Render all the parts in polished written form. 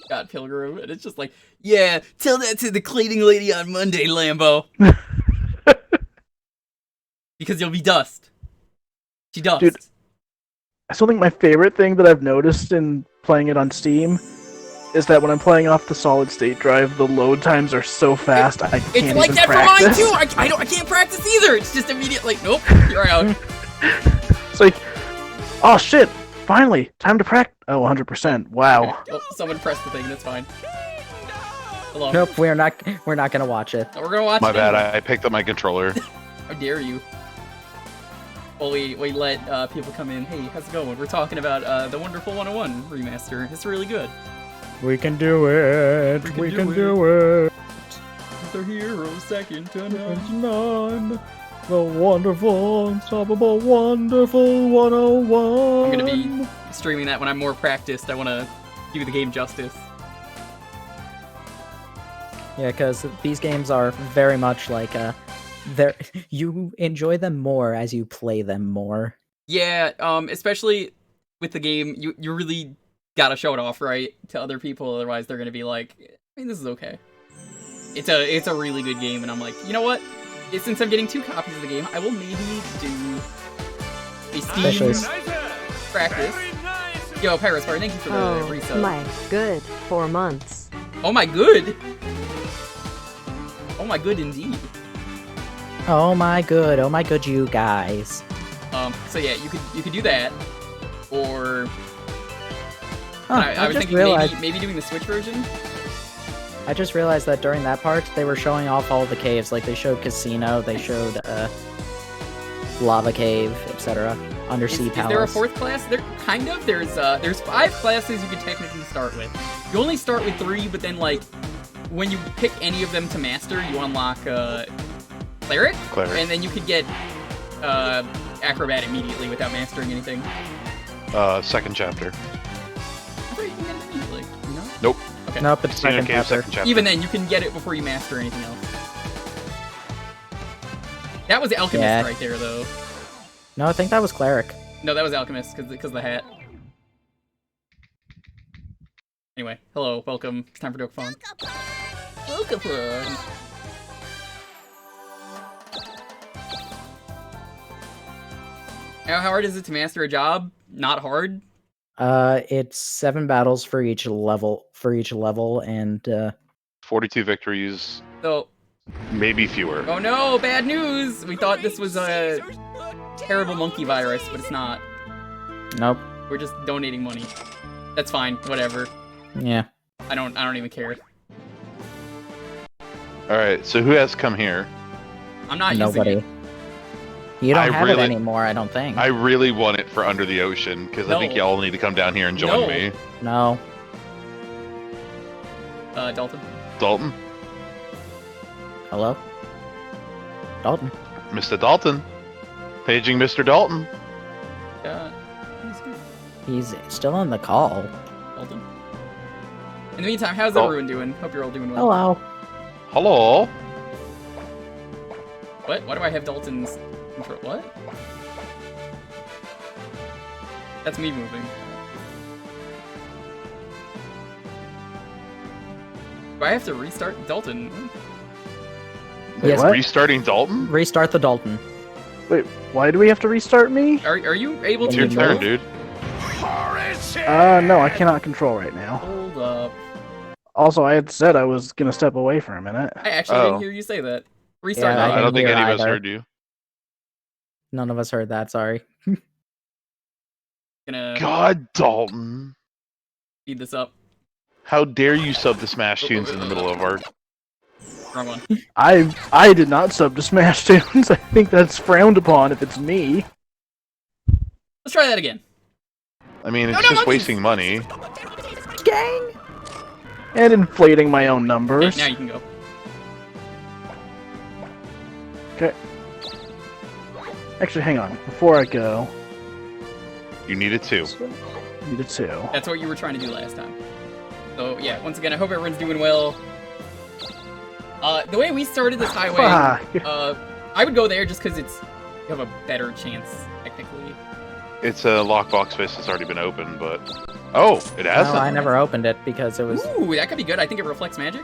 Scott Pilgrim, and it's just like, yeah, tell that to the cleaning lady on Monday, Lambo. Because you'll be dust. She dust. Dude, I still think my favorite thing that I've noticed in playing it on Steam is that when I'm playing off the solid state drive, the load times are so fast I can't even practice. It's like that for mine too. I can't practice either. It's just immediate. Like, nope, you're out. It's like, oh shit! Finally, time to practice. Oh, 100%. Wow. Okay. Oh, someone pressed the thing. That's fine. Hello. Nope, we're not gonna watch it. No, we're gonna watch My it. bad, Anyway. I picked up my controller. How dare you? Well, we let people come in. Hey, how's it going? We're talking about the Wonderful 101 remaster. It's really good. We can do it. We can do it. The hero second to None. The wonderful, unstoppable, wonderful 101. I'm gonna be streaming that when I'm more practiced. I want to do the game justice. Yeah, because these games are very much like you enjoy them more as you play them more. Yeah, especially with the game, you really gotta show it off right to other people, otherwise they're gonna be like, I mean, this is okay. It's a really good game, and I'm like, you know what? Since I'm getting 2 copies of the game, I will maybe do a Steam practice. Yo, Pirates Bar, thank you for the resub. Oh my good, 4 months. Oh my good! Oh my good indeed. Oh my good, you guys. So yeah, you could do that, or I was just thinking realized, maybe doing the Switch version. I just realized that during that part, they were showing off all the caves. Like, they showed Casino, they showed, Lava Cave, etc. Undersea Palace. Is there a 4th class? Kind of. There's 5 classes you could technically start with. You only start with 3, but then, like, when you pick any of them to master, you unlock, Cleric? And then you could get, Acrobat immediately without mastering anything. Second chapter. I thought you can get it immediately. No? Nope. Okay. Nope, it's Casino second Cave, chapter. second chapter. Even then, you can get it before you master anything else. That was Alchemist right there, though. No, I think that was Cleric. No, that was Alchemist, because of the hat. Anyway, hello, welcome. It's time for Dokapon. Dokapon! How hard is it to master a job? Not hard? It's 7 battles for each level, and 42 victories, So, maybe fewer. oh no, bad news! We thought this was a terrible monkey virus, but it's not. nope. We're just donating money. That's fine, whatever. Yeah. I don't even care. Alright, so who has come here? I'm not Nobody. using it. You don't have it really- anymore, I don't think. I really want it for Under the Ocean, because I think No. y'all need to come down here and join No. me. No. Dalton? Dalton? Hello? Dalton? Mr. Dalton? Paging Mr. Dalton? He's good. He's still on the call. Dalton. In the meantime, how's Oh. everyone doing? Hope you're all doing well. Hello. Hello? What? Why do I have Dalton's control? What? That's me moving. Do I have to restart Dalton? Wait, Yes. what? Restarting Dalton? Restart the Dalton. Wait, why do we have to restart me? Are you able It's to your control? turn, dude. No, I cannot control right now. Hold up. Also, I had said I was gonna step away for a minute. I actually Oh. didn't hear you say that. Restart Yeah, I Dalton. don't think hear any of us either. heard you. None of us heard that, sorry. Gonna God, Dalton. speed this up. How dare you sub the Smash Tunes in the middle of our... Wrong one. I did not sub to Smash Tunes. I think that's frowned upon if it's me. Let's try that again. I mean, it's No, just monkeys! wasting money. Gang! And inflating my own Okay, numbers. now you can go. Okay. Actually, hang on. Before I go, You needed two. I need a 2. That's what you were trying to do last time. So yeah, once again, I hope everyone's doing well. The way we started this highway, Fuck. I would go there just because you have a better chance, technically. It's a lockbox fist that's already been opened, but... Oh, it No, hasn't. I never opened it because it was. Ooh, that could be good. I think it reflects magic.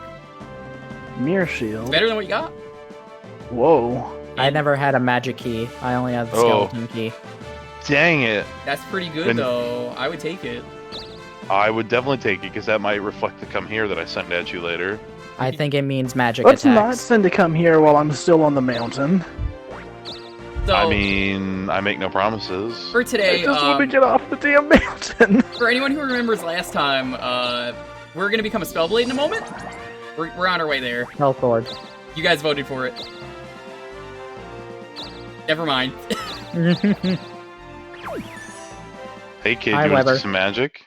Mirror shield. Better than what you got. Whoa. I never had a magic key. I only had the Oh. skeleton key. Dang it. That's pretty good, Then- though. I would take it. I would definitely take it because that might reflect the come here that I send at you later. I think it means magic Let's not attacks. send to come here while I'm still on the mountain. So, I mean, I make no promises. for today, I just want to get off the damn mountain. for anyone who remembers last time, we're gonna become a Spellblade in a moment. We're on our way there. Health Lord. You guys voted for it. Never mind. Hey kid, Hi, you want to Weber. see some magic?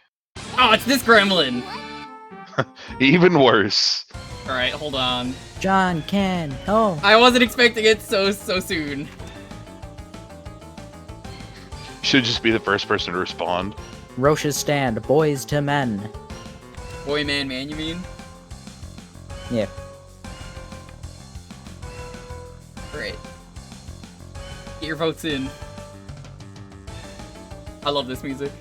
Oh, it's this gremlin! Even worse. Alright, hold on. John, Ken, oh. I wasn't expecting it so soon. Should just be the first person to respond. Roche's stand, boys to men. Boy, man, you mean? Yeah. Alright. Get your votes in. I love this music.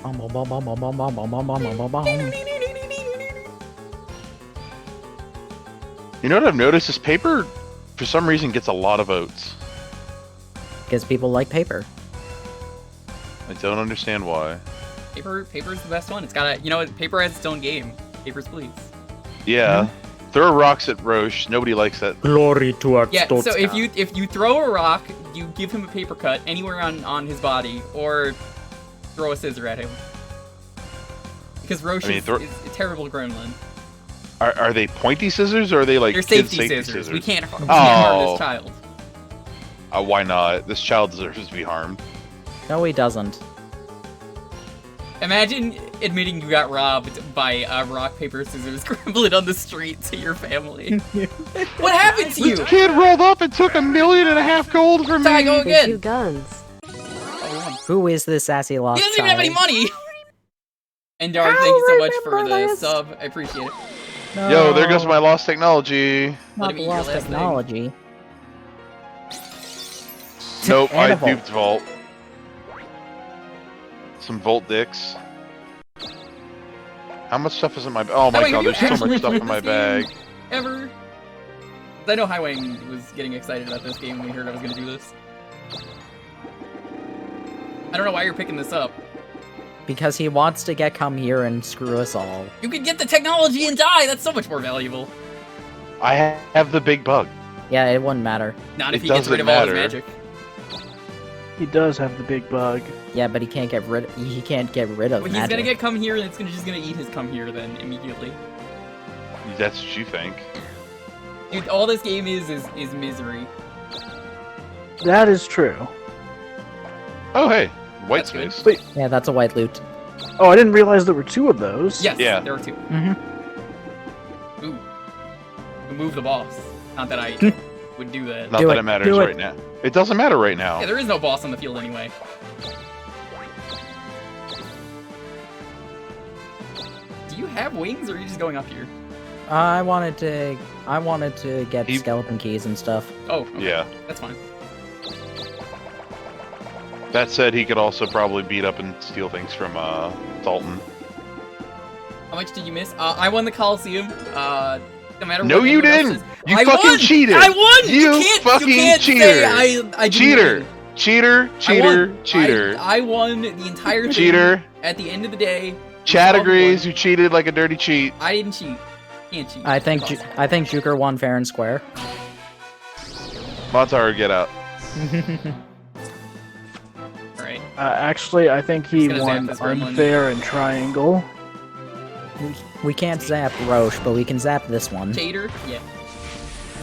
Bum, bum, bum, bum, bum, bum, bum, bum, bum, bum, bum, bum. You know what I've noticed? This paper, for some reason, gets a lot of votes. Because people like paper. I don't understand why. Paper's the best one. It's got a, you know what, paper has its own game. Papers, please. Yeah. Throw rocks at Roche. Nobody likes that. Glory to our Yeah, so if you throw a rock, you give him a paper cut anywhere on his body, or throw a scissor at him. Because Roche I mean, is a terrible gremlin. Are they pointy scissors or are they like They're kid safety scissors. We can't harm Oh. this child. Why not? This child deserves to be harmed. No, he doesn't. Imagine admitting you got robbed by a rock, paper, scissors gremlin on the street to your family. What happened to you? This kid rolled up and took $1.5 million gold from Ty, me. go With again. you guns. Who is this sassy He lost doesn't even have any child? money. And Dark, thank you so much for the sub. I appreciate it. No, Yo, there goes my lost technology. Let Not him the eat your lost last thing. technology. Nope, I And a duped Vault. Some Vault dicks. How much stuff is in my bag? Oh my Highway, god, have there's you so actually much stuff played in my this game bag. Ever? I know Highway was getting excited about this game when he heard I was gonna do this. I don't know why you're picking this up. Because he wants to come here and screw us all. You could get the technology and die! That's so much more valuable. I have the big bug. Yeah, it wouldn't matter. Not if It he gets rid of all his doesn't magic. He does have the big bug. Yeah, but he can't get rid. He can't get rid of Well, he's magic. gonna get come here and it's just gonna eat his come here then immediately. That's what you think. Dude, all this game is misery. That is true. Oh hey, white That's good. space. Wait. Yeah, that's a white loot. Oh, I didn't realize there were two of those. Yes, Yeah. there are two. Mm-hmm. Ooh. Remove the boss. Not that I would do that. Not Do that it, it matters do it. right now. It doesn't matter right now. Yeah, there is no boss on the field anyway. Do you have wings, or are you just going up here? I wanted to get He- skeleton keys and stuff. Oh, okay. Yeah. That's fine. That said, he could also probably beat up and steal things from Dalton. How much did you miss? I won the Coliseum. No matter No, what you anyone else didn't! says. You I fucking won! cheated! I won! You can't, fucking you can't cheater! Say I didn't Cheater! win. Cheater! I Cheater! won. Cheater! I won the entire thing. Cheater! At the end of the day, Chad all agrees. won. You cheated like a dirty cheat. I didn't cheat. Can't cheat. I think That's awesome. I think Jewker won fair and square. Montar, get out. All right. Actually, I think he Just gonna won zap this gremlin. unfair and triangle. We can't zap Roche, but we can zap this one. Tater? Yeah.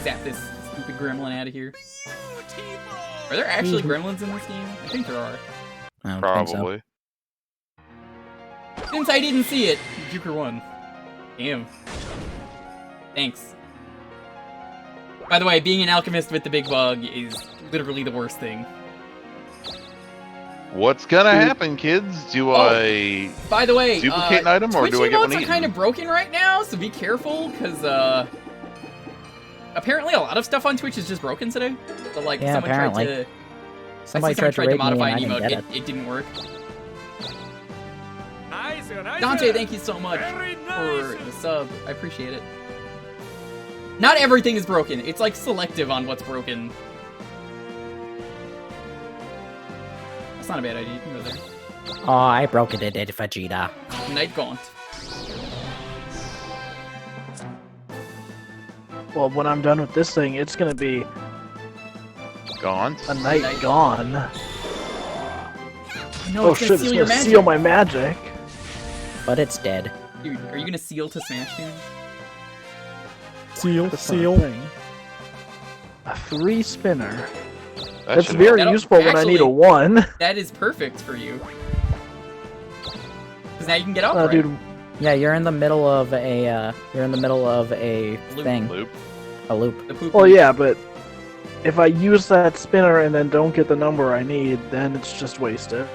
Zap this stupid gremlin out of here. Are there actually gremlins in this game? I think there are. I don't think so. Probably. Since I didn't see it, Jewker won. Damn. Thanks. By the way, being an alchemist with the big bug is literally the worst thing. What's gonna happen, kids? Do I By the way, duplicate an item or Twitch do I get one emotes are eaten? kind of broken right now, so be careful, because apparently a lot of stuff on Twitch is just broken today. So like, Yeah, someone apparently. tried to... Somebody I see someone tried to raid me modify and an I didn't emote. get it. It didn't work. Dante, thank you so much for the sub. I appreciate it. Not everything is broken. It's like selective on what's broken. That's not a bad idea. You can go there. Oh, I broke it at Vegeta. Night Gaunt. Well, when I'm done with this thing, it's gonna be Gone. a night gone. No, Oh it's shit, gonna it's seal gonna your magic. seal my magic. But it's dead. Dude, are you gonna seal to Smash Toon? Seal, That's not a thing. A 3 spinner. That's should very That'll- useful when I need a actually- 1. That is perfect for you. Because now you can get out, Dude, Yeah, you're in the middle of a Loop. thing, Loop. a loop. The poop well, yeah, but if I use that spinner and then don't get the number I need, then it's just wasted.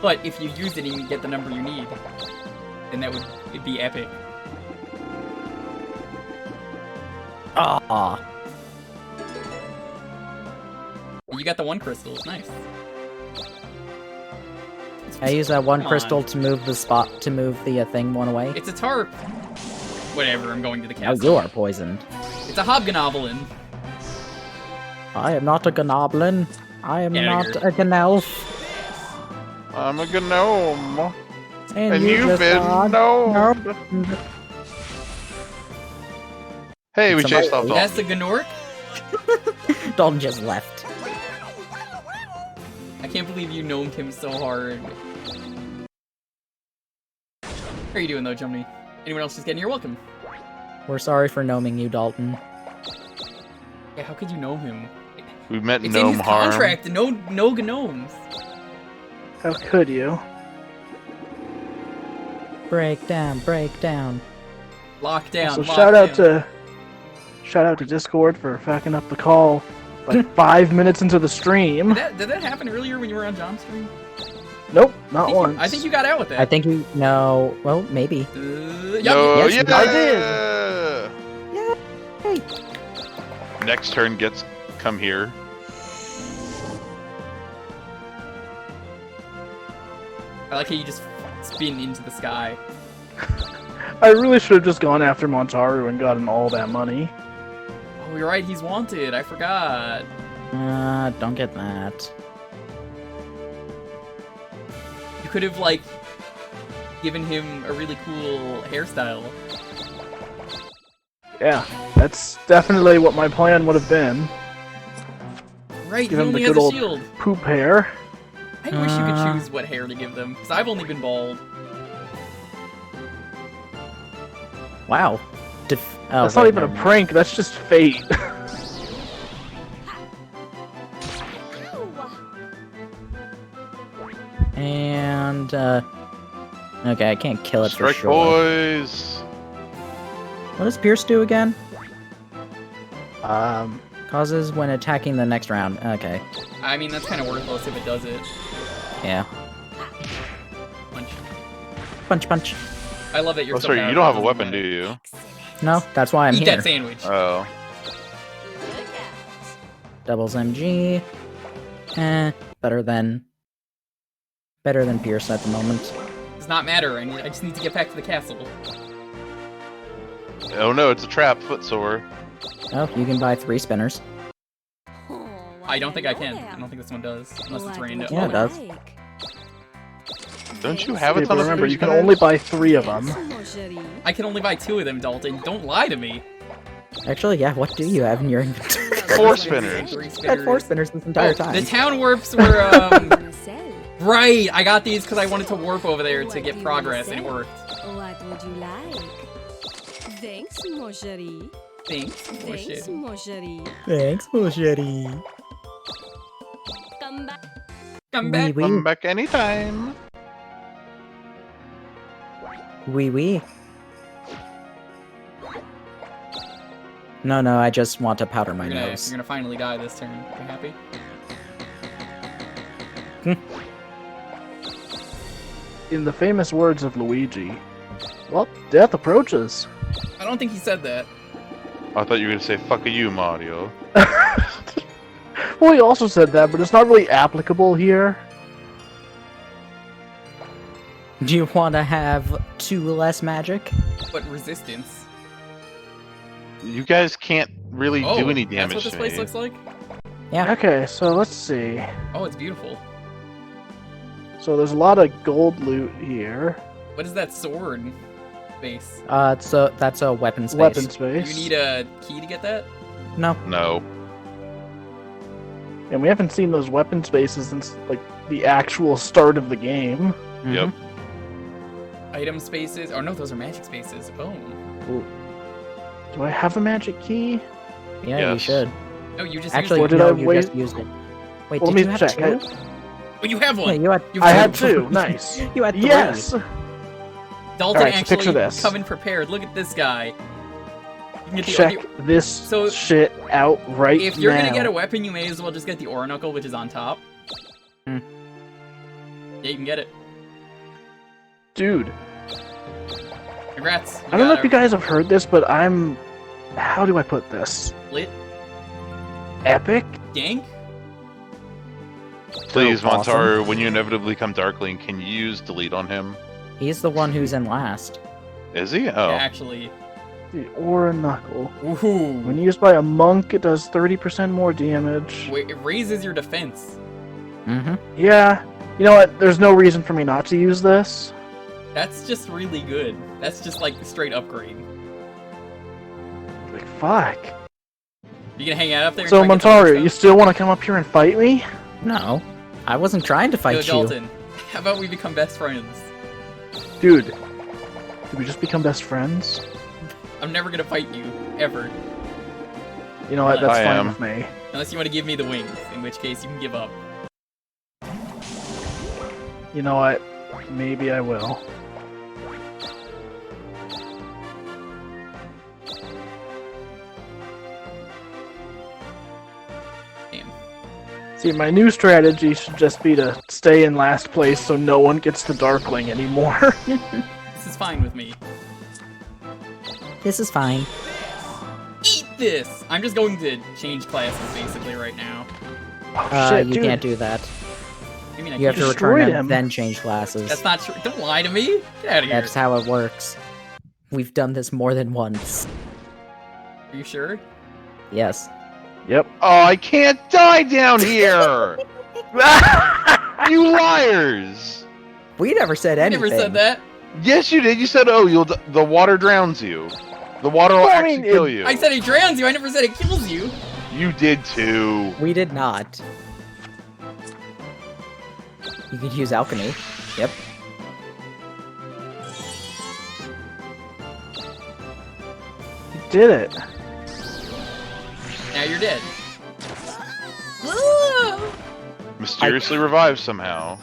But if you use it and you get the number you need, then that would it'd be epic. Ah, You got the 1 crystal. It's nice. I use that one Come crystal on. to move the thing one away. It's a tarp. Whatever. I'm going to the Now castle. you are poisoned. It's a hobgoblin. I am not a gnoblin. I am Get not outta a gnelf. I'm a gnome. And, And you've just been are- gnomed. Nope. Hey, we Somebody- chased off That's Dalton. the Gnorc. Dalton just left. I can't believe you gnomed him so hard. How are you doing though, Jumny? Anyone else just getting here? Welcome. We're sorry for gnoming you, Dalton. Yeah, how could you gnome him? We met It's in gnome his harm. contract. No gnomes. How could you? Break down, break down. Lockdown. So shout out to Discord for fucking up the call like 5 minutes into the stream. Did that happen earlier when you were on John's stream? Nope, not once. I think you got out with that. I think you know. Well, maybe. Yep. No, yes, yeah. I did. Next turn gets come here. I like how you just spin into the sky. I really should have just gone after Montaru and gotten all that money. Oh, you're right. He's wanted. I forgot. Don't get that. You could have like given him a really cool hairstyle. Yeah, that's definitely what my plan would have been. Right. Give he him only the has good a old shield. poop hair. I wish you could choose what hair to give them, because I've only been bald. Wow. That's not even a prank, that's just fate. And okay, I can't kill it Strike, for sure. boys. What does Pierce do again? Um, Causes when attacking the next round. Okay. I mean, that's kind of worthless if it does it. Yeah. Punch. Punch, punch. I love that you're Oh, so sorry, you powerful, don't have a it weapon, doesn't do matter. you? No, that's why I'm Eat here. that sandwich. Oh. Doubles MG. Better than Pierce at the moment. Does not matter. I just need to get back to the castle. Oh no, it's a trap. Footsore. Oh, you can buy 3 spinners. I don't think I can. I don't think this one does, unless it's random. Yeah, it does. Don't you have a okay, ton but of remember, free you can spinners? only buy 3 of them. I can only buy 2 of them, Dalton. Don't lie to me. Actually, yeah, what do you have in your inventory? 4 spinners. 3 I had 4 spinners this entire time. The town warps were, right! I got these because I wanted to warp over there to get progress, and it worked. What would you like? Thanks, mon chéri. Thanks. Oh, Thanks, shit. mon chéri. Thanks, Bullshitty. Come back. Come back. Wee Come back anytime. wee. Wee wee. No, I just want to powder my You're nose. gonna finally die this turn. You happy? In the famous words of Luigi, well, death approaches. I don't think he said that. I thought you were gonna say "fuck you, Mario." Well, he also said that, but it's not really applicable here. Do you want to have 2 less magic? But resistance. You guys can't really do any That's damage what this to place me. looks like? Okay, so let's see. Oh, it's beautiful. So there's a lot of gold loot here. What is that sword base? That's a weapon space. Weapon Do space. you need a key to get that? No. No. And we haven't seen those weapon spaces since like the actual start of the game. Yep. Item spaces. Oh no, those are magic spaces. Oh. Do I have a magic key? Yeah, you Yes. should. No, you just Actually, Or used did it. no, I you wait- just used it. Wait, Well, did let you me have check. 2? Oh, you have Yeah, one. you had. You've I got had two. 2. Nice. You had 3. Yes. Dalton Alright, so actually picture this. coming prepared. Look at this guy. You can get the Check this So, shit out right now. If you're gonna get a weapon, you may as well just get the Aura Knuckle, which is on top. Hmm. Yeah, you can get it. Dude, Congrats. I don't know if you guys have heard this, but I'm... How do I put this? Lit Epic? gank. Please, Oh, awesome. Montaru, when you inevitably come Darkling, can you use delete on him? He's the one who's in last. Is he? Oh. Yeah, actually. The Aura Knuckle. Woohoo. When used by a monk, it does 30% more damage. Wait, it raises your defense. Mm-hmm. Yeah. You know what? There's no reason for me not to use this. That's just really good. That's just like a straight upgrade. Like, fuck. You gonna hang out up there? And So, try and get the Montaru, stuff? you still want to come up here and fight me? No, I wasn't trying to Yo, fight you. Dalton, how about we become best friends? Dude, did we just become best friends? I'm never gonna fight you, ever. You know what? That's I fine am. with me. Unless you want to give me the wings, in which case you can give up. You know what? Maybe I will. Damn. See, my new strategy should just be to stay in last place so no one gets the Darkling anymore. This is fine with me. This is fine. Eat this! I'm just going to change classes basically right now. Oh, shit, You dude. can't do that. I mean, I You have can- to destroyed return them, him. then change classes. That's not true. Don't lie to me. Get out of here. That's how it works. We've done this more than once. Are you sure? Yes. Yep. Oh, I can't die down here! You liars! We never said I anything. never said that. Yes, you did. You said, "Oh, the water drowns you. The water will Well, I actually mean, kill you." I said it drowns you. I never said it kills you. You did too. We did not. You could use alchemy. Yep. You did it. Now you're dead. Mysteriously revived somehow.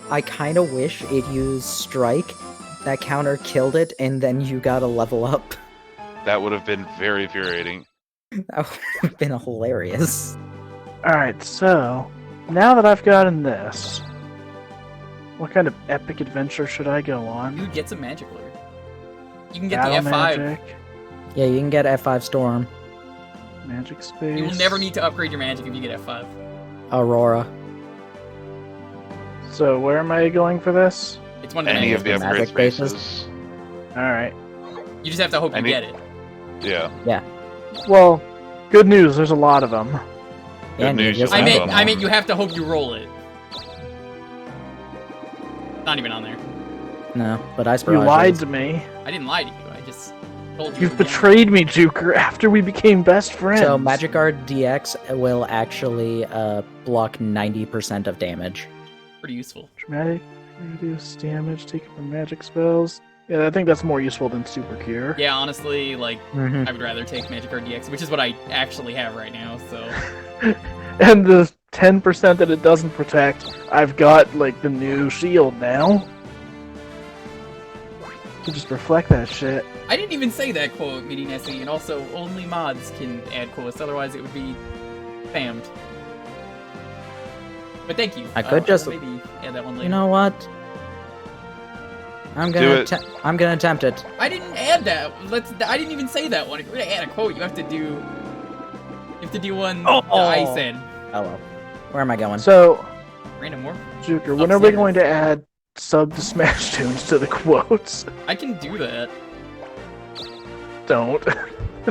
I kind of wish it used strike. That counter killed it, and then you got a level up. That would have been very infuriating. That would have been hilarious. Alright, so... Now that I've gotten this... What kind of epic adventure should I go on? Dude, get some magic lure. You can get Battle the F5. magic, Yeah, you can get F5 Storm. magic space... You will never need to upgrade your magic if you get F5. Aurora. So where am I going for this? It's one of the Any magic of the spaces. upgrade Magic bases? spaces. Alright. You just have to hope you Any- get it. Yeah. Well, good news, there's a lot of them. Good And you news, just you'll I have have meant, them. you have to hope you roll it. Not even on there. No, but Ice You Barrage lied is. to me. I didn't lie to you. I just told you. You've again. betrayed me, Jewker, after we became best friends. So Magic Guard DX will actually block 90% of damage. Pretty useful. Dramatic, reduce damage taken from magic spells. Yeah, I think that's more useful than Super Cure. Yeah, honestly, like, Mm-hmm. I would rather take Magic Card DX, which is what I actually have right now, so... And the 10% that it doesn't protect, I've got, like, the new shield now. To just reflect that shit. I didn't even say that quote, meaning Nessie, and also only mods can add quotes, otherwise it would be spammed. But thank you. I could just- maybe add that one later. You know what? I'm Do gonna it. I'm gonna attempt it. I didn't add that. I didn't even say that one. If you're gonna add a quote, you have to do one that I said. Oh well. Where am I going? So, Random more. Jewker, when are we going to add sub to Smash Tunes to the quotes. I can do that. Don't.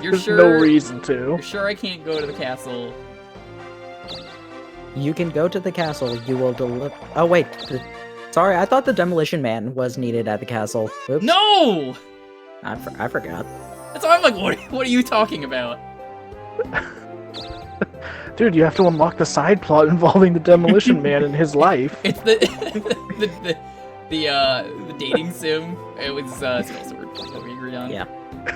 You're There's sure? no reason to. You're sure I can't go to the castle? You can go to the castle. You will deliver. Oh wait. Sorry, I thought the Demolition Man was needed at the castle. Oops. No! I forgot. That's why I'm like, what are you talking about? Dude, you have to unlock the side plot involving the Demolition Man and his life. It's the the dating sim. It was Skull Sword. That's what we agreed on. Yeah.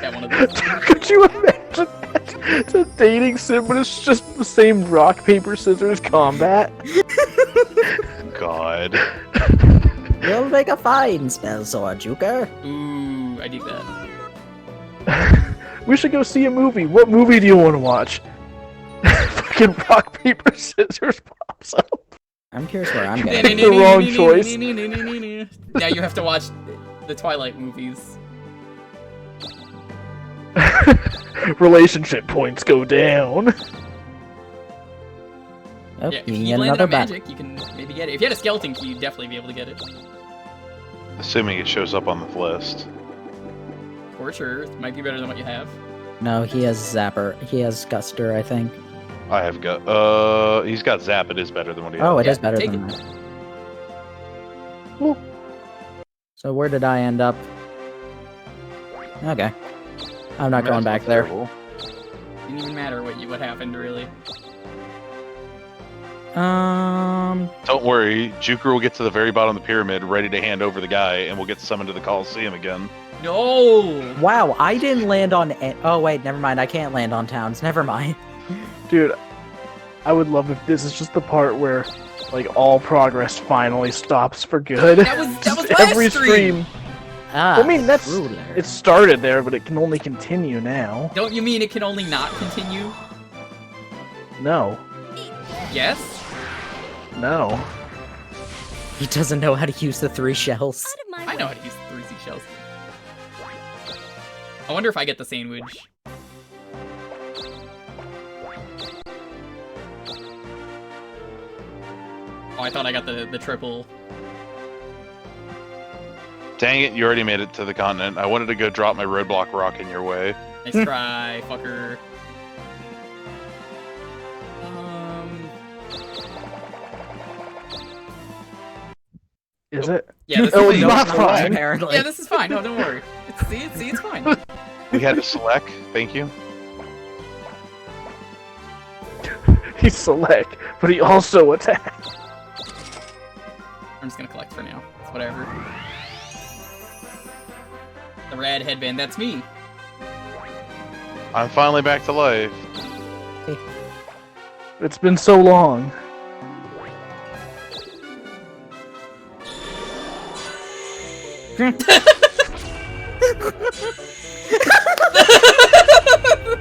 Got one of those. Could you imagine that? It's a dating sim, but it's just the same rock, paper, scissors combat. God. You'll make a fine spell sword, Jewker. Ooh, I dig that. We should go see a movie. What movie do you want to watch? Fucking rock, paper, scissors pops up. I'm curious where I'm Pick going. the wrong choice. Now you have to watch the Twilight movies. Relationship points go down. Oh, Yeah, you if can you get landed another on bat. magic, you can maybe get it. If you had a skeleton key, you'd definitely be able to get it. Assuming it shows up on the list. For sure, it might be better than what you have. No, he has Zapper. He has Guster, I think. I have got. He's got Zap. It is better than what he has. Oh, it Yeah, is better take than it. that. Well, So where did I end up? Okay. I'm not going back there. Terrible. Didn't even matter what happened, really. Don't worry, Jewker will get to the very bottom of the pyramid, ready to hand over the guy, and we'll get summoned to the Coliseum again. No! Wow, I didn't land on. Oh wait, never mind. I can't land on towns. Never mind. dude, I would love if this is just the part where, like, all progress finally stops for good. That was Just last every stream! Ah, I mean, that's ruler. it started there, but it can only continue now. Don't you mean it can only not continue? No, Yes? no. He doesn't know how to use the 3 shells. Out of my I know how way. to use the 3 seashells. I wonder if I get the sandwich. Oh, I thought I got the triple. Dang it, you already made it to the continent. I wanted to go drop my roadblock rock in your way. Nice try, fucker. Is it? Yeah, this Oh, is it's not fine. fine. Apparently. Yeah, this is fine. No, don't worry. See, it's fine. We had to select. Thank you. He's select, but he also attacks. I'm just gonna collect for now. It's whatever. The rad headband, that's me. I'm finally back to life. It's been so long.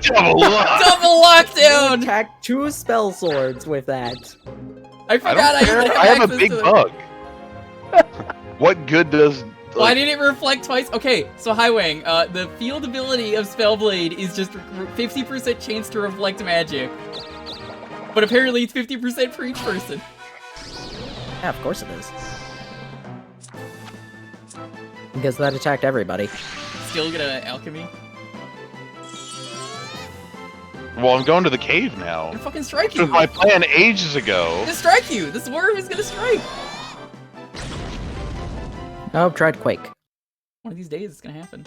Double lock! Double lockdown! Attack 2 spell swords with that. I I forgot don't I even care. have I have a access big to it. bug. What good does... Why like, didn't it reflect twice? Okay, so Highwang, the field ability of Spellblade is just 50% chance to reflect magic. But apparently it's 50% for each person. Yeah, of course it is. Because that attacked everybody. Still gonna alchemy? Well, I'm going to the cave now. Gonna fucking strike This was you! my plan ages ago. Gonna strike you! This worm is gonna strike! Oh, tried Quake. One of these days it's gonna happen.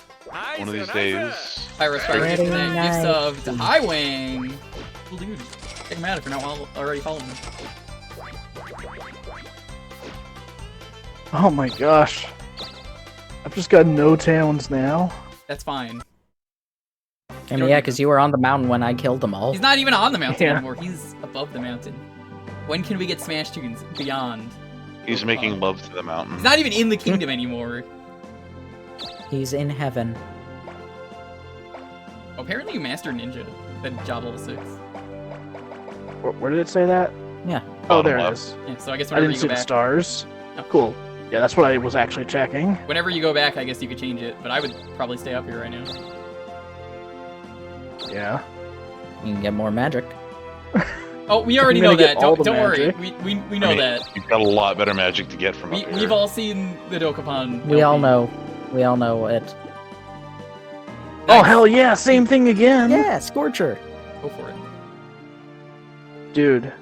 One of these days. Pyro Strike Pretty gift nice. sub to Highwang! Cool dude. Check him out if you're not already following him. Oh my gosh. I've just got no towns now. That's fine. I mean, yeah, because you were on the mountain when I killed them all. He's not even on the mountain Yeah. anymore. He's above the mountain. When can we get Smash Tunes beyond? He's making love to the mountain. He's not even in the kingdom anymore. He's in heaven. Oh, apparently you mastered Ninja at job level 6. Where did it say that? Yeah. Oh, Bottom there it left. is. Yeah, so I guess I whenever didn't you see go the back, stars. Oh. Cool. Yeah, that's what I was actually checking. whenever you go back, I guess you could change it. But I would probably stay up here right now. Yeah. You can get more magic. Oh, we already gonna know get that. all Don't the worry. magic. We know that. You've got a lot better magic to get from up here. We've all seen the Dokapon. We all LP. know. We all know it. Oh Nice. hell yeah! Same thing again. Yeah, Scorcher. Go for it. Dude,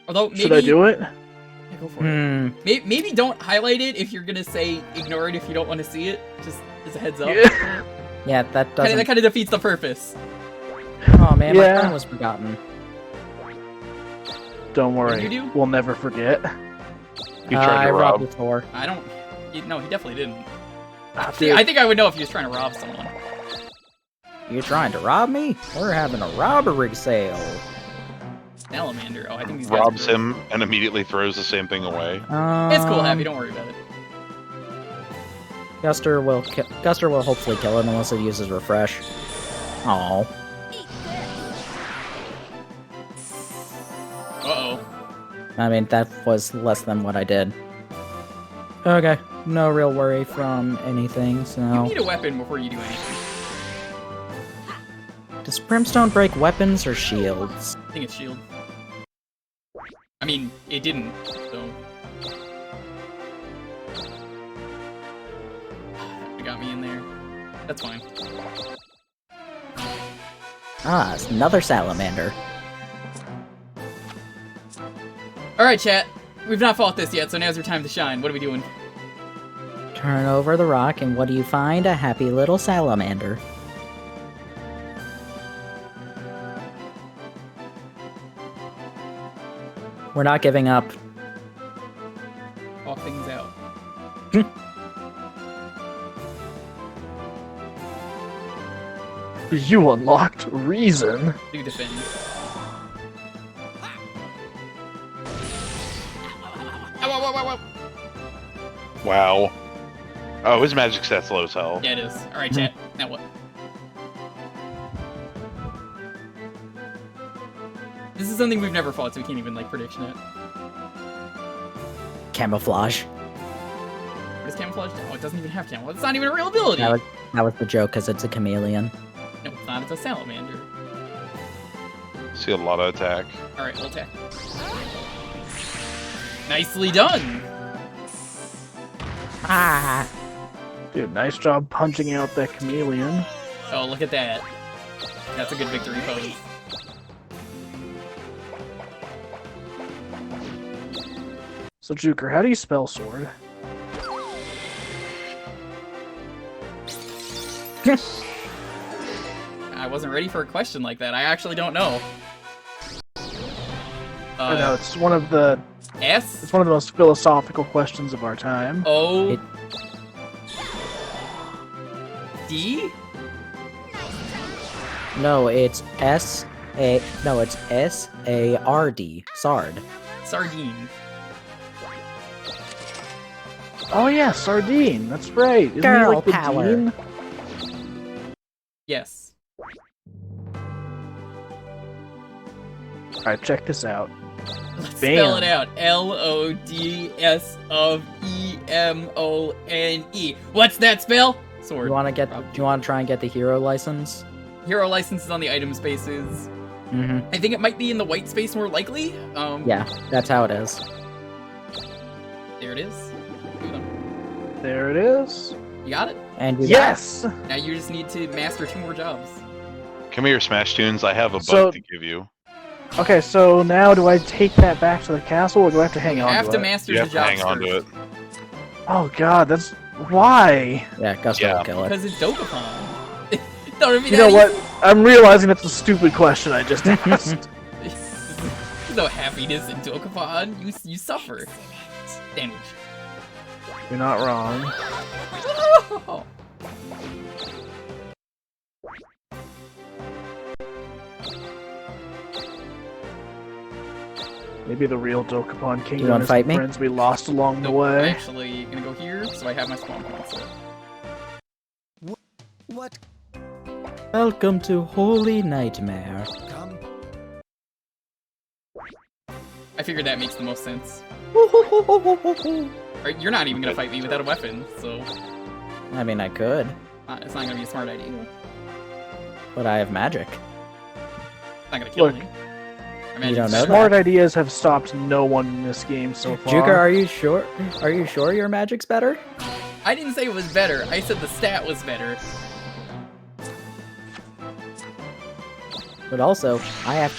Although maybe should I do it? Yeah, go for it. Maybe don't highlight it if you're gonna say ignore it if you don't want to see it. Just as a heads up. Yeah. Yeah, that doesn't. That kind of defeats the purpose. Oh man, Yeah. my phone was forgotten. Don't What worry. did you do? We'll never forget. You tried I to robbed rob. the store. I don't. No, he definitely didn't. Ah, See, dude. I think I would know if he was trying to rob someone. You trying to rob me? We're having a robbery sale. Salamander. Oh, I think these guys Robs are good. him and immediately throws the same thing away. It's cool, Happy. Don't worry about it. Guster will hopefully kill it unless it uses refresh. Oh. Uh-oh. I mean, that was less than what I did. Okay, no real worry from anything, You so... need a weapon before you do anything. Does Brimstone break weapons or shields? I think it's shield. I mean, it didn't, so... It got me in there. That's fine. Ah, it's another salamander. Alright, chat. We've not fought this yet, so now's your time to shine. What are we doing? Turn over the rock, and what do you find? A happy little salamander. We're not giving up. Talk things out. You unlocked reason. Do defend. Ow, ow, ow, ow, ow. Wow. Oh, his magic stat's low as hell. Yeah, it is. Alright, chat. Now what? This is something we've never fought, so we can't even, like, prediction it. Camouflage. What is camouflage? Oh, it doesn't even have camouflage. It's not even a real ability! That was the joke, because it's a chameleon. No, it's not. It's a salamander. See a lot of attack. Alright, we'll attack. Nicely done! Ah! Dude, nice job punching out that chameleon. Oh, look at that. That's a good victory pose. So, Jewker, how do you spell sword? I wasn't ready for a question like that. I actually don't know. I know it's one of the S? the most philosophical questions of our time. O? It- D? No, it's S-A-R-D. Sard. Sardine. Oh yeah, sardine. That's right. Isn't Girl he like the power. dean? Yes. Alright, check this out. Let's Bam. spell it out. L-O-D-S-of-E-M-O-N-E. What's that spell? Sword. Do you wanna try and get the hero license? Hero license is on the item spaces. Mm-hmm. I think it might be in the white space more likely. Yeah, that's how it is. There it is. Do them. There it is. You got it? And you Yes! Now you just need to master 2 more jobs. Come here, Smash Tunes. I have a bug So- to give you. Okay, so now do I take that back to the castle or do I have to hang You on have to to it? master You the have to jobs hang on to first. it. Oh god, that's... Why? Yeah, Gusto Yeah. will kill it. Because it's Dokapon. Don't be You that know what? easy. I'm realizing that's a stupid question I just asked. There's no happiness in Dokapon. You suffer. Sandwich. You're not wrong. Oh. Maybe the real Dokapon Kingdom wanna is fight the me? friends we lost along the Nope, I'm way. actually gonna go here, so I have my spawn points. So. What? Welcome to Holy Nightmare. Come. I figured that makes the most sense. Alright, you're not even gonna fight me without a weapon, so I mean, I could, it's not gonna be a smart idea. It's but I have magic. not gonna kill Look. me. Magic don't is know better. Smart ideas have stopped no one in this game so far. Jewker, are you sure? Are you sure your magic's better? I didn't say it was better. I said the stat was better. But also, I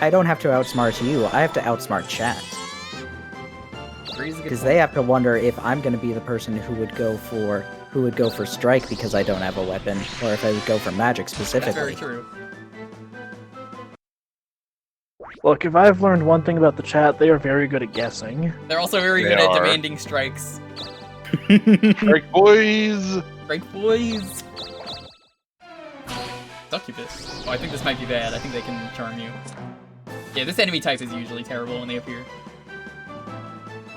don't have to outsmart you. I have to outsmart chat. Because they have to wonder if I'm going to be the person who would go for strike because I don't have a weapon, or if I would go for magic That's specifically. very true. Look, if I've learned one thing about the chat, they are very good at guessing. They're also very They good at are. demanding strikes. Strike boys! Strike boys! Succubus. Oh, I think this might be bad. I think they can charm you. Yeah, this enemy type is usually terrible when they appear.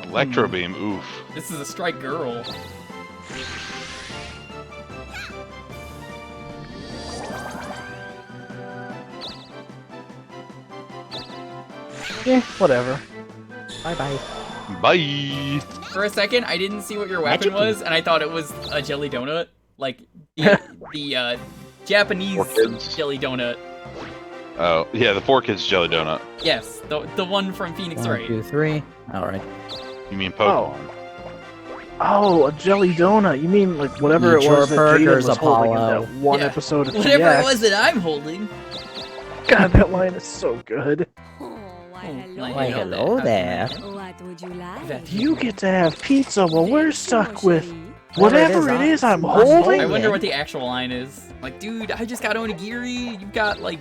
Electro beam, oof. This is a strike girl. Eh, whatever. Bye-bye. Bye! For a second, I didn't see what your weapon Magic. was, and I thought it was a jelly donut. Like, the Japanese 4Kids. jelly donut. Oh, yeah, the 4Kids jelly donut. Yes, the one from Phoenix 1, Wright. 2, 3. Alright. You mean Pokemon? Oh, a jelly donut. You mean like whatever Eat it was your that Jaden burgers, was holding in Apollo. that one Yeah. episode of Whatever GX. it was that I'm holding. God, that line is so good. Oh, why, hello. Why, hello there. What would you like? You get to have pizza while we're Thanks, stuck mon with chéri. whatever it is I'm I'm holding. I wonder Yeah. what the actual line is. Like, dude, I just got onigiri. You got, like,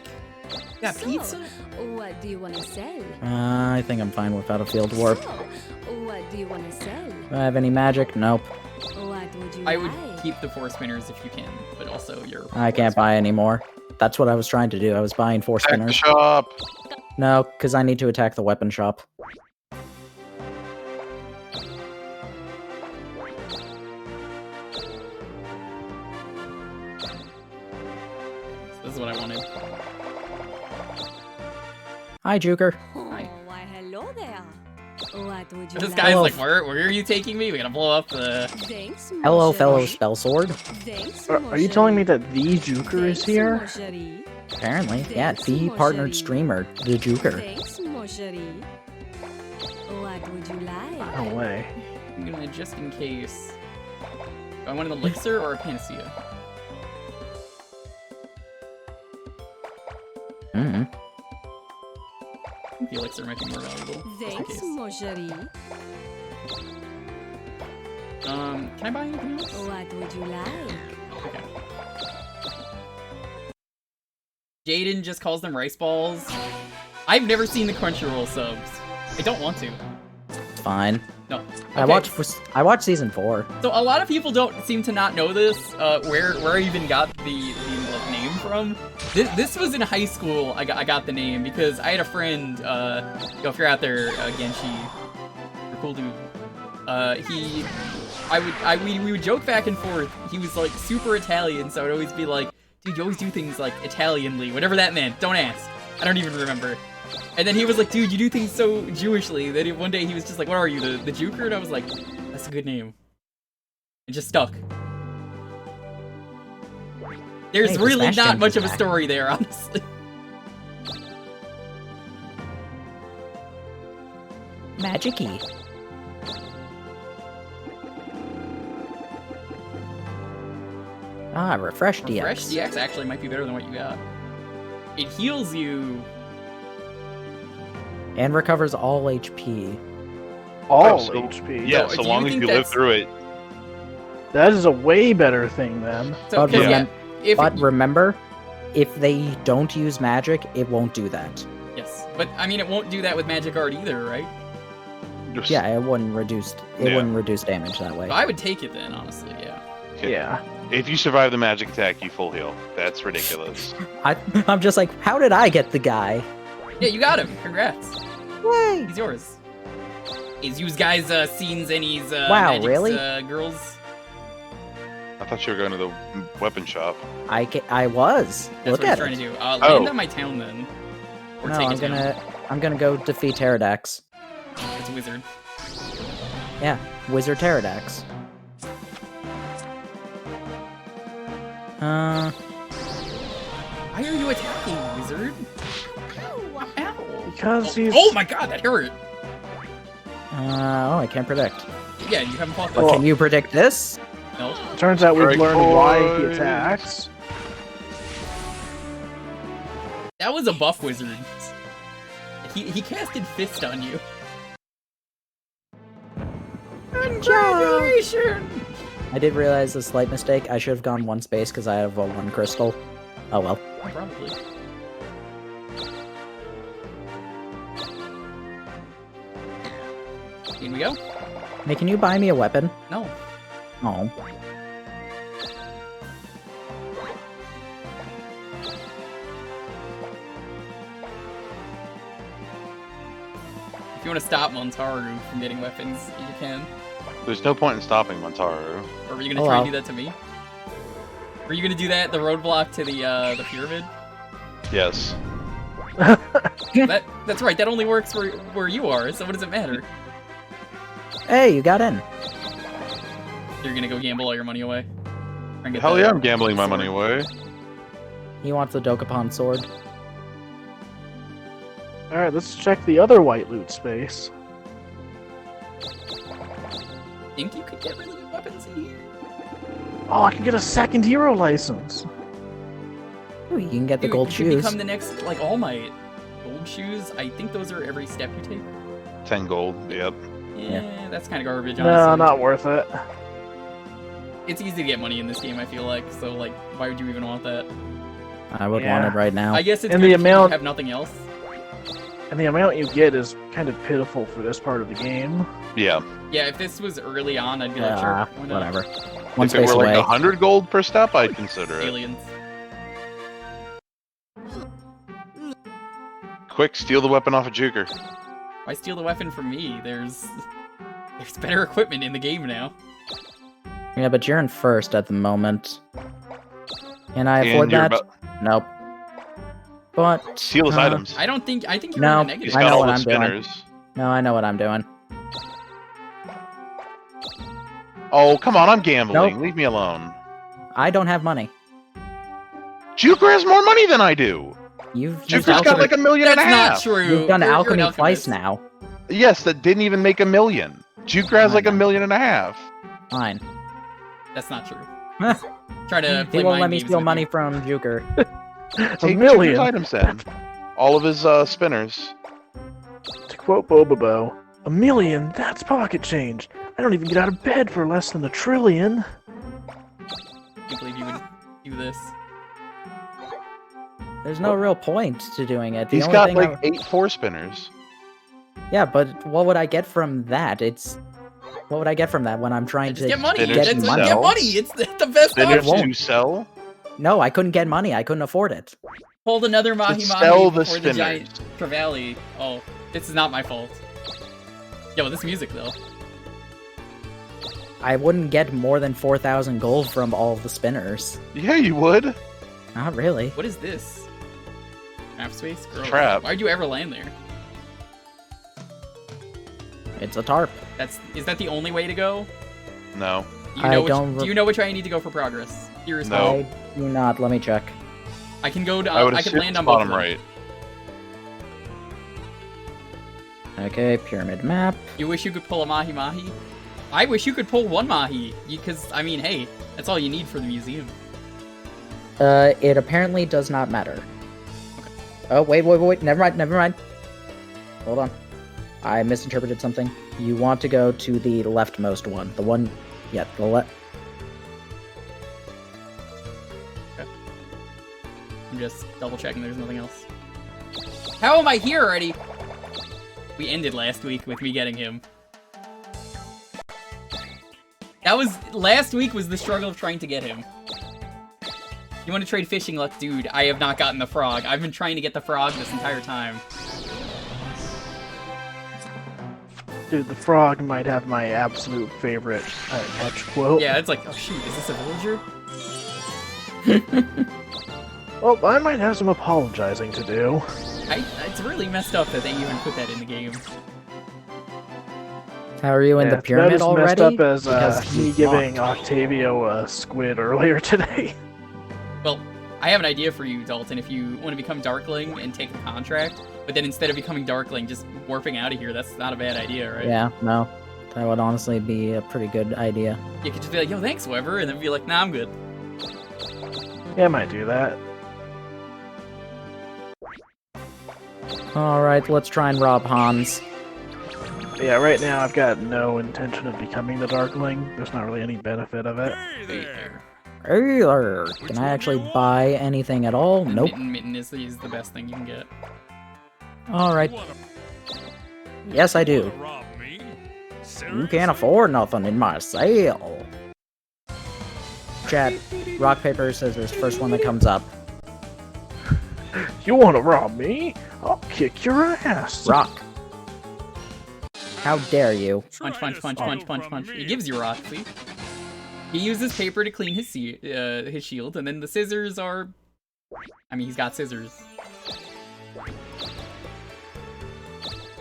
you got So, pizza? what do you want to sell? I think I'm fine without a field warp. So, what do you want to sell? Do I have any magic? Nope. What would you I would like? keep the 4 spinners if you can, but also you're... I can't buy any more. That's what I was trying to do. I was buying 4 Attack the spinners. shop! No, because I need to attack the weapon shop. This is what I wanted. Hi, Jewker. Oh, why, hello there. What would you This like? guy's Hello. like, where are you taking me? We gotta blow up the... Thanks, mon Hello, chéri. fellow spell sword. Thanks, Are mon you telling me chéri. that the Jewker is Thanks, here? mon chéri. Apparently. Yeah, Thanks, the mon partnered chéri. streamer, the Jewker. Thanks, mon chéri. What would you like? No way. I'm gonna, just in case... Do I want an elixir or a panacea? Mm. I think the elixir might be more valuable. Just in Thanks, case. mon chéri. Can I buy anything else? What would you like? Okay. Jaden just calls them rice balls. I've never seen the Crunchyroll subs. I don't want to. Fine. No. I watched season 4. So a lot of people don't seem to not know this. Where I even got the like name from. This was in high school. I got the name because I had a friend. Yo, if you're out there, Genshi, you're a cool dude. We would joke back and forth. He was like super Italian, so I'd always be like, dude, you always do things like Italianly, whatever that meant. Don't ask. I don't even remember. And then he was like, dude, you do things so Jewishly. Then one day he was just like, what are you, the Jewker? And I was like, that's a good name. It just stuck. There's Hey, the really Smash not Games much is of a back. story there, honestly. Magic-y. Ah, refresh DX. Fresh DX actually might be better than what you got. It heals you. And recovers all HP. All so- HP. Yeah, So, so do long you as think you live that's- through it. That is a way better thing then. So, But 'cause, remem- if But remember, if they don't use magic, it won't do that. yes, but I mean, it won't do that with Magic Art either, right? Just- Yeah, it wouldn't reduce damage that way. So I would take it then, honestly. Yeah. Yeah. If you survive the magic attack, you full heal. That's ridiculous. I'm just like, how did I get the guy? Yeah, you got him. Congrats. Yay! He's yours. He's used guys' scenes and he's Wow, Magic's, really? Girls. I thought you were going to the weapon shop. I was. That's Look what at he's trying it. to do. Land Oh. on my town then. Or No, take a I'm town. gonna go defeat Pterodax. It's a wizard. Yeah, Wizard Pterodax. Why are you attacking, wizard? Ow. Because he's... Oh my god, that hurt! Oh, I can't predict. Yeah, you haven't fought But this. can you predict this? No. Turns out we've Strike learned why he boys. attacks. That was a buff wizard. He casted Fist on you. Congratulations! I did realize a slight mistake. I should have gone one space because I have a one crystal. Oh well. Probably. In we go. Hey, can you buy me a weapon? No. Oh. If you want to stop Montaru from getting weapons, you can. There's no point in stopping Montaru. Or were you gonna try and do that to me? Were you gonna do that, the roadblock to the pyramid? Yes. That's right, that only works where you are, so what does it matter? Hey, you got in. You're gonna go gamble all your money away. Try and get Hell that yeah, I'm gambling my sword. money away. He wants the Dokapon sword. Alright, let's check the other white loot space. Think you could get really good weapons in here? Oh, I can get a second hero license. Ooh, you can get the Dude, gold you shoes. could become the next, like, All Might. Gold shoes? I think those are every step you take. 10 gold, yep. Yeah, that's kind of garbage, honestly. No, not worth it. It's easy to get money in this game, I feel like, so, like, why would you even want that? I would Yeah. want it right now. I guess it's And good the if you amount- have nothing else. And the amount you get is kind of pitiful for this part of the game. Yeah. Yeah, if this was early on, I'd be like, sure, why not? whatever. One If it space were like away. 100 gold per step, I'd consider it. Aliens. Quick, steal the weapon off of Jewker. Why steal the weapon from me? There's better equipment in the game now. Yeah, but you're in first at the moment. Can I afford And you're that? Nope. But Steal his items. I think you're No, in the He's negative. I got know all what the I'm doing. spinners. no, I know what I'm doing. Oh, come on, I'm gambling. Nope. Leave me alone. I don't have money. Jewker has more money than I do. You've used Jewker's got alchemy. like 1.5 million. That's not true. You've done You're an alchemy alchemist. twice now. Yes, that didn't even make 1 million. Jewker has like I know. 1.5 million. Fine. That's not true. Try to He play won't mind let me games steal with money you. from Jewker. Take million. Jewker's items then. All of his spinners. To quote Bobobo, 1 million? That's pocket change. I don't even get out of bed for less than 1 trillion. I can't believe you would do this. There's no real point to doing it. The He's only got thing like 8 4-spinners. Yeah, but what would I get from that? What would I get from that when I'm trying Just to get money. Spinners get That's to money? get sell. money. It's the best Spinners option. to sell. No, I couldn't get money. I couldn't afford it. Hold another Mahi Mahi sell the before the spinners. giant Trevally. Oh, this is not my fault. Yo, this music though. I wouldn't get more than 4,000 gold from all of the spinners. Yeah, you would. Not really. What is this? Map space? Gross. Trap. Why'd you ever land there? It's a tarp. Is that the only way to go? No. Do you know I don't do you know which way I need to go for progress? Here's No. how. I do not. Let me check. I can go to. I would I can assume land it's on both. bottom of them. right. Okay, pyramid map. You wish you could pull a Mahi Mahi? I wish you could pull one Mahi. Because, I mean, hey, that's all you need for the museum. It apparently does not matter. Oh, wait. Never mind. Hold on. I misinterpreted something. You want to go to the leftmost one. The one... Yeah, the left... I'm just double checking there's nothing else. How am I here already? We ended last week with me getting him. Last week was the struggle of trying to get him. You want to trade fishing luck? Dude, I have not gotten the frog. I've been trying to get the frog this entire time. Dude, the frog might have my absolute favorite touch quote. Yeah, it's like, oh shoot, is this a villager? Well, I might have some apologizing to do. It's really messed up that they even put that in the game. How are you in Yeah, the pyramid that is already? messed up as Because me he's giving locked. Octavio a squid earlier today. Well, I have an idea for you, Dalton. If you want to become Darkling and take the contract, but then instead of becoming Darkling, just warping out of here, that's not a bad idea, right? Yeah, no. That would honestly be a pretty good idea. You could just be like, yo, thanks, Weber, and then be like, nah, I'm good. Yeah, I might do that. Alright, let's try and rob Hans. Yeah, right now I've got no intention of becoming the Darkling. There's not really any benefit of it. Hey there. Can I actually buy anything at all? Nope. Mitten is the best thing you can get. Alright. Yes, I do. You can't afford nothing in my sale. Chat, rock, paper, scissors, first one that comes up. You want to rob me? I'll kick your ass. Rock. How dare you? Punch, punch, punch, punch, punch, punch. He gives you rock, see? He uses paper to clean his shield, and then the scissors are... I mean, he's got scissors.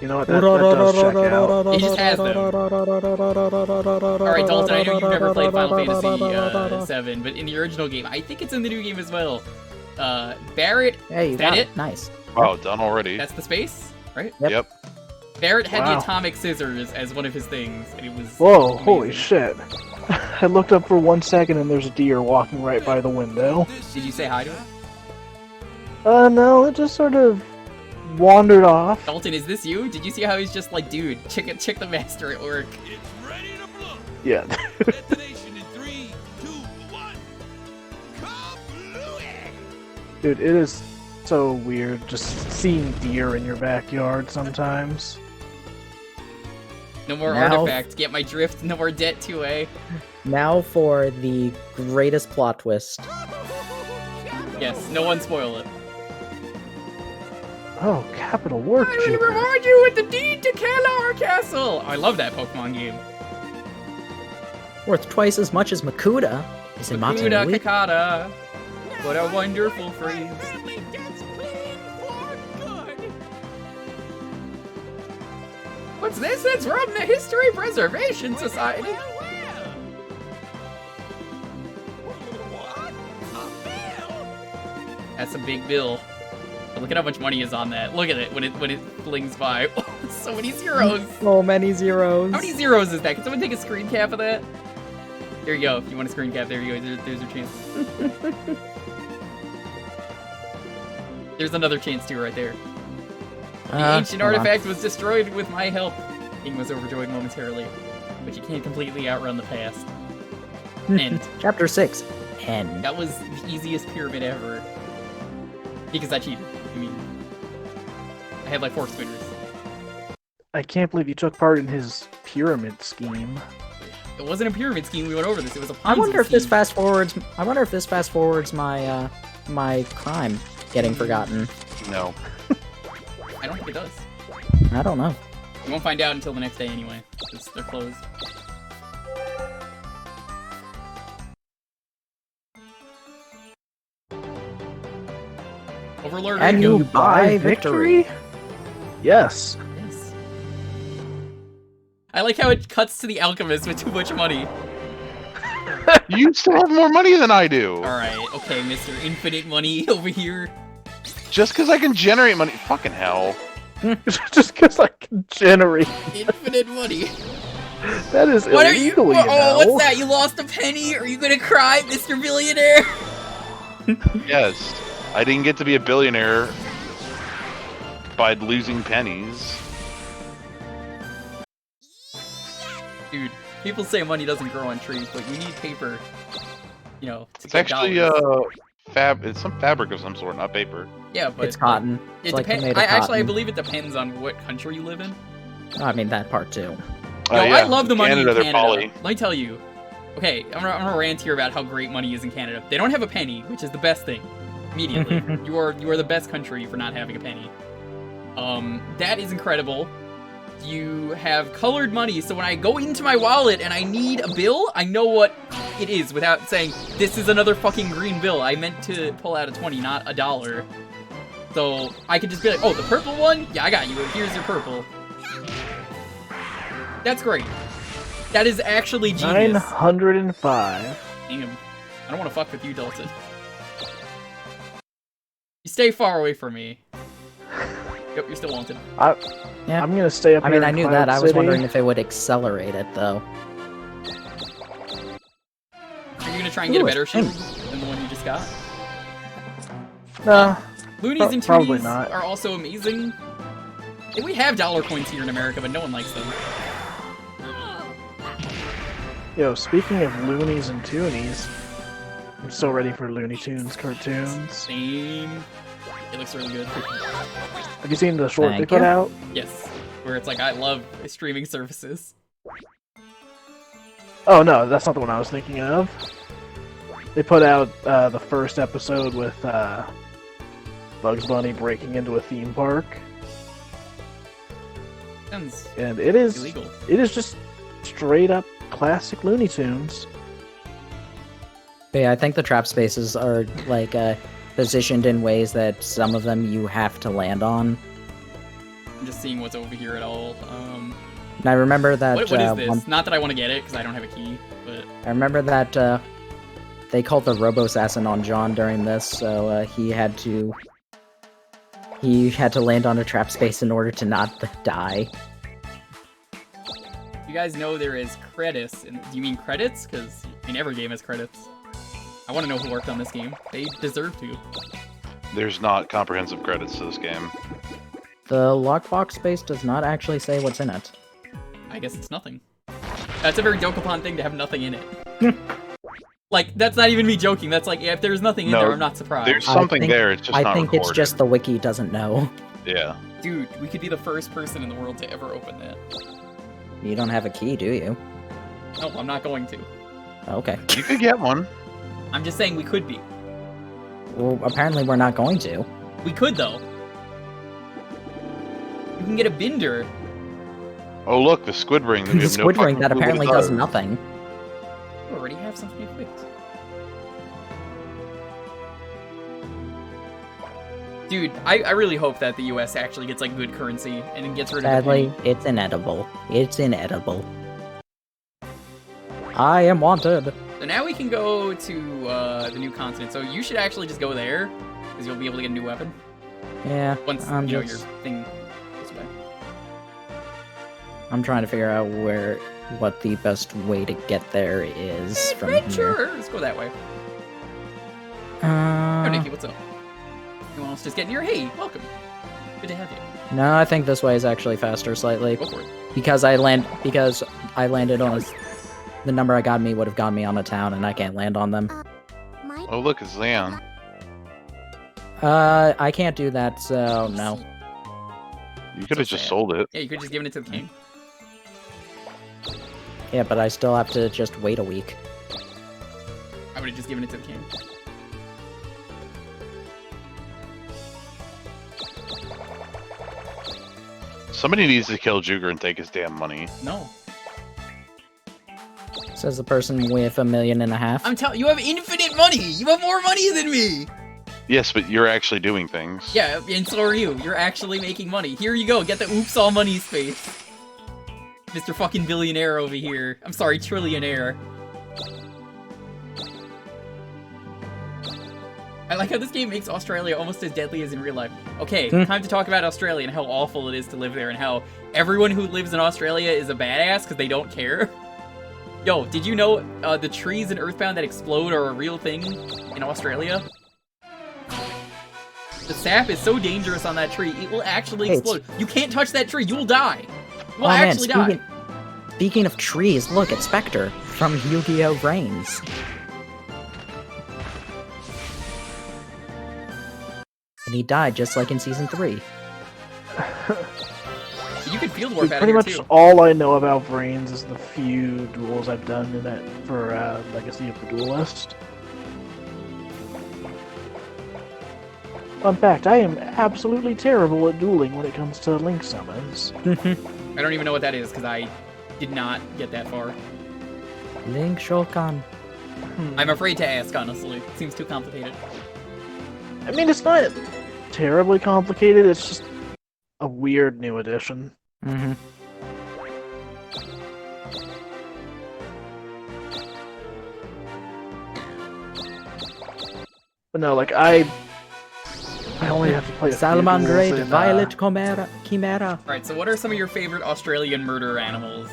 You know what, that does check out. He just has them. Alright, Dalton, I know you've never played Final Fantasy 7, but in the original game, I think it's in the new game as well. Barrett... Hey, you got it. Nice. Wow, done already. That's the space, right? Yep. Barrett had the atomic scissors as one of his things, and it was... Whoa, amazing. holy shit. I looked up for 1 second and there's a deer walking right by the window. Did you say hi to it? No, it just sort of wandered off. Dalton, is this you? Did you see how he's just like, dude, check the master at work? Yeah. Destination in 3, 2, 1. Dude, it is so weird just seeing deer in your backyard sometimes. No more Now- artifacts, get my drift, no more debt 2A. Now for the greatest plot twist. Yes, no one spoil it. Oh, capital work, I will Jewker. reward you with the deed to Kalar Castle! I love that Pokemon game. Worth twice as much as Makuta. Is it Makuda Matsui? Kakata. What a wonderful phrase. What's this? It's from the History Preservation Society. That's a big bill. But look at how much money is on that. Look at it when it flings by. So many zeros. So many zeros. How many zeros is that? Can someone take a screen cap of that? There you go. If you want a screen cap, there you go. There's your chance. There's another chance too, right there. The ancient artifact was destroyed with my help. King was overjoyed momentarily, but you can't completely outrun the past. End. Chapter 6. End. That was the easiest pyramid ever. Because I cheated. I mean, I had like 4 spinners. I can't believe you took part in his pyramid scheme. It wasn't a pyramid scheme. We went over this. It was a Ponzi I wonder if this scheme. fast forwards. I wonder if this fast forwards my my crime getting forgotten. No. I don't think it does. I don't know. You won't find out until the next day anyway. 'Cause they're closed. Overlord. And Radio. you buy victory. Yes. Yes. I like how it cuts to the alchemist with too much money. You still have more money than I do. Alright, okay, Mr. Infinite Money over here. Just because I can generate money. Fucking hell. Just because I can generate. Infinite money. That is What are you? illegal, you know. Oh, what's that? You lost a penny? Are you gonna cry, Mr. Billionaire? Yes. I didn't get to be a billionaire by losing pennies. Dude, people say money doesn't grow on trees, but you need paper. You know, to It's get actually dollars. it's some fabric of some sort, not paper. Yeah, but It's cotton. It It's like depends. made of Actually, I cotton. believe it depends on what country you live in. I mean that part too. Yo, I love the money Canada, in they're Canada. poly. Let me tell you. Okay, I'm gonna rant here about how great money is in Canada. They don't have a penny, which is the best thing. Immediately, you are the best country for not having a penny. That is incredible. You have colored money, so when I go into my wallet and I need a bill, I know what it is without saying, this is another fucking green bill. I meant to pull out a 20, not a dollar. So I could just be like, oh, the purple one? Yeah, I got you. Here's your purple. That's great. That is actually genius. 905. Damn. I don't want to fuck with you, Dalton. stay far away from me. Yep, you're still wanted. Yeah. I'm gonna stay up I here mean, I in knew Cloud that. I was City. wondering if it would accelerate it, though. Are you gonna try and get a Ooh, better a shield thing. than the one you just got? No, Loonies and probably Toonies not. are also amazing. And we have dollar coins here in America, but no one likes them. Yo, speaking of loonies and toonies, I'm so ready for Looney Tunes cartoons. Same. It looks really good. Have you seen the short they Thank put you. out? Yes. Where it's like, I love streaming services. Oh no, that's not the one I was thinking of. They put out the first episode with Bugs Bunny breaking into a theme park, Sounds and it is illegal. just straight up classic Looney Tunes. But yeah, I think the trap spaces are, like, positioned in ways that some of them you have to land on. I'm just seeing what's over here at all. And I remember that, What is this? Not that I want to get it, because I don't have a key, but... I remember that, they called the Robo-Sassin on John during this, so, he had to land on a trap space in order to not die. You guys know there is credits. Do you mean credits? Because, I mean, every game has credits. I want to know who worked on this game. They deserve to. There's not comprehensive credits to this game. The lockbox space does not actually say what's in it. I guess it's nothing. That's a very Dokapon thing to have nothing in it. Like, that's not even me joking. That's like, yeah, if there's nothing in No, there, I'm not surprised. There's something there, it's just I not think recorded. it's just the wiki doesn't know. Yeah. Dude, we could be the first person in the world to ever open that. You don't have a key, do you? No, I'm not going to. Okay. You could get one. I'm just saying we could be. Well, apparently we're not going to. We could, though. You can get a binder. Oh look, the squid ring. That we The have no squid ring fucking that clue what apparently it does nothing. You already have something equipped. Dude, I really hope that the US actually gets, like, good currency and then gets rid of the Sadly, penny. it's inedible. It's inedible. I am wanted. So now we can go to the new continent. So you should actually just go there, because you'll be able to get a new weapon. Yeah, Once, I'm you know, just... your thing goes away. I'm trying to figure out what the best way to get there is from here. Adventure! Let's go that way. Oh, Nikki, what's up? Anyone else just getting here? Hey, welcome. Good to have you. No, I think this way is actually faster slightly. Go for it. Because I landed on the number I got me would have gotten me on a town, and I can't land on them. Oh look, it's Leon. I can't do that, so no. You could have So just sad. sold it. Yeah, you could just given it to the king. Yeah, but I still have to just wait a week. I would have just given it to the king. Somebody needs to kill Jewker and take his damn money. No. Says the person with $1.5 million. I'm telling you, have infinite money! You have more money than me! Yes, but you're actually doing things. Yeah, and so are you. You're actually making money. Here you go, get the oops all money space. Mr. fucking billionaire over here. I'm sorry, trillionaire. I like how this game makes Australia almost as deadly as in real life. Okay, time to talk about Australia and how awful it is to live there and how everyone who lives in Australia is a badass because they don't care. Yo, did you know the trees in Earthbound that explode are a real thing in Australia? The sap is so dangerous on that tree, it will actually explode. You can't touch that tree, you will die. You will actually die. Speaking of trees, look at Spectre from Yu-Gi-Oh! Brains. And he died just like in Season 3. You can field warp out of Pretty here much too. all I know about Brains is the few duels I've done in that for Legacy of the Duelist. Fun fact, I am absolutely terrible at dueling when it comes to Link summons. I don't even know what that is because I did not get that far. Link Shulkan. I'm afraid to ask, honestly. It seems too complicated. I mean, it's not terribly complicated, it's just a weird new addition. Mm-hmm. But no, like, I I only have to play a few Salamandre, duels in, Violet Chimera. Alright, so what are some of your favorite Australian murder animals?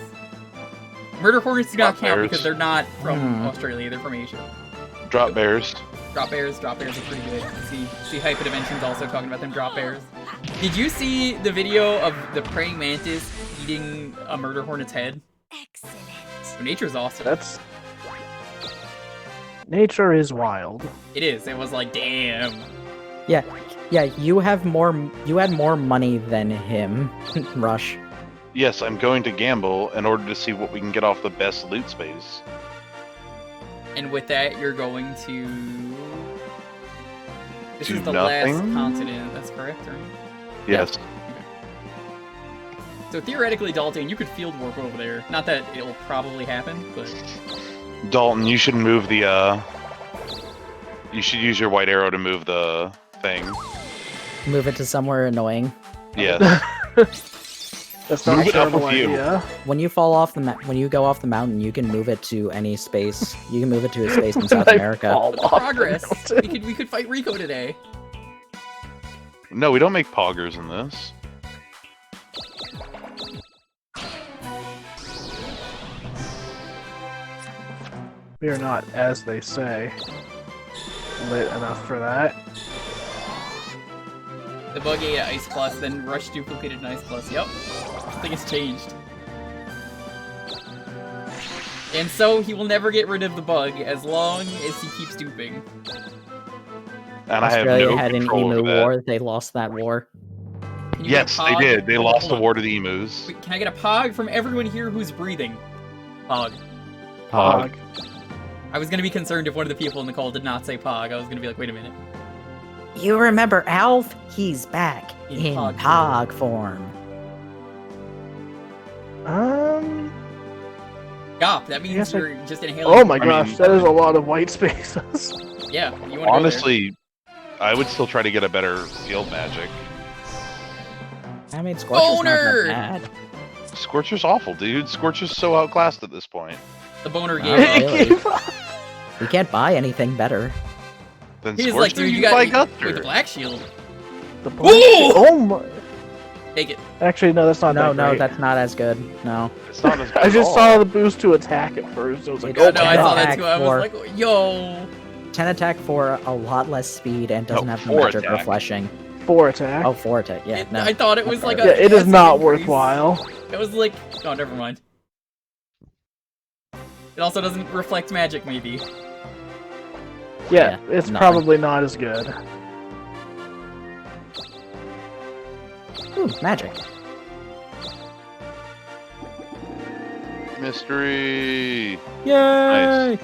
Murder hornets do not Drop count bears. because they're not from Australia, they're from Asia. Drop bears. Drop bears are pretty good. See Hyper Dimensions also talking about them drop bears. Did you see the video of the praying mantis eating a murder hornet's head? Excellent. Nature's awesome. That's... Nature is wild. It is. It was like, damn. Yeah, you had more money than him, Rush. Yes, I'm going to gamble in order to see what we can get off the best loot space. And with that, you're going to... This Do is the nothing? last continent, that's correct, right? Yes. So theoretically, Dalton, you could field work over there. Not that it'll probably happen, but... Dalton, you should move the, You should use your white arrow to move the thing. Move it to somewhere annoying. Yes. That's not Move a it up terrible with you. idea. When you fall off when you go off the mountain, you can move it to any space. You can move it to a space in South I America. fall off the Progress! mountain. We could fight Rico today. No, we don't make poggers in this. We are not, as they say, lit enough for that. The bug ate Ice Plus, then Rush duplicated an Ice Plus. Yep. Something has changed. And so he will never get rid of the bug as long as he keeps duping. And I have Australia no had an control emu over that. war. They lost that war. Can you get a Yes, they pog? did. They Hold lost on, the hold war on. to the emus. Wait, can I get a pog from everyone here who's breathing? Pog. Pog. I was gonna be concerned if one of the people in the call did not say pog. I was gonna be like, wait a minute. You remember Alf? He's back In in Pog Pog form. Gop, that means Yes, I- you're just inhaling. Oh my I gosh, mean- that is a lot of white spaces. Yeah, you wanna Honestly, I would still try to get a better field magic. I mean, Scorcher's Boner! not that bad. Scorcher's awful, dude. Scorcher's so outclassed at this point. go there? The boner Oh, gave up. really? We can't buy anything better. Then He's Scorcher, like, dude, you can buy got Guster. with the black shield. The black sheep- Oh my! Take it. Actually, no, that's not No, that no, great. that's not as good. No. It's not as good I at just all. saw the boost to attack at first. I was like, It's oh No, my I saw god. that attack too. I was for- like, yo. 10 attack for a lot less speed and doesn't No, have the 4 magic attack. refreshing. 4 attack. Oh, 4 attack. Yeah, no. I thought it was like a. yeah, it is massive not increase. worthwhile. It was like, oh, never mind. It also doesn't reflect magic, maybe. Yeah, Yeah, it's nothing. probably not as good. Ooh, magic. Mystery. Yay!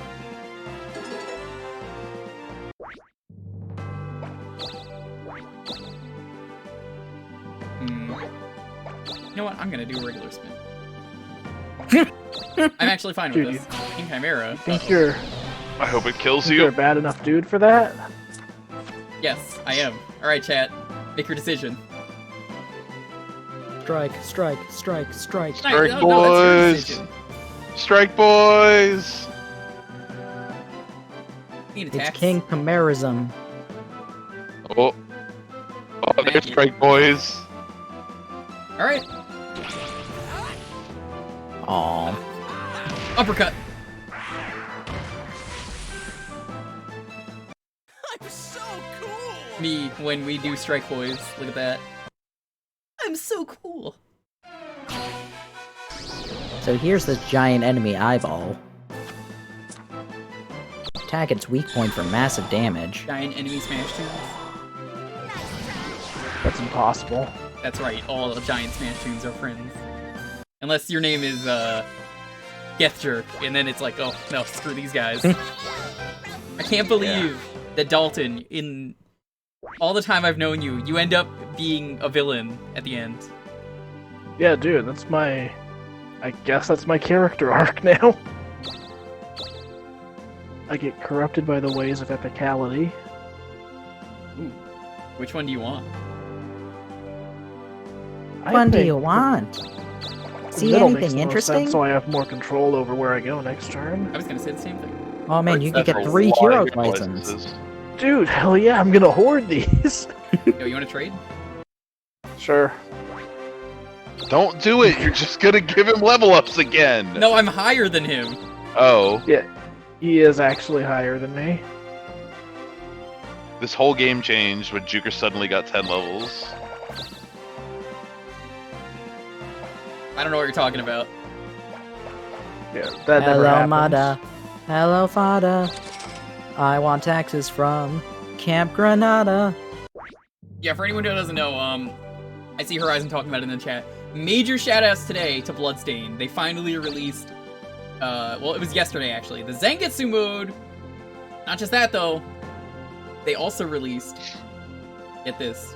You know what? I'm gonna do a regular spin. I'm actually fine with Dude, this. King Chimera. Think you're, I hope it kills you're a you. bad enough dude for that? Yes, I am. Alright, chat. Make your decision. Strike, strike, strike, strike. Strike, No, that's your boys. decision. Strike, boys. Need It's attacks. King Chimerism. Oh. Oh, there's strike, boys. Alright. Aw. Uppercut. I'm so cool! Me when we do strike boys. Look at that. I'm so cool. So here's this giant enemy eyeball. Attack its weak point for massive damage. Giant enemy smash tunes. That's impossible. That's right, all the giant smash tunes are friends. Unless your name is, Gethjerk, and then it's like, oh, no, screw these guys. I can't believe that Dalton, in all the time I've known you, you end up being a villain at the end. Yeah, dude, that's my... I guess that's my character arc now. I get corrupted by the ways of epicality. Which one do you want? I What do think you want? the See middle makes anything the most interesting? sense, so I have more control over where I go next turn. I was gonna say the same thing. Oh man, you could That's get a 3 lot of hero good licenses. licenses. Dude, hell yeah, I'm gonna hoard these! Yo, you want to trade? Sure. Don't do it. You're just gonna give him level ups again. No, I'm higher than him. Oh, Yeah, he is actually higher than me. this whole game changed when Jewker suddenly got 10 levels. I don't know what you're talking about. Yeah, that never Hello, happens. Mada. Hello, Fada. I want taxes from Camp Granada. Yeah, for anyone who doesn't know, I see Horizon talking about it in the chat. Major shoutouts today to Bloodstain. They finally released, well, it was yesterday actually, the Zangetsu mode. Not just that though, they also released, get this,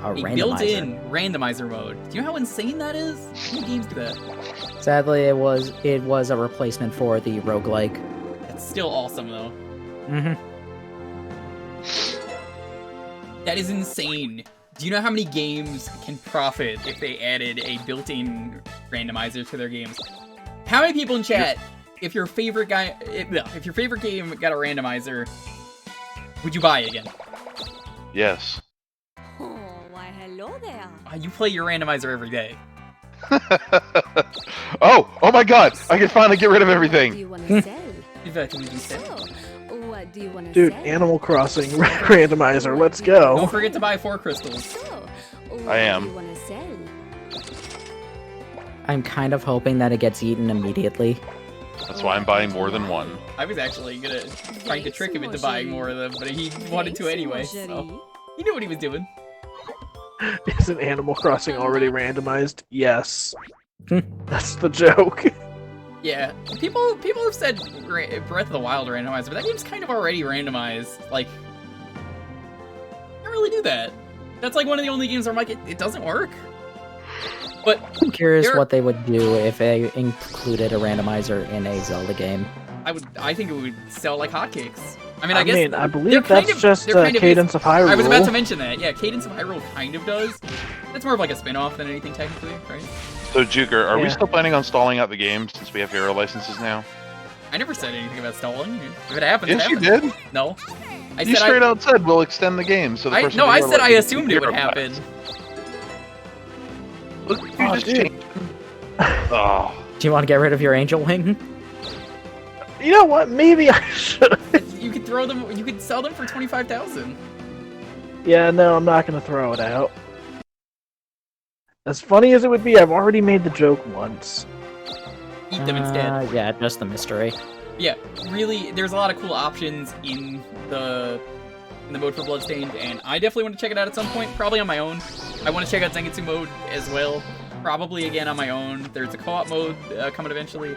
A a randomizer. built-in randomizer mode. Do you know how insane that is? How many games do that? Sadly, it was a replacement for the roguelike. That's still awesome though. Mm-hmm. That is insane. Do you know how many games can profit if they added a built-in randomizer to their games? How many people in chat, if your favorite if your favorite game got a randomizer, would you buy it again? Yes. Oh, why hello there. You play your randomizer every day. Oh my god! I can finally get rid of What do everything! you want to sell? If I can even say. So, what do you want to Dude, sell? Animal Crossing randomizer, let's Don't go. forget to buy 4 crystals. So, what I am. do you want to sell? I'm kind of hoping that it gets eaten immediately. That's why I'm buying more than one. I was actually trying to trick him into buying more of them, but he wanted to anyway, so he knew what he was doing. Isn't Animal Crossing already randomized? Yes. That's the joke. Yeah, people have said Breath of the Wild randomized, but that game's kind of already randomized. Like, can't really do that. That's like one of the only games where I'm like, it doesn't work. But I'm curious There- what they would do if they included a randomizer in a Zelda game. I think it would sell like hotcakes. I mean, I guess I they're believe kind that's of- just they're kind of Cadence of Hyrule. I was about to mention that. Yeah, Cadence of Hyrule kind of does. That's more of like a spin-off than anything technically, right? So, Jewker, are we Yeah. still planning on stalling out the game since we have hero licenses now? I never said anything about stalling. If it happens, Yes, it you happens. did. No. I You said straight out said we'll extend the game so the person. no, with I hero said I license assumed can it would hero happen. pass. Look, you Oh, just dude. changed. Oh, Do you want to get rid of your angel wing? You know what? Maybe I should. You could throw them. You could sell them for 25,000. Yeah, no, I'm not gonna throw it out. As funny as it would be, I've already made the joke once. Eat them instead. Yeah, just the mystery. Yeah, really, there's a lot of cool options in the mode for Bloodstained, and I definitely want to check it out at some point, probably on my own. I want to check out Zangetsu mode as well, probably again on my own. There's a co-op mode coming eventually.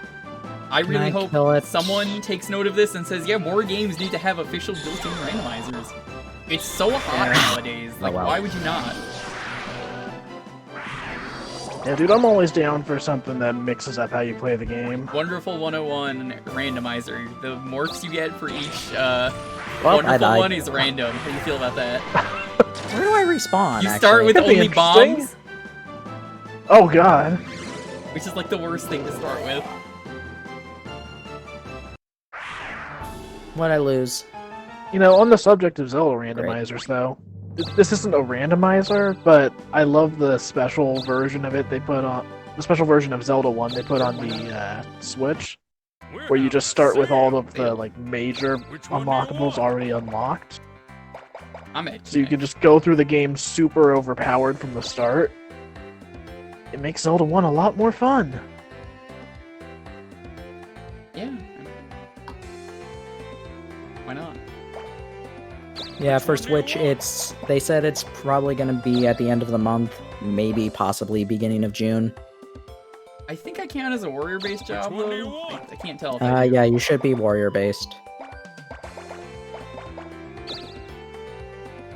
I Can really I hope kill it? someone takes note of this and says, yeah, more games need to have official built-in randomizers. It's so hot nowadays, like, wow. why would you not? Yeah, dude, I'm always down for something that mixes up how you play the game. Wonderful 101 randomizer. The morphs you get for each Well, I wonderful died. one is random. How do you feel about that? Where do I respawn? You start with That'd be only interesting. bombs, Oh god. which is like the worst thing to start with. What'd I lose? You know, on the subject of Zelda randomizers, though, this isn't a randomizer, but I love the special version of it they put on the special version of Zelda 1 they put on the Switch, where you just start with all of the like major unlockables already unlocked, I'm at so you can just go through the game super overpowered from the start. It makes Zelda 1 a lot more fun. Yeah. Why not? Yeah, for Switch, they said it's probably gonna be at the end of the month, maybe possibly beginning of June. I think I count as a warrior-based job though. I can't tell if I do. Yeah, you should be warrior based.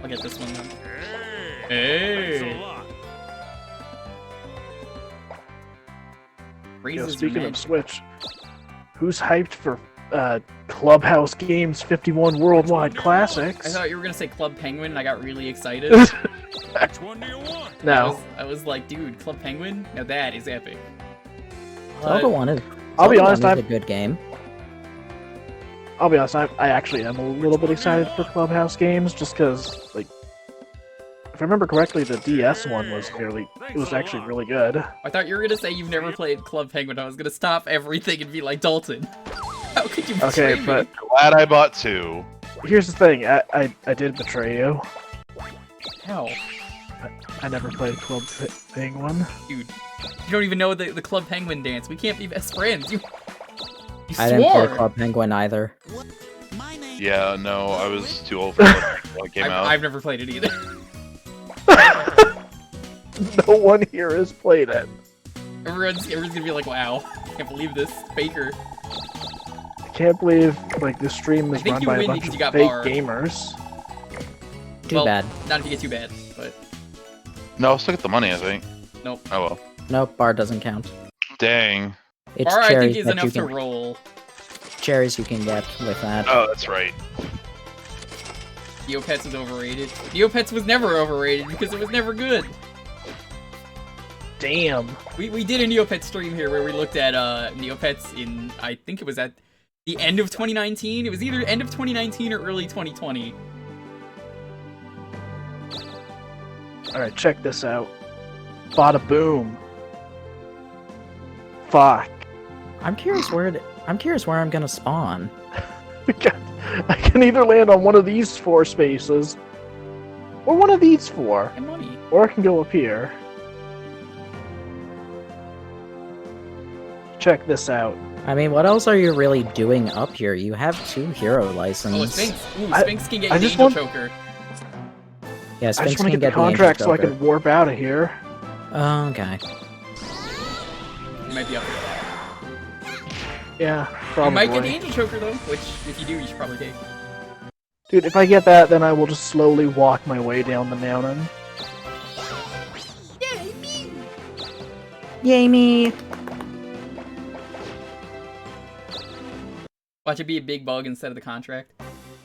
I'll get this one then. Hey. Yo, Raises speaking your of med. Switch, who's hyped for Clubhouse Games 51 Worldwide I Classics? thought you were gonna say Club Penguin and I got really excited. No. I was like, dude, Club Penguin? Now that is epic. Zelda 1 is. I'll be Zelda 1 honest, is a I'm- good game. I actually am a little bit excited for Clubhouse Games, just because, like, I remember correctly, the DS one was actually really good. I thought you were gonna say you've never played Club Penguin. I was gonna stop everything and be like, Dalton, how could you betray me? but Glad I bought 2. here's the thing. I did betray you. How? I never played Club Penguin. Dude, you don't even know the Club Penguin dance. We can't be best friends. You I didn't swore. play Club Penguin either. Yeah, no, I was too old for it when it came out. I've never played it either. No one here has played it. Everyone's gonna be like, wow, can't believe this faker. I can't believe this stream is I think run you by a win bunch because of you got fake barred. gamers. Too bad. Not if you get too bad, but No, I'll still get the money, I think. nope. Oh well. Nope, bar doesn't count. Dang. It's Bar, I cherries think, is that you enough to can, roll. cherries you can get with that. Oh, that's right. Neopets was overrated. Neopets was never overrated because it was never good. Damn. We did a Neopets stream here where we looked at Neopets in, I think it was at the end of 2019. It was either end of 2019 or early 2020. Alright, check this out. Bada boom. Fuck. I'm curious where I'm gonna spawn. I can either land on one of these 4 spaces, or one of these 4, And money. or I can go up here. Check this out. I mean, what else are you really doing up here? You have 2 hero Oh, licenses. Sphinx. Ooh, I- Sphinx can get I you the just Angel want- Choker. Yeah, I Sphinx just want can to get the the Angel contract so I Joker. can warp out of here. Oh, okay. You might be up there. Yeah, You probably. might get the Angel Choker though, which if you do, you should probably take. Dude, if I get that, then I will just slowly walk my way down the mountain. Yay me! Watch it be a big bug instead of the contract.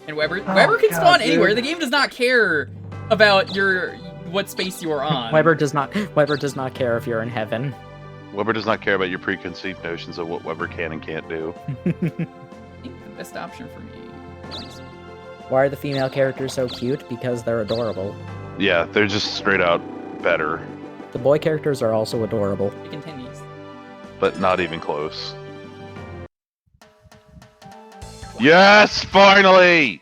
And Weber Oh, can God, spawn dude. anywhere. The game does not care about what space you are on. Weber does not care if you're in heaven. Weber does not care about your preconceived notions of what Weber can and can't do. I think the best option for me is Why are the female characters so cute? Because they're adorable. Yeah, they're just straight out better, The boy characters are also adorable. it continues. but not even close. Yes, finally!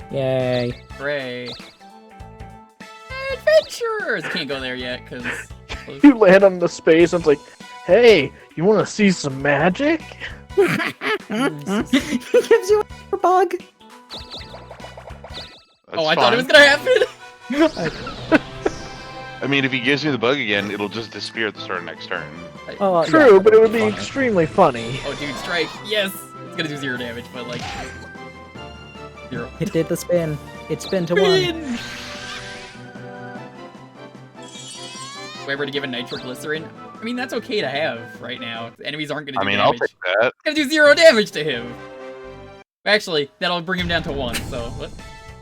Yay. Hooray. Adventures! Can't go there yet, because... You land on the space and it's like, hey, you want to see some magic? He gives you a bug. Oh, I thought it was gonna happen! I mean, if he gives me the bug again, it'll just disappear at the start of next turn. Oh, yeah, True, but it would be fine. extremely funny. Oh, dude, strike. Yes! It's gonna do 0 damage, but like... 0. It did the spin. It spin to 1. Win! Weber to give a nitroglycerin. I mean, that's okay to have right now. Enemies aren't gonna do I mean, I'll damage. take that. It's gonna do 0 damage to him! Actually, that'll bring him down to 1, so... What?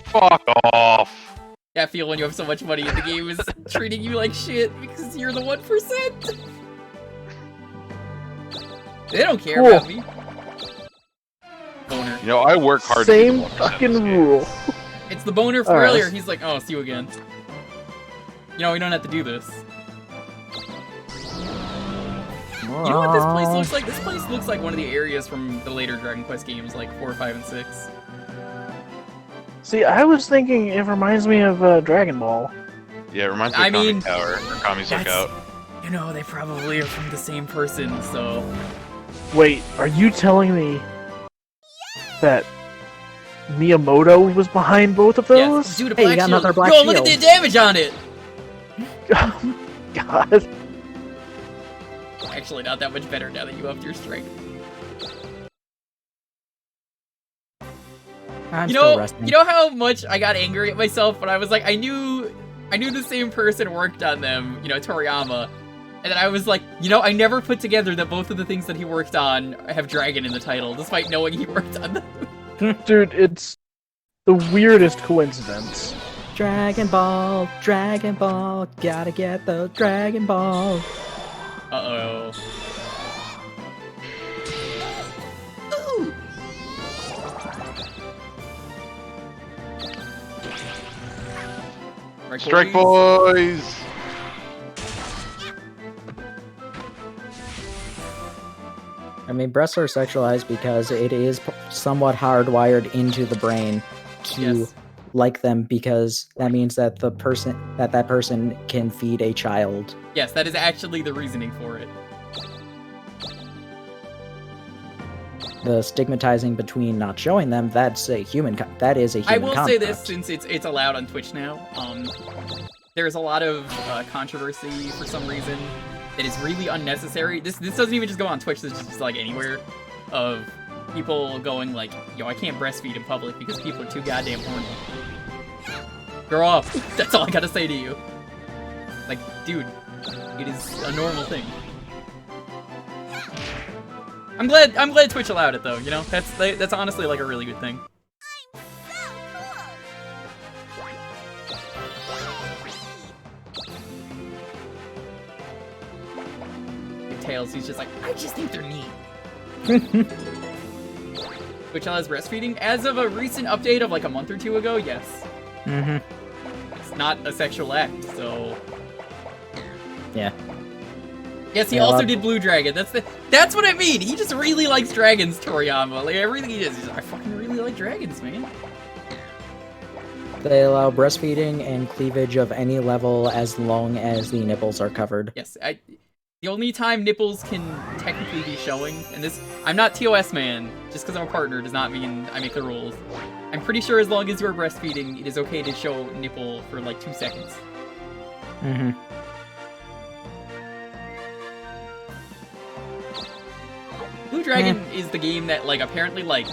Fuck off! That feel when you have so much money and the game is treating you like shit because you're the 1%! They don't care Cool. about me. Boner. You know, I work hard Same to get the 1% fucking this game. rule. It's the boner for Alright. earlier. He's like, oh, see you again. You know, we don't have to do this. You know what this place looks like? This place looks like one of the areas from the later Dragon Quest games, like 4, 5, and 6. See, I was thinking it reminds me of Dragon Ball. Yeah, it reminds me I of Kami mean, Tower, or Kami's that's- Lookout. You know, they probably are from the same person, so... Wait, are you telling me that Miyamoto was behind both of those? Yes, dude, a Hey, you black got shield. another black Yo, look at the shield. damage on it! God. Actually, not that much better now that you upped your strength. I'm You still know, resting. you know how much I got angry at myself when I was like, I knew the same person worked on them, you know, Toriyama. And then I was like, you know, I never put together that both of the things that he worked on have Dragon in the title, despite knowing he worked on them. Dude, it's the weirdest coincidence. Dragon Ball, gotta get the Dragon Ball. Uh-oh. Strike boys! I mean, breasts are sexualized because it is somewhat hardwired into the brain to Yes. like them, because that means that that person can feed a child. Yes, that is actually the reasoning for it. The stigmatizing between not showing them, that's a human. That is a human I will say this, construct. since it's allowed on Twitch now. There's a lot of controversy for some reason that is really unnecessary. This doesn't even just go on Twitch. This is just like anywhere, of people going like, "Yo, I can't breastfeed in public because people are too goddamn horny." Grow up. That's all I gotta say to you. Like, dude, it is a normal thing. I'm glad Twitch allowed it though. You know, that's honestly like a really good thing. Tails, he's just like, I just think they're neat. Which allows breastfeeding. As of a recent update of like a month or two ago, yes. Mm-hmm. It's not a sexual act, so Yeah. yes, he Yeah, also well- did Blue Dragon. That's what I mean. He just really likes dragons, Toriyama. Like everything he does, he's like, I fucking really like dragons, man. They allow breastfeeding and cleavage of any level as long as the nipples are covered. Yes, the only time nipples can technically be showing, and this, I'm not TOS man, just because I'm a partner does not mean I make the rules. I'm pretty sure as long as you're breastfeeding, it is okay to show nipple for like 2 seconds. Mm-hmm. Blue Dragon is the game that, like, apparently, like...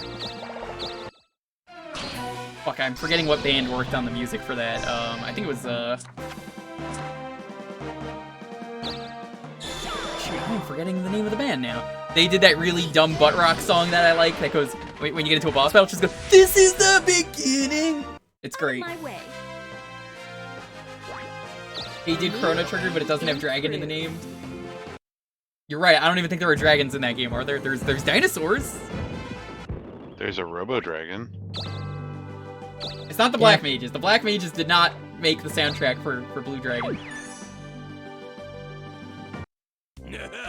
Fuck, I'm forgetting what band worked on the music for that. I think it was, Shoot, I'm forgetting the name of the band now. They did that really dumb butt rock song that I like that goes, when you get into a boss battle, it just goes, "This is the beginning!" It's great. My way. They did Chrono Trigger, but it doesn't have dragon in the name. You're right, I don't even think there are dragons in that game, are there? There's dinosaurs. There's a Robo-Dragon. It's not the Black Mages. The Black Mages did not make the soundtrack for Blue Dragon.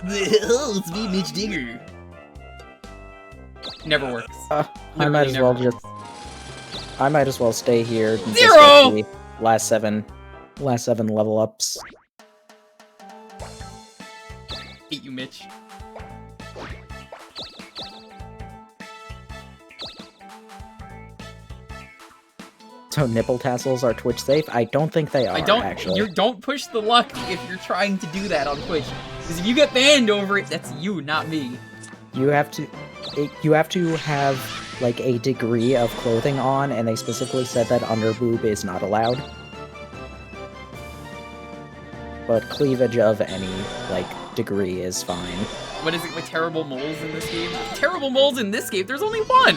It's me, Mitch Digger. Never works. I Literally might as well never just. I might as well stay here. And just Zero! get the last seven level ups. Hate you, Mitch. So nipple tassels are Twitch safe? I don't think they are. Actually. You don't push the luck if you're trying to do that on Twitch. Because if you get banned over it, that's you, not me. You have to have like a degree of clothing on, and they specifically said that under boob is not allowed. But cleavage of any like degree is fine. What is it with terrible moles in this game? Terrible moles in this game? There's only one!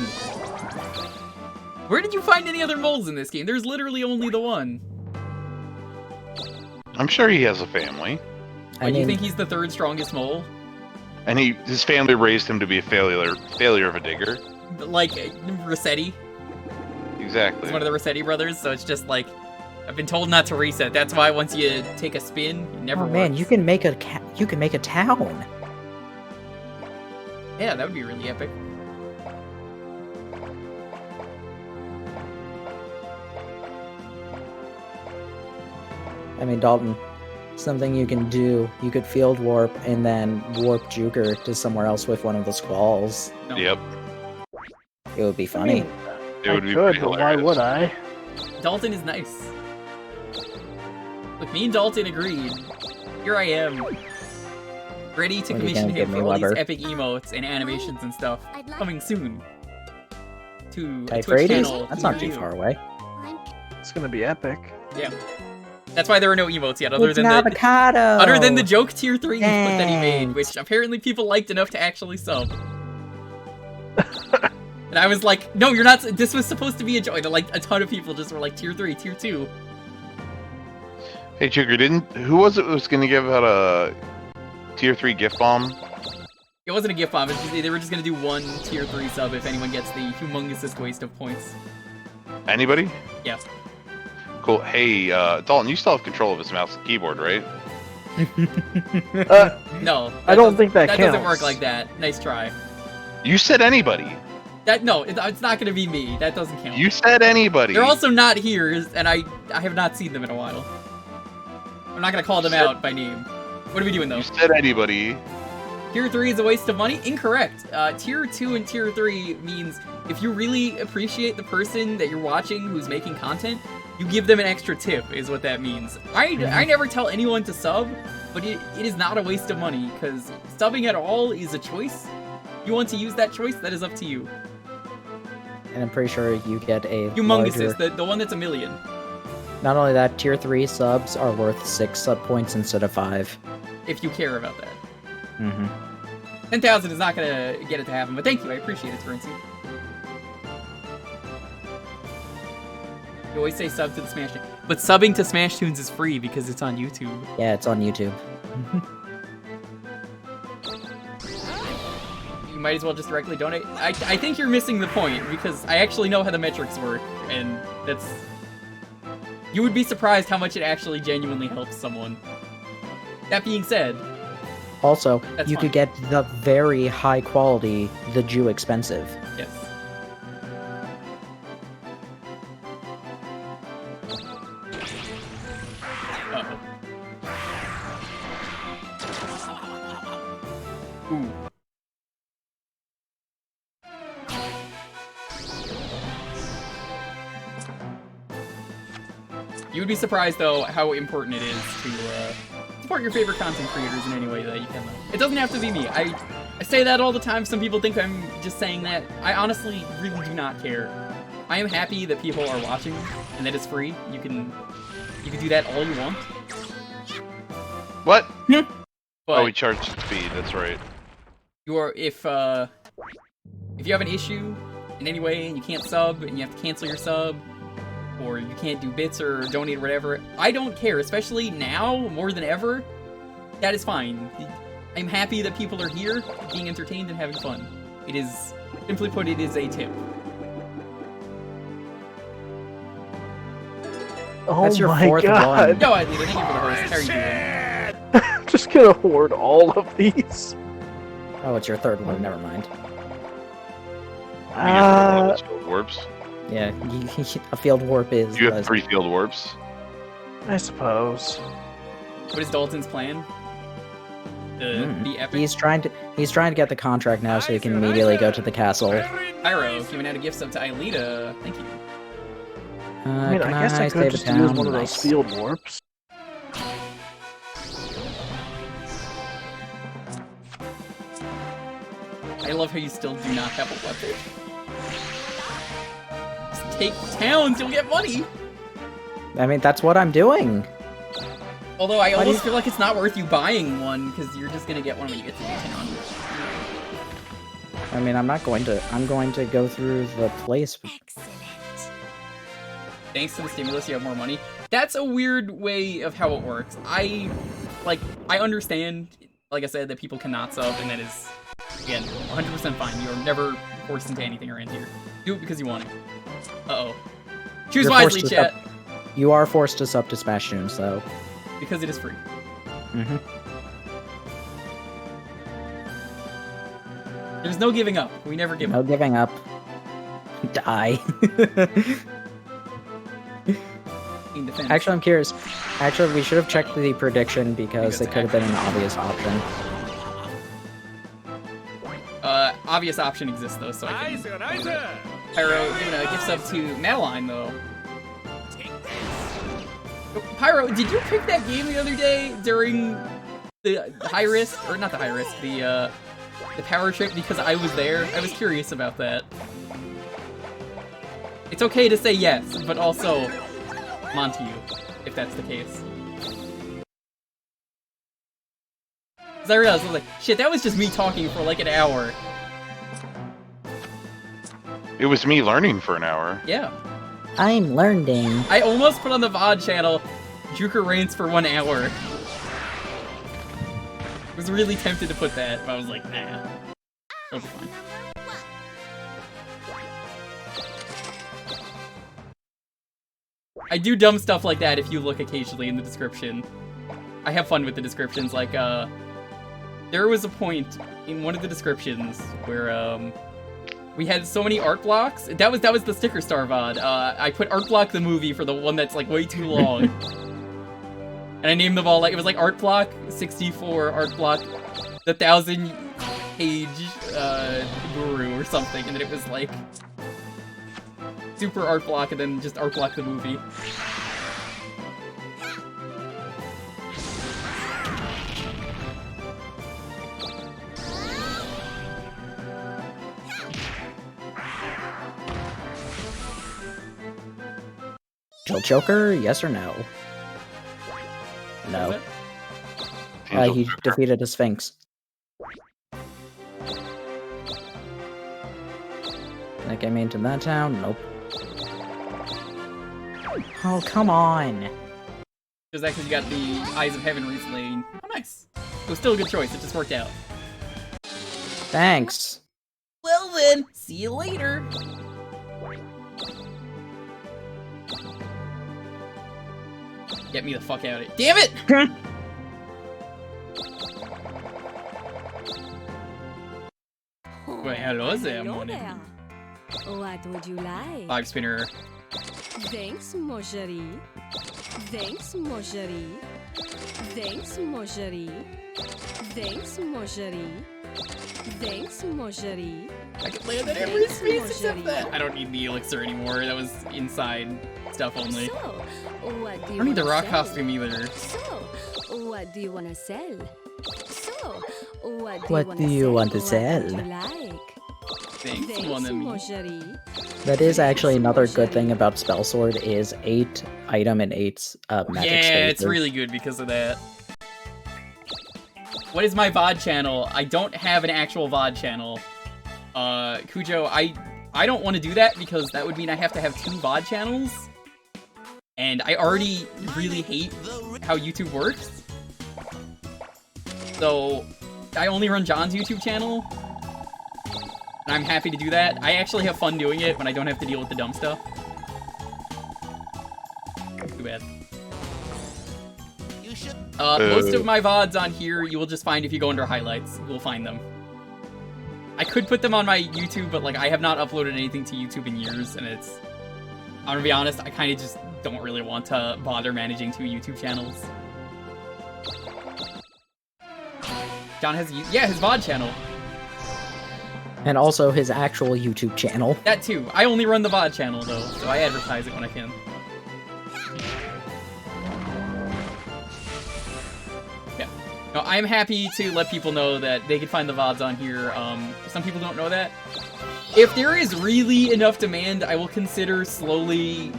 Where did you find any other moles in this game? There's literally only the one. I'm sure he has a family. Why, do you think he's the third strongest mole? And his family raised him to be a failure of a digger. Like, Rossetti? Exactly. He's one of the Rossetti brothers, so it's just like, I've been told not to reset. That's why once you take a spin, it never works. Man, you can make a town. Yeah, that would be really epic. I mean, Dalton, something you can do. You could field warp and then warp Jewker to somewhere else with one of the squalls. No. Yep. It would be funny. It would be could, pretty but why hilarious. would I? Dalton is nice. Look, me and Dalton agreed. Here I am, ready to What, you commission gonna give him me for all these Weber? epic emotes and animations and stuff. Coming soon. To a Twitch Typhrates? channel. That's not too near far you. away. It's gonna be epic. Yeah. That's why there are no emotes yet, other It's than an the avocado. other than the joke tier 3 input that he made, Thanks. which apparently people liked enough to actually sub. And I was like, no, you're not. This was supposed to be a joke. And, like, a ton of people just were like, tier 3, tier 2. Hey, Jewker, who was it was going to give out a tier 3 gift bomb? It wasn't a gift bomb. It's just, they were just gonna do one tier 3 sub if anyone gets the humongous waste of points. Anybody? Yeah. Cool. Hey, Dalton, you still have control of his mouse and keyboard, right? No, I don't think that doesn't counts. work like that. Nice try. You said anybody. It's not gonna be me. That doesn't count. You said anybody. They're also not here, and I have not seen them in a while. I'm not gonna call them out by name. What are we doing though? You said anybody. Tier 3 is a waste of money? Incorrect. Tier 2 and Tier 3 means if you really appreciate the person that you're watching who's making content, you give them an extra tip, is what that means. I never tell anyone to sub, but it is not a waste of money, because subbing at all is a choice. You want to use that choice, that is up to you. And I'm pretty sure you get a Humongous larger... is the one that's $1 million. Not only that, tier 3 subs are worth 6 sub points instead of 5. If you care about that. Mm-hmm. 10,000 is not gonna get it to happen, but thank you, I appreciate it, Terency. You always say sub to the Smash Tunes. But subbing to Smash Tunes is free because it's on YouTube. Yeah, it's on YouTube. You might as well just directly donate. I think you're missing the point, because I actually know how the metrics work, and that's... You would be surprised how much it actually genuinely helps someone. That being said... Also, That's you fine. could get the very high quality, the Jew expensive. Yes. Uh-oh. Ooh. You would be surprised, though, how important it is to support your favorite content creators in any way that you can, though. It doesn't have to be me. I say that all the time. Some people think I'm just saying that. I honestly really do not care. I am happy that people are watching and that it's free. You can do that all you want. What? But Oh, we charged speed. That's right. if you have an issue in any way and you can't sub and you have to cancel your sub, or you can't do bits or donate or whatever, I don't care, especially now, more than ever. That is fine. I'm happy that people are here, being entertained and having fun. It is, simply put, it is a tip. Oh That's your my fourth god. one. Yo, Idlita, thank you for the host. How are you doing? I'm just gonna hoard all of these. Oh, it's your third one, never mind. Warps. Yeah, a field warp is... You have 3 field warps. I suppose. What is Dalton's plan? Be epic? He's trying to get the contract now so he can immediately go to the castle. Pyro, giving out a gift sub to Idlita. Thank you. I mean, I guess I could just use one of those field warps. I love how you still do not have a weapon. Just take towns, you'll get money! I mean, that's what I'm doing. Although I almost feel like it's not worth you buying one, because you're just gonna get one when you get to the town. I mean, I'm going to go through the place. Excellent. Thanks to the stimulus, you have more money. That's a weird way of how it works. I understand, like I said, that people cannot sub, and that is, again, 100% fine. You're never forced into anything around here. Do it because you want to. Uh-oh. Choose You're wisely, forced to chat. You are forced to sub to Smash Tunes, though. Because it is free. Mm-hmm. There's no giving up. We never give No up. giving up. Die. In defense. Actually, I'm curious. Actually, we should have checked the prediction because it could have been an obvious option. Obvious option exists though, so I can. Pyro, giving a gift sub to Madeline though. Pyro, did you pick that game the other day during the high risk, or not the high risk, the power trip? Because I was there. I was curious about that. It's okay to say yes, but also Monty you, if that's the case. Because I realized, I was like, shit, that was just me talking for like an hour. It was me learning for an hour. Yeah. I'm learning. I almost put on the VOD channel, Jewker reigns for 1 hour. I was really tempted to put that, but I was like, nah. It'll be fine. I do dumb stuff like that if you look occasionally in the description. I have fun with the descriptions, like, there was a point in one of the descriptions where, we had so many art blocks. That was the Sticker Star VOD. I put Art Block the movie for the one that's, like, way too long. And I named them all, like, it was like Art Block 64, Art Block the 1000-page, guru or something, and then it was, like, Super Art Block and then just Art Block the movie. Kill Joker, yes or no? No. He defeated a Sphinx. That get me into that town? Nope. Oh, come on. Just that because you got the Eyes of Heaven recently. Oh, nice. It was still a good choice. It just worked out. Thanks. Well then, see you later. Get me the fuck out of it. Damn it! Well, hello there, mon ami. What would you like? 5 spinner. Thanks, mon chéri. Thanks, mon chéri. Thanks, mon chéri. Thanks, mon chéri. Thanks, mon chéri. I can land at every space except that. I don't need the elixir anymore. That was inside stuff only. So, what do I you don't need the wanna rock sell? costume either. So, what do you want to sell? So, what What do you want to What sell? would you like? Thanks, Thanks, mon ami. mon chéri. That is actually another good thing about Spell Sword is 8 item and 8 magic Yeah, spaces. it's really good because of that. What is my VOD channel? I don't have an actual VOD channel. Cujo, I don't want to do that because that would mean I have to have 2 VOD channels. And I already really hate how YouTube works. So, I only run John's YouTube channel. And I'm happy to do that. I actually have fun doing it when I don't have to deal with the dumb stuff. Too bad. Most of my VODs on here, you will just find if you go under highlights. You will find them. I could put them on my YouTube, but like I have not uploaded anything to YouTube in years, and it's... I'm gonna be honest, I kind of just don't really want to bother managing 2 YouTube channels. John has... Yeah, his VOD channel. And also his actual YouTube channel. That too. I only run the VOD channel, though, so I advertise it when I can. Yeah. No, I'm happy to let people know that they can find the VODs on here. Some people don't know that. If there is really enough demand, I will consider slowly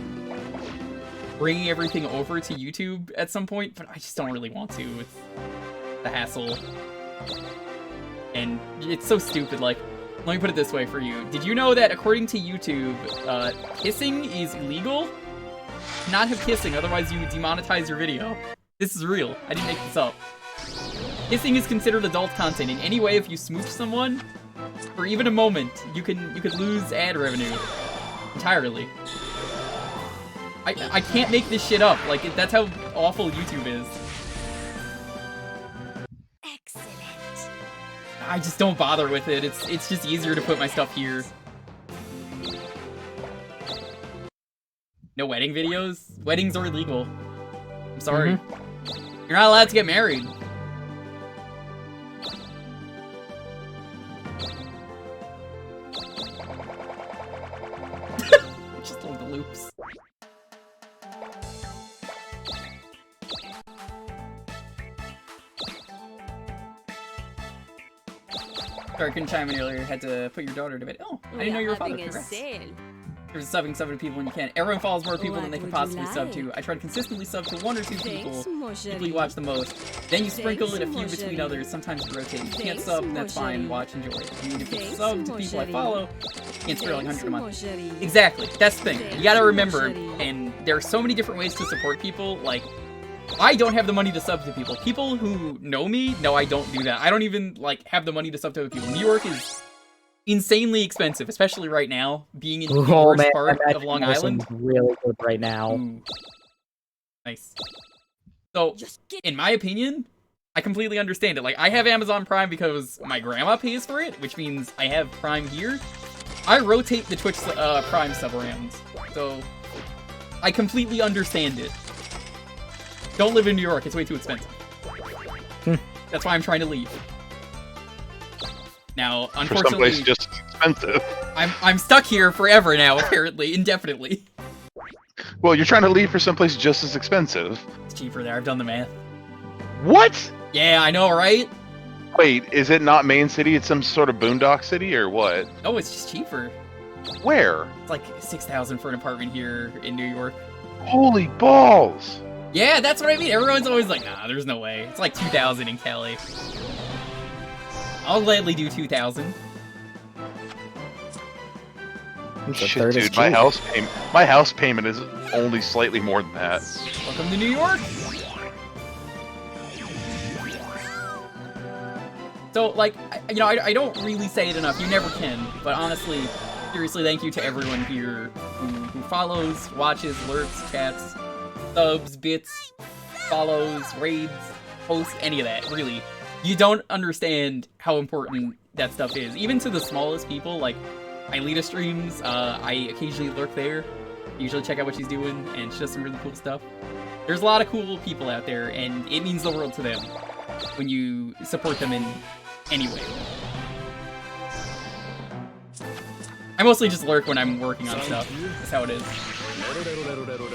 bringing everything over to YouTube at some point, but I just don't really want to with the hassle. And it's so stupid, like, let me put it this way for you. Did you know that according to YouTube, kissing is illegal? Not have kissing, otherwise you demonetize your video. This is real. I didn't make this up. Kissing is considered adult content. In any way, if you smooch someone for even a moment, you could lose ad revenue entirely. I can't make this shit up. Like, that's how awful YouTube is. Excellent. I just don't bother with it. It's just easier to put my stuff here. No wedding videos? Weddings are illegal. I'm sorry. You're not allowed to get married. Just all the loops. Sorry, I couldn't chime in earlier. Had to put your daughter to bed. Oh, I didn't know you were a father. Congrats. There's subbing 7 people when you can. Everyone follows more people than they can possibly sub to. I try to consistently sub to 1 or 2 people you watch the most. Then you sprinkle in a few between others. Sometimes you rotate. You can't sub, that's fine. Watch, enjoy. I mean, if you sub to people I follow, you can't spare like 100 a month. Exactly. That's the thing. You gotta remember, and there are so many different ways to support people. Like, I don't have the money to sub to people. People who know me know I don't do that. I don't even, like, have the money to sub to other people. New York is insanely expensive, especially right now, being in the Oh worst man, part that of Long medicine's Island. really good right now. Ooh. Nice. So, Just get in my opinion, I completely understand it. Like, I have Amazon Prime because my grandma pays for it, which means I have Prime here. I rotate the Twitch Prime sub around, so I completely understand it. Don't live in New York, it's way too expensive. That's why I'm trying to leave. Now, For unfortunately, someplace just as expensive. I'm stuck here forever now, apparently, indefinitely. Well, you're trying to leave for someplace just as expensive. It's cheaper there, I've done the math. What? Yeah, I know, right? Wait, is it not main city? It's some sort of boondock city or what? No, it's just cheaper. Where? It's like $6,000 for an apartment here in New York. Holy balls! Yeah, that's what I mean. Everyone's always like, nah, there's no way. It's like $2,000 in Cali. I'll gladly do $2,000. It's a Shit, third as dude, my cheap. house payment is only slightly more than that. Welcome to New York. So, like, I don't really say it enough. You never can. But honestly, seriously, thank you to everyone here who follows, watches, lurks, chats, subs, bits, follows, raids, posts, any of that. Really, you don't understand how important that stuff is. Even to the smallest people, like Ilita streams. I occasionally lurk there. Usually check out what she's doing, and she does some really cool stuff. There's a lot of cool people out there, and it means the world to them when you support them in any way. I mostly just lurk when I'm working on stuff. That's how it is.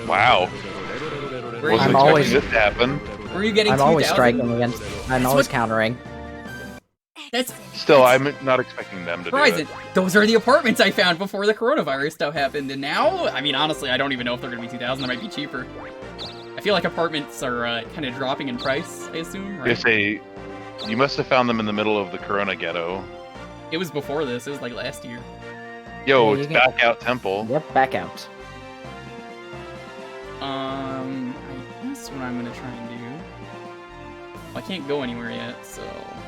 Wow. Where Wasn't I'm expecting always- this to happen. Where are you getting I'm always 2,000? striking against. I'm That's always what- countering. That's Still, I'm not expecting them to do Verizon. it. Those are the apartments I found before the coronavirus stuff happened, and now, I mean, honestly, I don't even know if they're gonna be 2,000. They might be cheaper. I feel like apartments are kind of dropping in price. I assume, right? You must have found them in the middle of the Corona ghetto. It was before this. It was like last year. Yo, Yeah, it's you can- back out temple. Yep, back out. I guess what I'm gonna try and do. Well, I can't go anywhere yet, so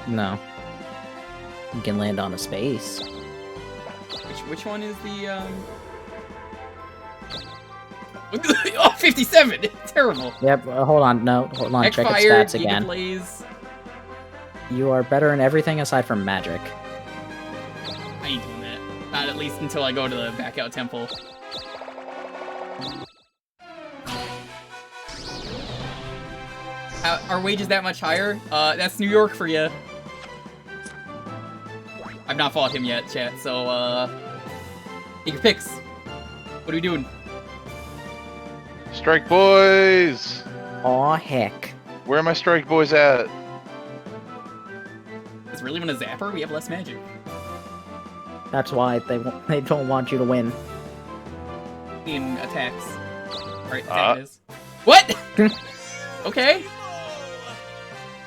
No. You can land on a space. which one is the Oh, 57! Terrible. Yep, hold on, no, hold on, check its Backfire, stats again. Blaze. You are better in everything aside from magic. I ain't doing that. Not at least until I go to the back out temple. Are wages that much higher? That's New York for you. I've not fought him yet, chat, so, take your picks. What are we doing? Strike boys! Aw, heck. Where are my strike boys at? Is really when a zapper? We have less magic. That's why they don't want you to win. In attacks. Alright, attack it is. What? Okay.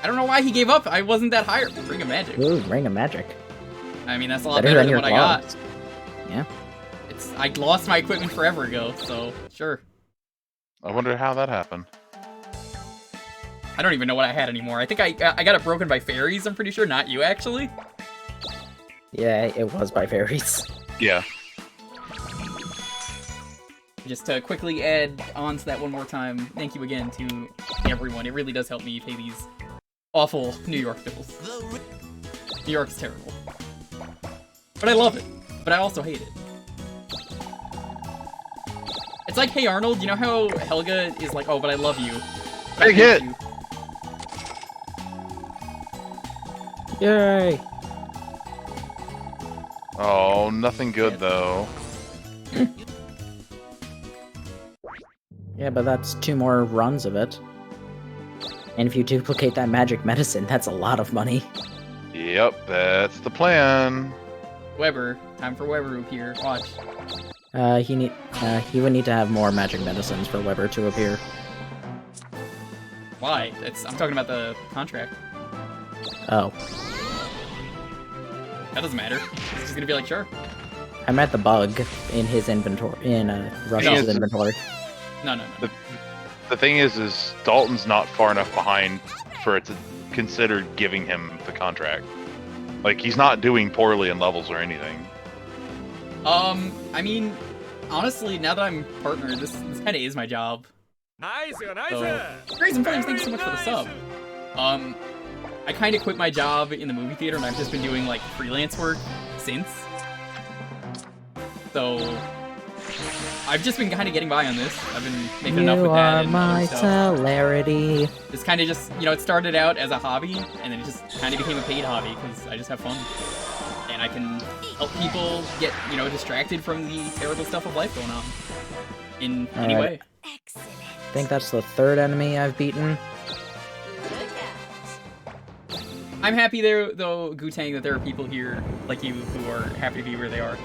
I don't know why he gave up. I wasn't that higher. Ring of Magic. Ooh, ring of magic. I mean, that's a lot Better better than than your what I got. gloves. Yeah. I lost my equipment forever ago, so sure. I wonder how that happened. I don't even know what I had anymore. I think I got it broken by fairies, I'm pretty sure. Not you, actually. Yeah, it was by fairies. Yeah. Just to quickly add on to that one more time, thank you again to everyone. It really does help me pay these awful New York bills. New York's terrible. But I love it. But I also hate it. It's like, hey Arnold, you know how Helga is like, oh, but I love you. But I Big hate hit! you. Yay! Oh, nothing good though. Yeah, but that's 2 more runs of it. And if you duplicate that magic medicine, that's a lot of money. Yep, that's the plan. Weber. Time for Weber to appear. Watch. He would need to have more magic medicines for Weber to appear. Why? I'm talking about the contract. Oh. That doesn't matter. He's just gonna be like, sure. I meant the bug in his inventory, in Rush's inventory. No. The thing is Dalton's not far enough behind for it to consider giving him the contract. Like, he's not doing poorly in levels or anything. I mean, honestly, now that I'm partnered, this kind of is my job. Nice, nice. So, Grayson Flames, thanks so much for the sub. I kind of quit my job in the movie theater, and I've just been doing, like, freelance work since. So, I've just been kind of getting by on this. I've been making enough with that. You are my celerity. It's kind of just, it started out as a hobby, and then it just kind of became a paid hobby, because I just have fun. And I can help people get, distracted from the terrible stuff of life going on. In any way. Excellent. I think that's the third enemy I've beaten. I'm happy there, though, Gutang, that there are people here like you who are happy to be where they are.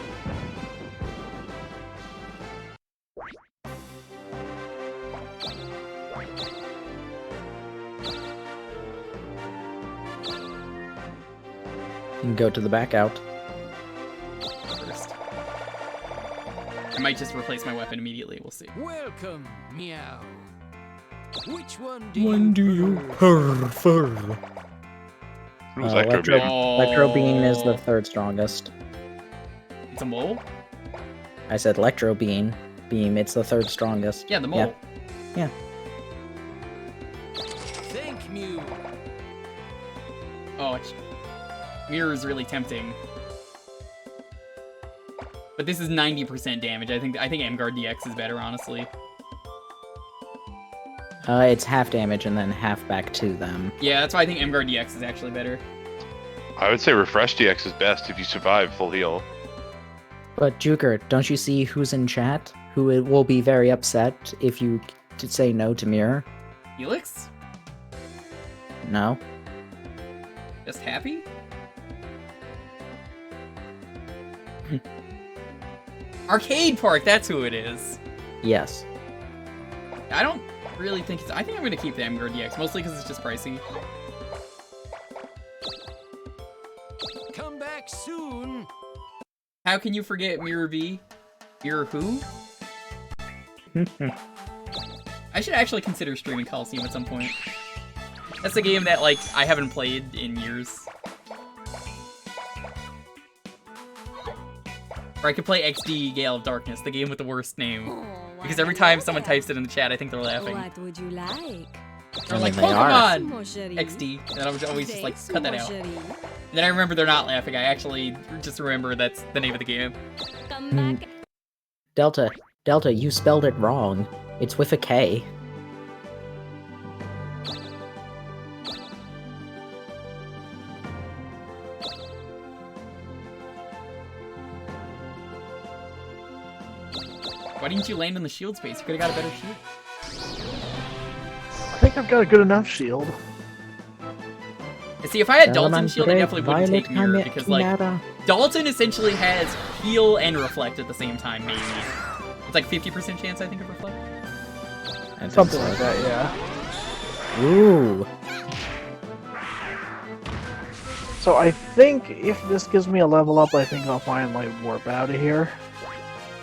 You can go to the back out. First. I might just replace my weapon immediately, we'll see. Welcome, meow. Which one do you prefer? It was Electro Beam. Electro Beam is the third strongest. It's a mole? I said Electro Beam. It's the third strongest. Yeah, the mole. Yeah. Thank you. Oh, Mirror is really tempting. But this is 90% damage. I think Amgard DX is better, honestly. It's half damage and then half back to them. Yeah, that's why I think Amgard DX is actually better. I would say Refresh DX is best if you survive full heal. But Jewker, don't you see who's in chat? Who will be very upset if you say no to Mirror? Helix? No. Just happy? Arcade Park, that's who it is. Yes. I don't really think I think I'm gonna keep the Amgard DX, mostly because it's just pricey. Come back soon. How can you forget Mirror V? Mirror who? I should actually consider streaming Coliseum at some point. That's a game that, I haven't played in years. Or I could play XD Gale of Darkness, the game with the worst name. Because every time someone types it in the chat, I think they're laughing. What would you like? They're like, they are. Pokemon! Moshari. XD. And I would always just, cut that out. Moshari. And then I remember they're not laughing. I actually just remember that's the name of the game. Come back. Delta, you spelled it wrong. It's with a K. Why didn't you land on the shield space? You could've got a better shield. I think I've got a good enough shield. And see, if I had Dalton's shield, I definitely wouldn't take Mirror, because, Dalton essentially has heal and reflect at the same time, maybe. It's like 50% chance, I think, of reflect. Something like that, yeah. Ooh. So I think if this gives me a level up, I think I'll finally warp out of here.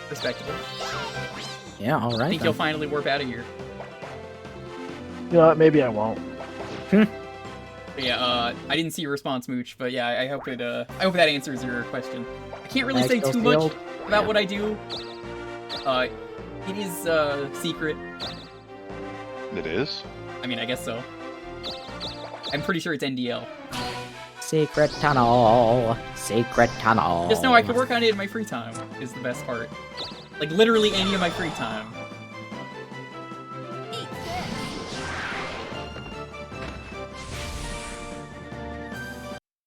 Respectable. Yeah, alright. I think you'll finally warp out of here. You know what, maybe I won't. But yeah, I didn't see your response, Mooch, but yeah, I hope that answers your question. I can't really say too much about what I do. It is, secret. It is? I mean, I guess so. I'm pretty sure it's NDL. Secret tunnel. Secret tunnel. Just know I could work on it in my free time, is the best part. Like, literally any of my free time.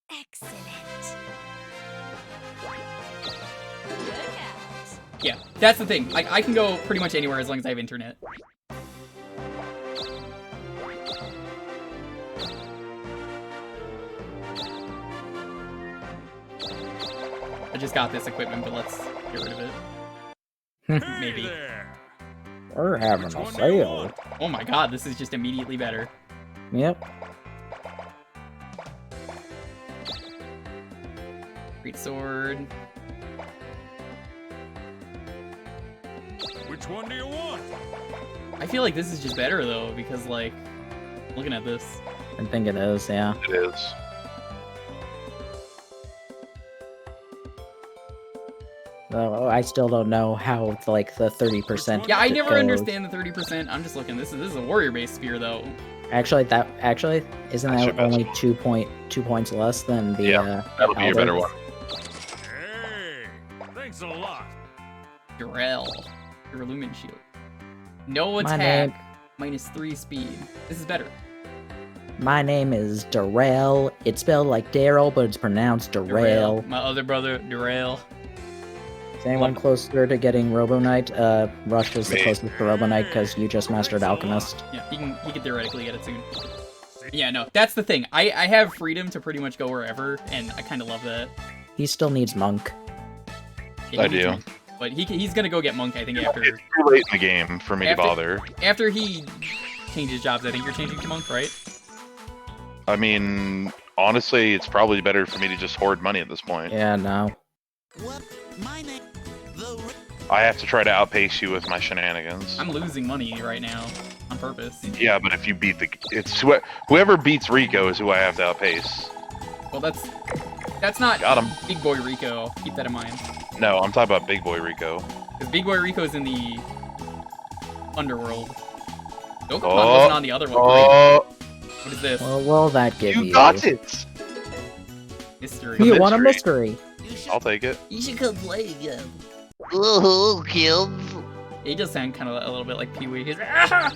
Excellent. Yeah, that's the thing. I can go pretty much anywhere as long as I have internet. I just got this equipment, but let's get rid of it. Maybe. We're having a sale. Oh my god, this is just immediately better. Yep. Great sword. Which one do you want? I feel like this is just better though, because looking at this. I think it is, yeah. It is. Though I still don't know how like the 30%. Yeah, I never goes. understand the 30%. I'm just looking. This is a warrior-based spear though. Actually, isn't I that should only 2 points less than the That'll be a better halberds? one. Hey, thanks a lot. Durell. Your lumen shield. No My attack. -3 speed. This is better. My name is Darrell. It's spelled like Daryl, but it's pronounced Darrell. My other brother, Durell. Is anyone closer to getting Robo Knight? Rush is the Me. closest to Robo Knight because you just mastered Alchemist. Yeah, he can theoretically get it soon. Yeah, no, that's the thing. I have freedom to pretty much go wherever, and I kind of love that. He still needs Monk. Yeah, I he needs do. Monk. But he's gonna go get Monk, I think, after It's too late in the game for me to bother. after he changes jobs. I think you're changing to Monk, right? I mean, honestly, it's probably better for me to just hoard money at this point. Yeah, no. I have to try to outpace you with my shenanigans. I'm losing money right now on purpose. Yeah, but if you beat whoever beats Rico is who I have to outpace. Well, that's not Got him. Big Boy Rico. Keep that in mind. No, I'm talking about Big Boy Rico. Because Big Boy Rico's in the underworld. Dokapon Oh, wasn't on the other one. Oh, What is this? What will that give you? you got it! Mystery. You want a mystery. mystery? I'll take it. You should come play again. Ooh, kids. He does sound kind of a little bit like Pee-wee. He's "Ah!"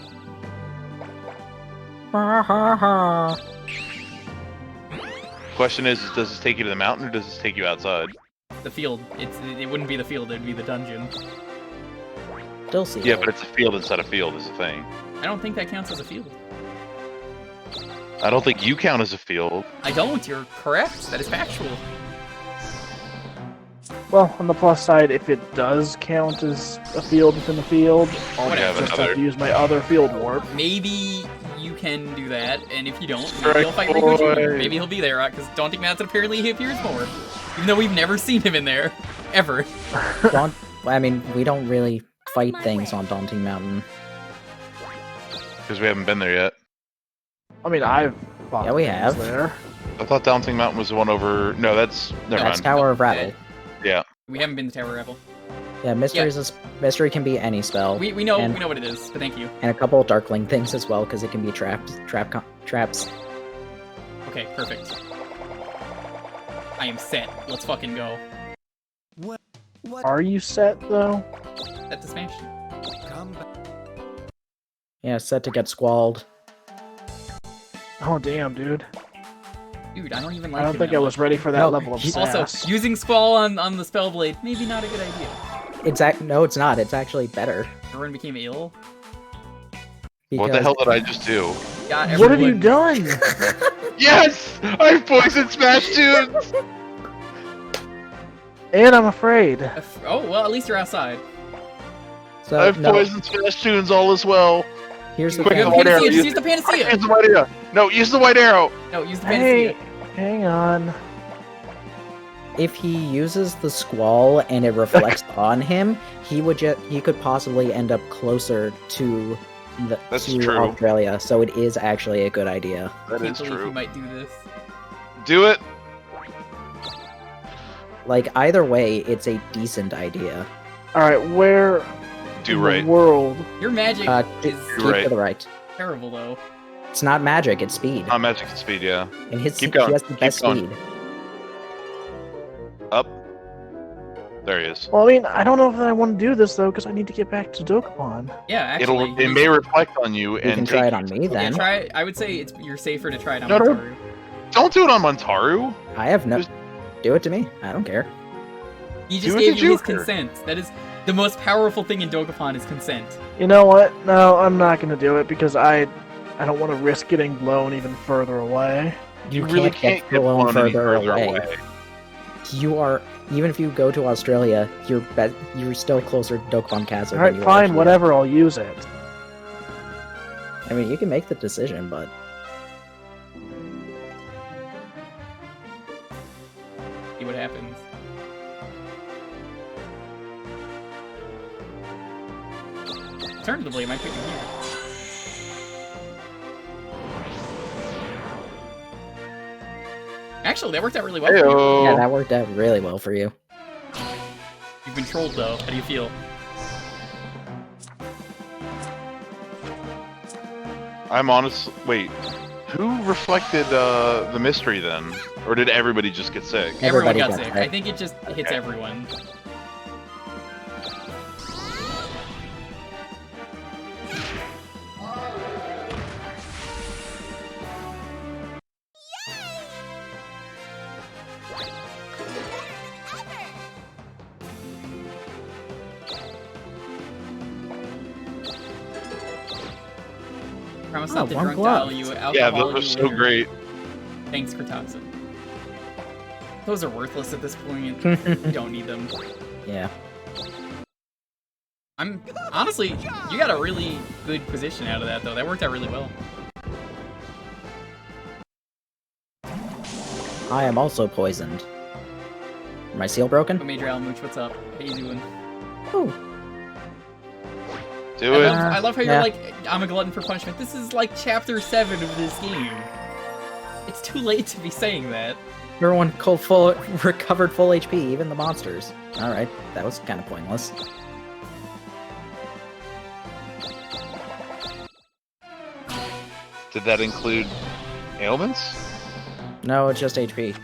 Question is, does this take you to the mountain or does this take you outside? The field. It wouldn't be the field. It'd be the dungeon. Still see. Yeah, but it's a field instead of field is the thing. I don't think that counts as a field. I don't think you count as a field. I don't. You're correct. That is factual. Well, on the plus side, if it does count as a field within the field, I'll Whatever. just have to use my other field warp. Maybe you can do that, and if you don't, maybe Strike he'll fight Rico Jr. boy. Maybe he'll be there, because Daunting Mountain apparently he appears more. Even though we've never seen him in there. Ever. I mean, we don't really fight things on Daunting Mountain. Because we haven't been there yet. I mean, I've fought Yeah, we things have. there. I thought Daunting Mountain was the one over... No, that's... Never That's mind. Tower of Rattle. Yeah. We haven't been to Tower Rebel. Yeah, mystery can be any spell. We know and, we know what it is, but thank you. and a couple of Darkling things as well, because it can be traps. Okay, perfect. I am set. Let's fucking go. Are you set, though? Set to smash. Come back. Yeah, set to get squalled. Oh, damn, dude. Dude, I don't even like I don't him think that I much. was ready for that No, level of Also, sass. using Squall on the Spellblade, maybe not a good idea. No, it's not. It's actually better. Everyone became ill. What the hell did I just do? Got What have you everyone- done? Yes! I've poisoned Smash Tunes! And I'm afraid. Oh, well, at least you're outside. So, I've no, poisoned Smash Tunes all as well. here's the Quick, You thing. have white arrow, Panacea, just use use the Use Panacea! the white arrow. No, use the white arrow. No, use the Hey, Panacea. hang on. If he uses the squall and it reflects on him, he could possibly end up closer to That's to true. Australia. So it is actually a good idea. That Can't is believe you true. might do this. Do it. Like either way, it's a decent idea. Alright, where Do in right. the world? Your magic Keep is right. to the right. terrible, though. It's not magic; it's speed. Not magic and speed, yeah. And he keep going, has the keep best going. speed. Up. There he is. Well, I mean, I don't know if I want to do this, though, because I need to get back to Dokapon. Yeah, actually. It may reflect on you You and can take try it you on to- me then. Yeah, try. I would say you're safer to try it on No, no. Montaru. Don't do it on Montaru. I have no. Just- Do it to me. I don't care. He Do just it gave to you his Jewker. consent. That is the most powerful thing in Dokapon is consent. You know what? No, I'm not going to do it because I don't want to risk getting blown even further away. You really can't get blown any further away. You are, even if you go to Australia, you're still closer to Dokapon Castle. Alright, than you are fine, here. whatever, I'll use it. I mean, you can make the decision, but See what happens. Alternatively, I might put you here. Actually, that worked out really well. For you. Heyo. yeah, that worked out really well for you. You've been trolled though. How do you feel? I'm honest. Wait, who reflected the mystery then, or did everybody just get sick? Everyone Everybody got got sick. sick. I think it just hits everyone. Promise not to one drunk glove. dial you. Yeah, Alcohol those are you so later. great. Thanks, Kratoxin. Those are worthless at this point. You don't need them. Yeah. I'm honestly, you got a really good position out of that though. That worked out really well. I am also poisoned. My seal broken? Major Alamooch, what's up? How you doing? Ooh. Do I it. love how yeah. you're like, I'm a glutton for punishment. This is like chapter 7 of this game. It's too late to be saying that. Everyone recovered full HP, even the monsters. Alright, that was kind of pointless. Did that include ailments? No, it's just HP.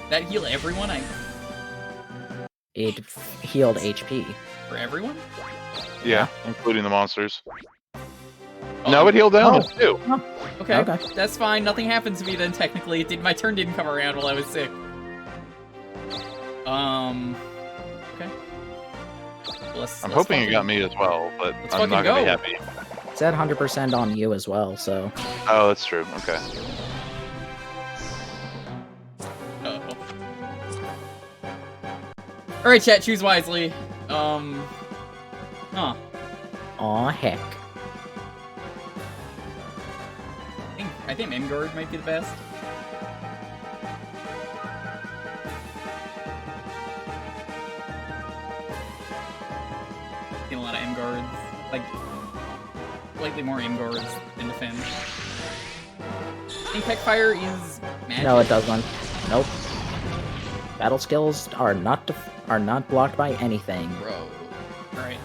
That heal everyone? It healed HP. For everyone? Yeah, including the monsters. Oh, No, it healed ailments too. Okay, Okay. that's fine. Nothing happened to me then, technically. My turn didn't come around while I was sick. Okay. I'm hoping it got me as well, but let's I'm not gonna be fucking happy. It said 100% on you as well, so... Oh, that's true. Okay. Uh-oh. Alright, chat, choose wisely. Huh. Aw, heck. I think Mengord might be the best. Seen a lot of M-Guards. Like, slightly more M-Guards than defend. I think Peckfire is magic. No, it doesn't. Nope. Battle skills are not blocked by anything. Bro. Alright.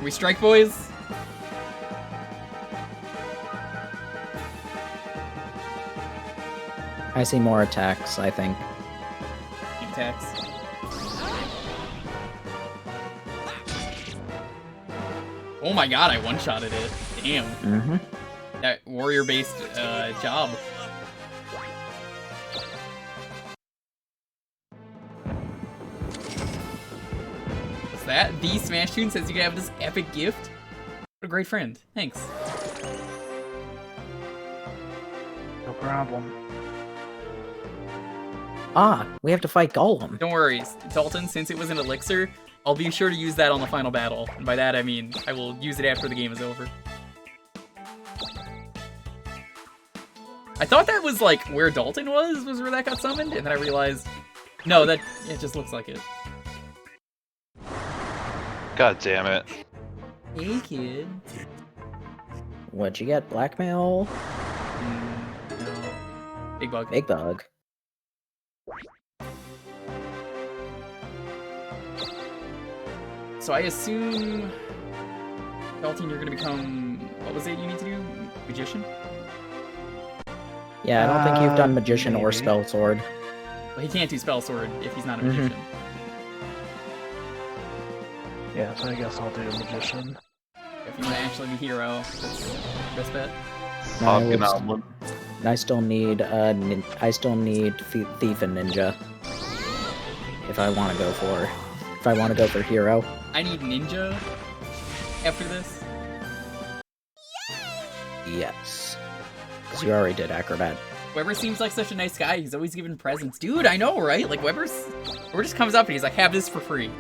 We strike, boys? I see more attacks, I think. Attacks. Oh my god, I one-shotted it. Damn. Mm-hmm. That warrior-based job. What's that? The Smash Tune says you can have this epic gift? What a great friend. Thanks. No problem. Ah, we have to fight Golem. Don't worry, Dalton, since it was an elixir, I'll be sure to use that on the final battle. And by that I mean, I will use it after the game is over. I thought that was like where Dalton was where that got summoned, and then I realized, no, that it just looks like it. God damn it. Hey kid. What'd you get? Blackmail? No. Big bug. Big Bug. So I assume, Dalton, you're gonna become, what was it you need to do? Magician? Yeah, I don't think you've done Magician or maybe. Spell Sword. Well, he can't do Spell Sword if he's not a Mhm. magician. Yeah, so I guess I'll do Magician. If you want to actually be hero, that's best bet. I still need Thief and Ninja. If I want to go for hero. I need ninja after this. Yes. Because you already did Acrobat. Weber seems like such a nice guy. He's always giving presents. Dude, I know, right? Like, Weber just comes up and he's like, have this for free.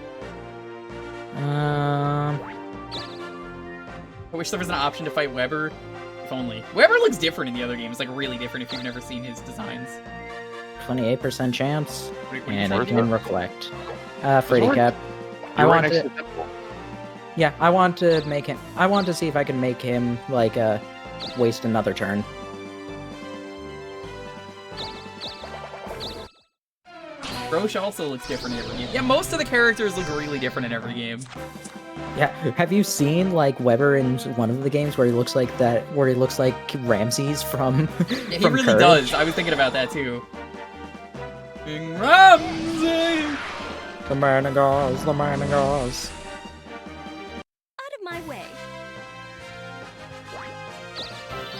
I wish there was an option to fight Weber. If only. Weber looks different in the other games. Like, really different if you've never seen his designs. 28% chance. What do you And think? it can reflect. Freddy You're Cap. I You're right want next to. to the temple. Yeah, I want to make him. I want to see if I can make him like waste another turn. Roche also looks different in every game. Yeah, most of the characters look really different in every game. Yeah, have you seen like Weber in one of the games where he looks like that? Where he looks like Ramses from? Yeah, he from really Courage? does. I was thinking about that too. King Ramsay! The man of Gauze, the man of Gauze. Out of my way.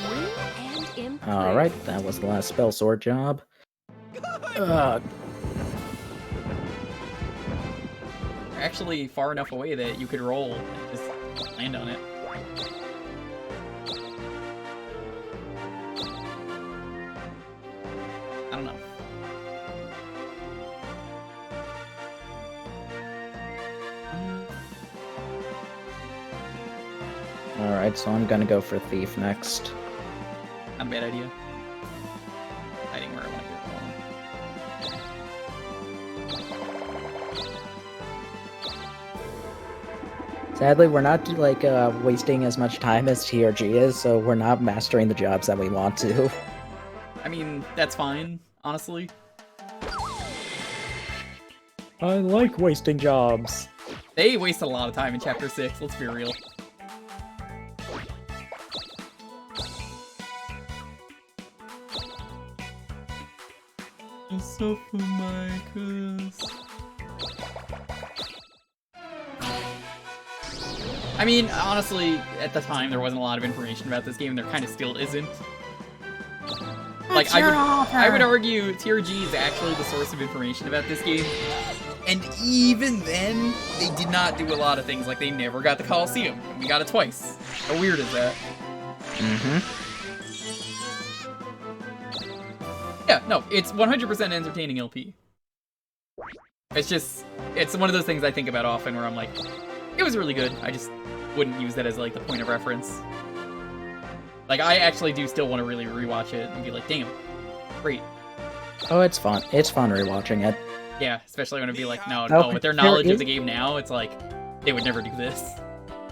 New and improved. All right, that was the last spell sword job. They're actually far enough away that you could roll and just land on it. I don't know. All right, so I'm gonna go for Thief next. Not a bad idea. Hiding where I want to get going. Sadly, we're not like wasting as much time as TRG is, so we're not mastering the jobs that we want to. I mean, that's fine, honestly. I like wasting jobs. They waste a lot of time in Chapter 6, let's be real. Suffer my curse. I mean, honestly, at the time there wasn't a lot of information about this game, and there kind of still isn't. Like, I would argue TRG is actually the source of information about this game. And even then, they did not do a lot of things. Like, they never got the Coliseum. We got it twice. How weird is that? Mm-hmm. Yeah, no, it's 100% entertaining LP. It's just, it's one of those things I think about often where I'm like, it was really good. I just wouldn't use that as like the point of reference. Like, I actually do still want to really rewatch it and be like, damn, great. Oh, it's fun. It's fun rewatching it. Yeah, especially when it'd be like, no, Oh, with their there knowledge of is- the game now, it's like, they would never do this.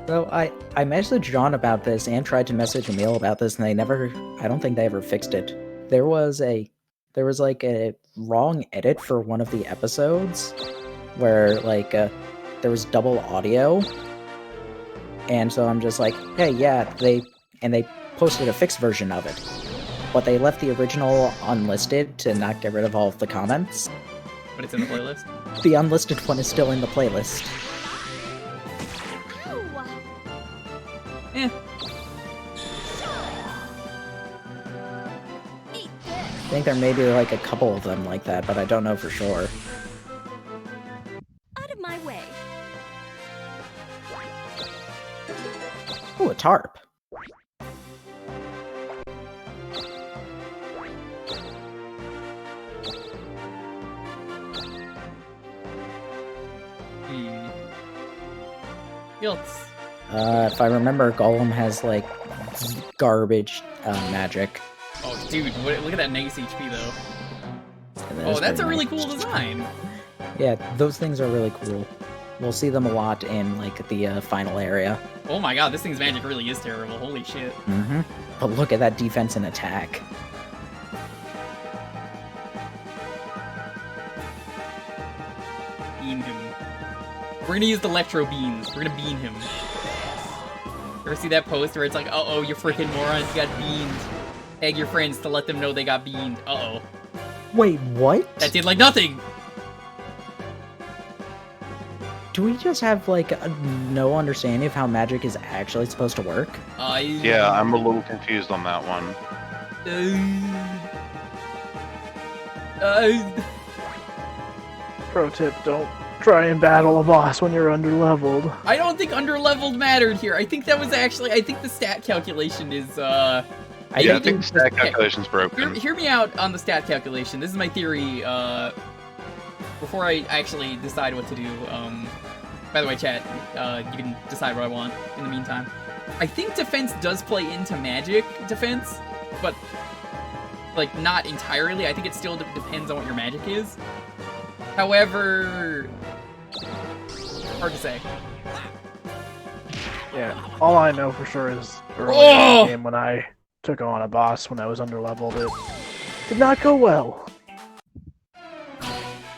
So I messaged John about this and tried to message Emil about this, and I don't think they ever fixed it. There was like a wrong edit for one of the episodes where like there was double audio, and so I'm just like, hey, yeah, they posted a fixed version of it, but they left the original unlisted to not get rid of all of the comments. But it's in the playlist. The unlisted one is still in the playlist. Eh. I think there may be like a couple of them like that, but I don't know for sure. Out of my way. Ooh, a tarp. Guilt. If I remember, Golem has like garbage magic. Oh, dude, look at that nice HP though. And that Oh, is that's a pretty really nice. cool design. Yeah, those things are really cool. We'll see them a lot in like the final area. Oh my god, this thing's magic really is terrible. Holy shit. Mm-hmm. But look at that defense and attack. Bean him. We're gonna use the electro beans. We're gonna bean him. Ever see that post where it's like, uh-oh, you freaking morons got beaned. Tag your friends to let them know they got beaned. Uh-oh. Wait, what? That did like nothing! Do we just have like no understanding of how magic is actually supposed to work? Yeah, I'm a little confused on that one. Pro tip, don't try and battle a boss when you're underleveled. I don't think underleveled mattered here. I think that was actually, I think the stat calculation is, Yeah, I think the stat calculation's broken. Hear me out on the stat calculation. This is my theory, before I actually decide what to do. By the way, chat, you can decide what I want in the meantime. I think defense does play into magic defense, but, like, not entirely. I think it still depends on what your magic is. However, hard to say. Yeah, all I know for sure is earlier in the game when I took on a boss when I was underleveled, it did not go well.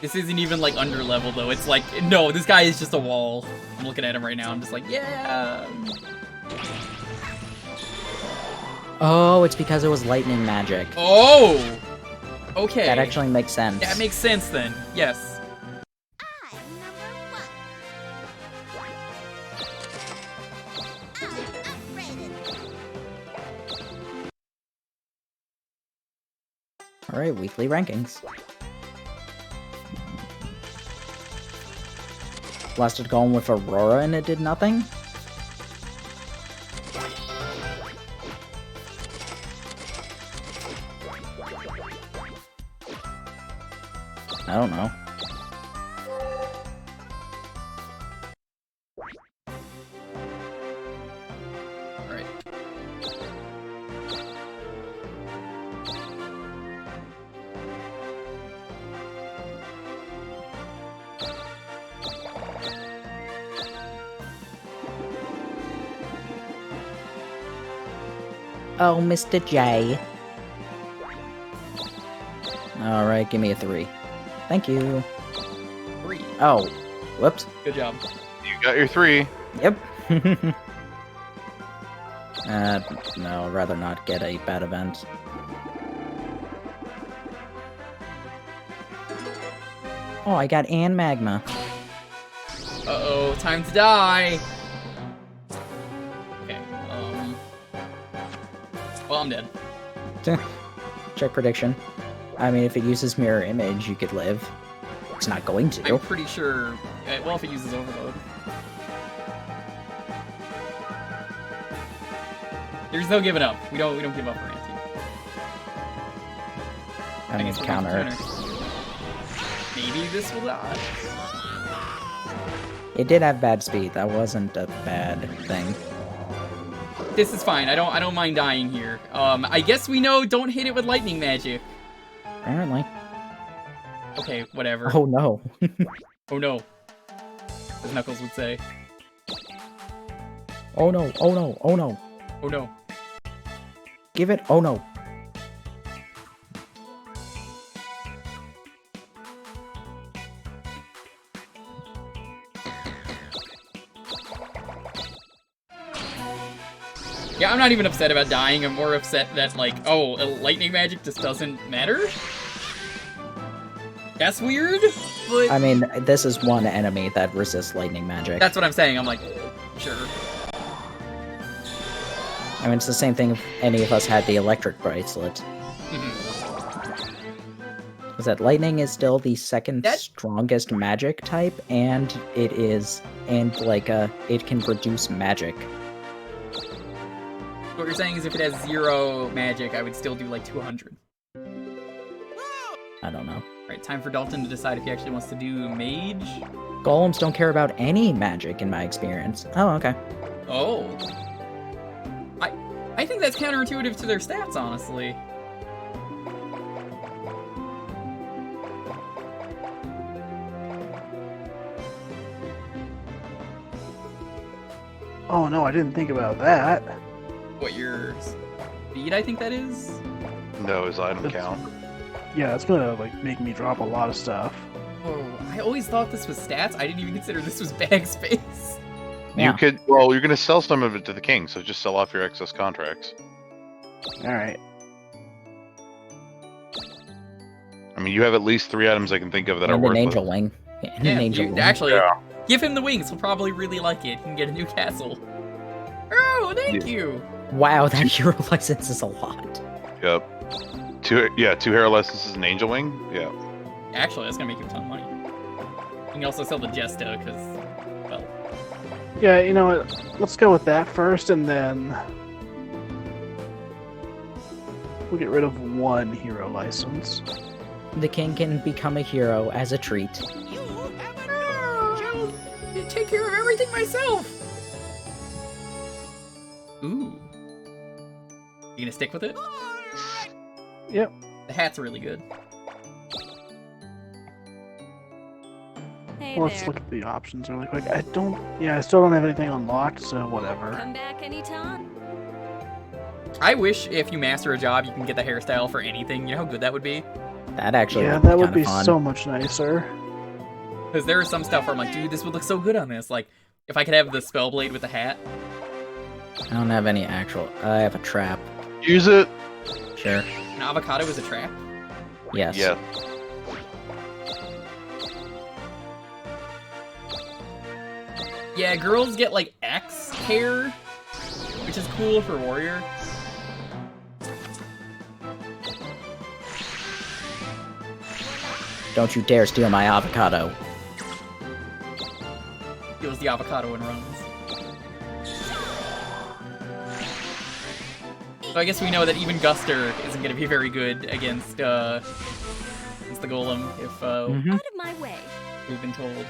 This isn't even like underlevel though. It's like, no, this guy is just a wall. I'm looking at him right now. I'm just like, yeah. Oh, it's because it was lightning magic. Oh. Okay. That actually makes sense. That makes sense then. Yes. Alright, weekly rankings. Blasted Golem with Aurora and it did nothing? I don't know. Alright. Oh, Mr. J. Alright, give me a 3. Thank you. 3. Oh, whoops. Good job. You got your 3. Yep. No, I'd rather not get a bad event. Oh, I got Ann Magma. Uh-oh, time to die. Okay, well, I'm dead. Check prediction. I mean, if it uses mirror image, you could live. It's not going to. I'm pretty sure, well, if it uses overload. There's no giving up. We don't give up or anything. I mean, guess we'll counter. Maybe this will die. It did have bad speed. That wasn't a bad thing. This is fine. I don't mind dying here. I guess we know don't hit it with lightning magic. Apparently. Okay, whatever. Oh no. Oh no. As Knuckles would say. Oh no, oh no, oh no. Oh no. Give it, oh no. Yeah, I'm not even upset about dying. I'm more upset that, like, oh, lightning magic just doesn't matter? That's weird, but... I mean, this is one enemy that resists lightning magic. That's what I'm saying. I'm like, sure. I mean, it's the same thing if any of us had the electric bracelet. Is that lightning is still the second strongest magic type, and it can reduce magic. What you're saying is if it has 0 magic, I would still do like 200. I don't know. Alright, time for Dalton to decide if he actually wants to do mage. Golems don't care about any magic in my experience. Oh, okay. Oh. I think that's counterintuitive to their stats, honestly. Oh no, I didn't think about that. What, your speed, I think that is? No, his item count. Yeah, it's gonna like make me drop a lot of stuff. Oh, I always thought this was stats. I didn't even consider this was bag space. Yeah. You could, well, you're going to sell some of it to the king, so just sell off your excess contracts. Alright. I mean, you have at least 3 items I can think of that are And an worthless. angel wing. And Yeah, an angel wing. actually, Yeah. give him the wings. He'll probably really like it. He can get a new castle. Oh, thank you. Wow, that hero license is a lot. Yep. 2 hero licenses and angel wing. Yeah. Actually, that's gonna make you a ton of money. You can also sell the Jesta, because, well... Yeah, you know what? Let's go with that first, and then we'll get rid of 1 hero license. The king can become a hero as a treat. I'll take care of everything myself! Ooh. You gonna stick with it? Yep. The hat's really good. Hey Let's there. look at the options really quick. I still don't have anything unlocked, so whatever. Come back anytime. I wish if you master a job, you can get the hairstyle for anything. You know how good that would be? That actually Yeah, would be that would kinda be fun. so much nicer. Because there is some stuff where I'm like, dude, this would look so good on this. Like, if I could have the spell blade with the hat. I don't have any actual. I have a trap. Use it. Sure. An avocado is a trap. Yes. Yeah. Yeah, girls get like X hair, which is cool for warrior. Don't you dare steal my avocado. Steals the avocado and runs. So I guess we know that even Guster isn't going to be very good against the golem if Mhm. Out of my way. we've been told.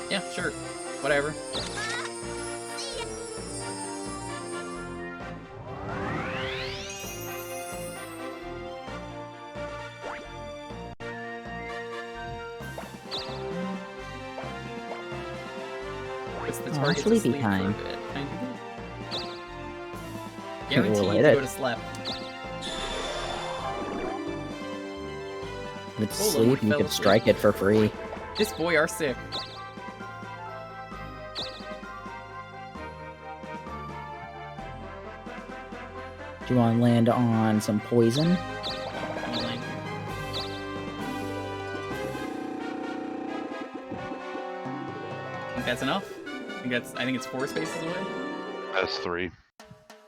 Yeah, sure. Whatever. What's the Aw, target to sleepy sleep for a time. bit? Can I do that? We'll Guaranteed hit to it. go to sleep. With Golem sleep, you fell can asleep. strike it for free. This boy are sick. Do you want to land on some poison? Only. Think that's enough? I think it's 4 spaces away. That's 3.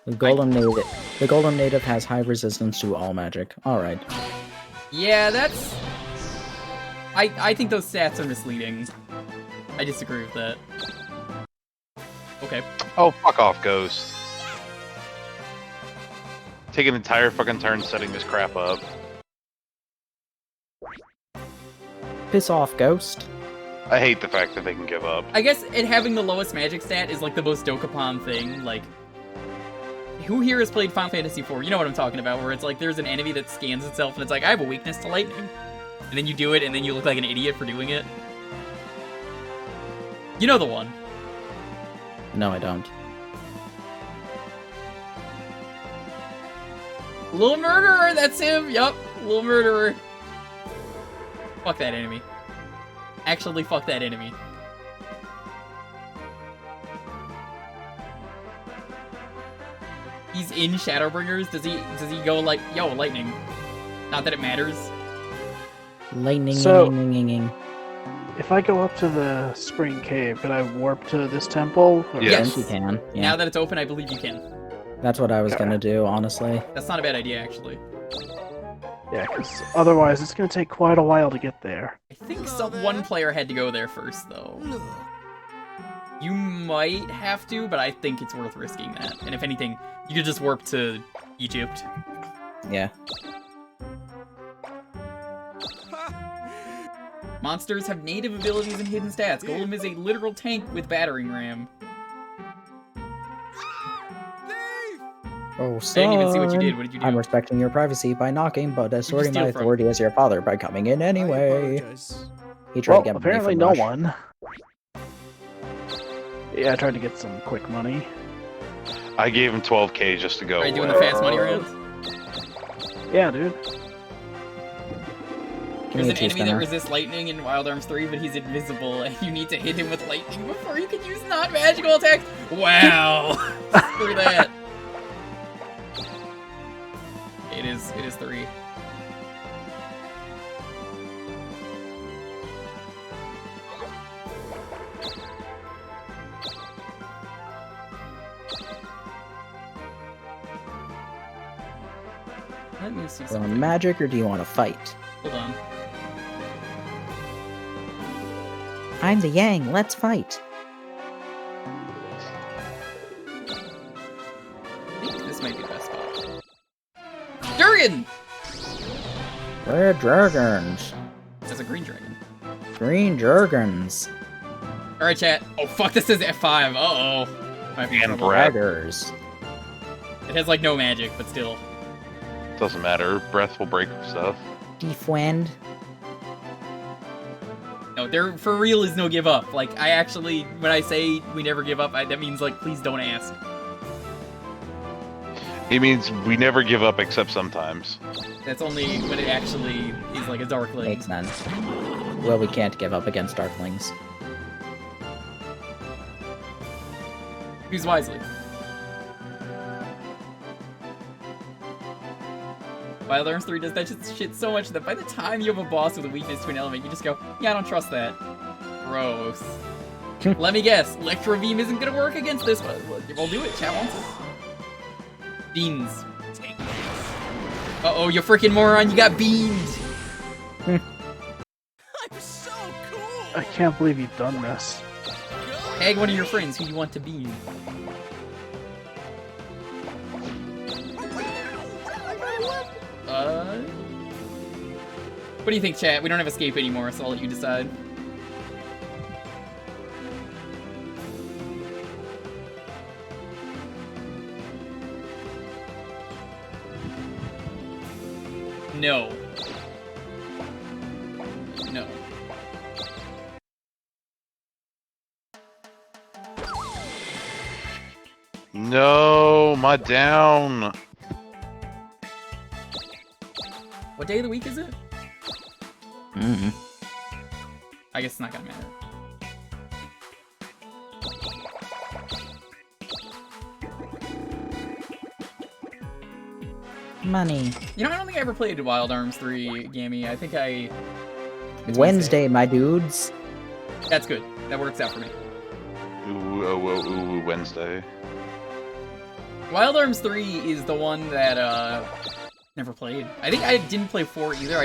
The golem native has high resistance to all magic. All right. Yeah, that's. I think those stats are misleading. I disagree with that. Okay. Oh, fuck off, Ghost. Take an entire fucking turn setting this crap up. Piss off, ghost. I hate the fact that they can give up. I guess it having the lowest magic stat is like the most Dokapon thing. Like, who here has played Final Fantasy IV? You know what I'm talking about, where it's like there's an enemy that scans itself and it's like, I have a weakness to lightning. And then you do it and then you look like an idiot for doing it. You know the one. No, I don't. Little murderer, that's him. Yup, little murderer. Fuck that enemy. Actually, fuck that enemy. He's in Shadowbringers. Does he go like, yo, lightning? Not that it matters. Lightning. So- Ing. If I go up to the spring cave, could I warp to this temple? Or- I Yes. think you can. Yeah. Now that it's open, I believe you can. That's what I was Okay. gonna do, honestly. That's not a bad idea, actually. Yeah, because otherwise it's going to take quite a while to get there. I think one player had to go there first, though. You might have to, but I think it's worth risking that. And if anything, you could just warp to Egypt. Yeah. Monsters have native abilities and hidden stats. Golem is a literal tank with battering ram. Oh, I didn't even see what you son. did. What did you do? I'm respecting your privacy by knocking, but asserting steal my from? authority as your father by coming in anyway. He tried Well, to get money apparently from no Rush. one. Yeah, I tried to get some quick money. I gave him 12k just to go. Are you doing the fast money rounds? Yeah, dude. Give There's me an a enemy that T-spinner. resists lightning in Wild Arms 3, but he's invisible, and you need to hit him with lightning before you can use non-magical attacks. Wow! Screw that. It is 3. Let me see Want something. magic or do you want to fight? Hold on. I'm the Yang, let's fight. I think this might be the best spot. Durian! Red dragons. That's a green dragon. Green dragons. Alright, chat. Oh, fuck, this is F5. Uh-oh. Might be in And trouble. Brad. Braggers. It has, like, no magic, but still. Doesn't matter. Breath will break stuff. Defend. No, there for real is no give up. Like, I actually, when I say we never give up, that means, like, please don't ask. He means we never give up except sometimes. That's only when it actually is, like, a Darkling. Makes sense. Well, we can't give up against Darklings. Use wisely. Wild Arms 3 does that shit so much that by the time you have a boss with a weakness to an element, you just go, yeah, I don't trust that. Gross. Let me guess, Electro Beam isn't gonna work against this, but we'll do it, chat wants it. Beans. Uh-oh, you freaking moron, you got beamed! I'm so cool. I can't believe you've done this. Tag one of your friends who you want to beam. What do you think, chat? We don't have escape anymore, so I'll let you decide. No. No. No, my down. What day of the week is it? Mm-hmm. I guess it's not gonna matter. Money. You know, I don't think I ever played Wild Arms 3, Gammy. I think it's Wednesday, my dudes. That's good. That works out for me. Ooh, Wednesday. Wild Arms 3 is the one that, never played. I think I didn't play 4 either.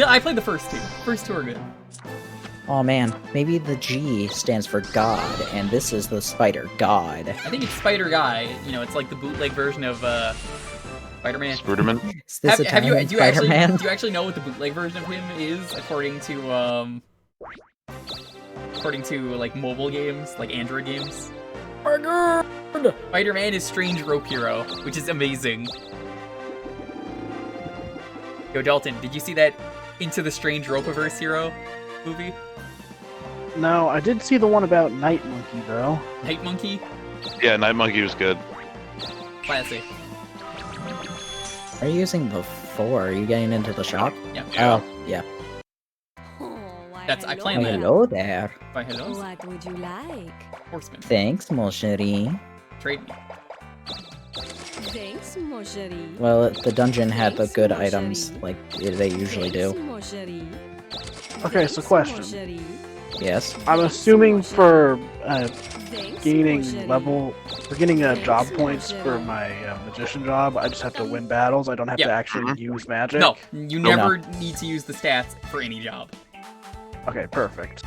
I played the first two. First two are good. Oh man, maybe the G stands for God, and this is the Spider God. I think it's Spider Guy. You know, it's like the bootleg version of, Spider-Man. Spruderman? Is this Italian Spider-Man? Do you actually know what the bootleg version of him is, according to, like, mobile games, like Android games? Spider-Man is Strange Rope Hero, which is amazing. Yo, Dalton, did you see that Into the Strange Ropeaverse Hero movie? No, I did see the one about Night Monkey, though. Night Monkey? Yeah, Night Monkey was good. Classic. Are you using the 4? Are you getting into the shop? Yeah. Oh, yeah. That's, I planned that. Hello there. By hello? What would you like? Horseman. Thanks, mon chéri. Trade me. Thanks, mon chéri. Well, the dungeon had the Thanks, good mon items, chéri. like they usually Thanks, do. mon chéri. Okay, so Thanks, mon question. chéri. Yes. I'm assuming for Thanks, gaining mon chéri. level, for getting job Thanks, points mon for chéri. my magician job, I just have to win battles. I don't have to Yeah. actually use magic. No, you never need to use the stats for any job. Okay, perfect.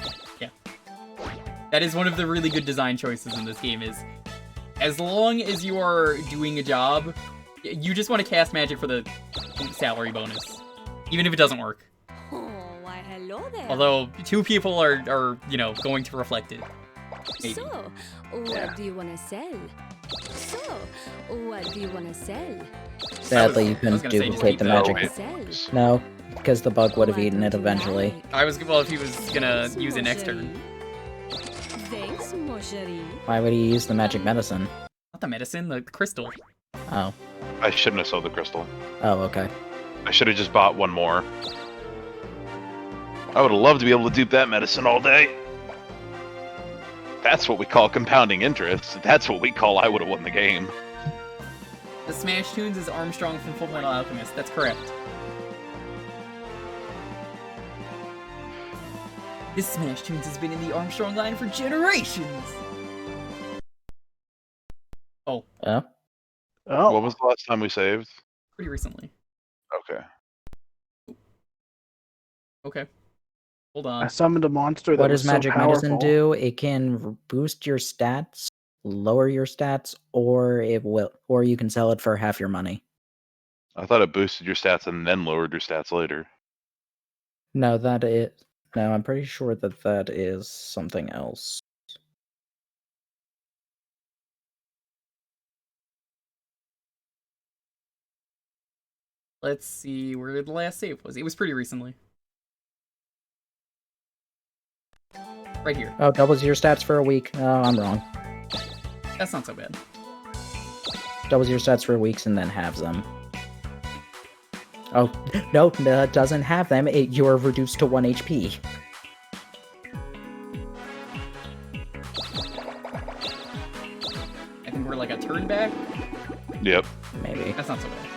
That is one of the really good design choices in this game is, as long as you are doing a job, you just want to cast magic for the salary bonus. Even if it doesn't work. Oh, why hello there. Although, 2 people are you know, going to reflect it. Maybe. So, what do you want to sell? So, what do you want to sell? Sadly, you I was couldn't gonna say just duplicate keep the that. magic. Sell. No, because the bug would have What eaten would it you eventually. like? I was, well, if he was gonna Thanks, use it mon next chéri. turn. Thanks, mon chéri. Why would he use the magic medicine? Not the medicine, the crystal. Oh. I shouldn't have sold the crystal. Oh, okay. I should have just bought one more. I would have loved to be able to dupe that medicine all day. That's what we call compounding interest. That's what we call I would have won the game. The Smash Tunes is Armstrong from Full Metal Alchemist. That's correct. This Smash Tunes has been in the Armstrong line for generations! Oh, Oh. Oh, What was the last time we saved? pretty recently. Okay. Okay. Hold I on. summoned a monster that What was does so magic powerful. medicine do? It can boost your stats, lower your stats, or you can sell it for half your money. I thought it boosted your stats and then lowered your stats later. No, I'm pretty sure that is something else. Let's see where the last save was. It was pretty recently. Right here. Oh, doubles your stats for a week. Oh, I'm wrong. That's not so bad. Doubles your stats for weeks and then halves them. Oh, no, it doesn't have them. You're reduced to 1 HP. I think we're like a turn back. Yep. Maybe. That's not so bad.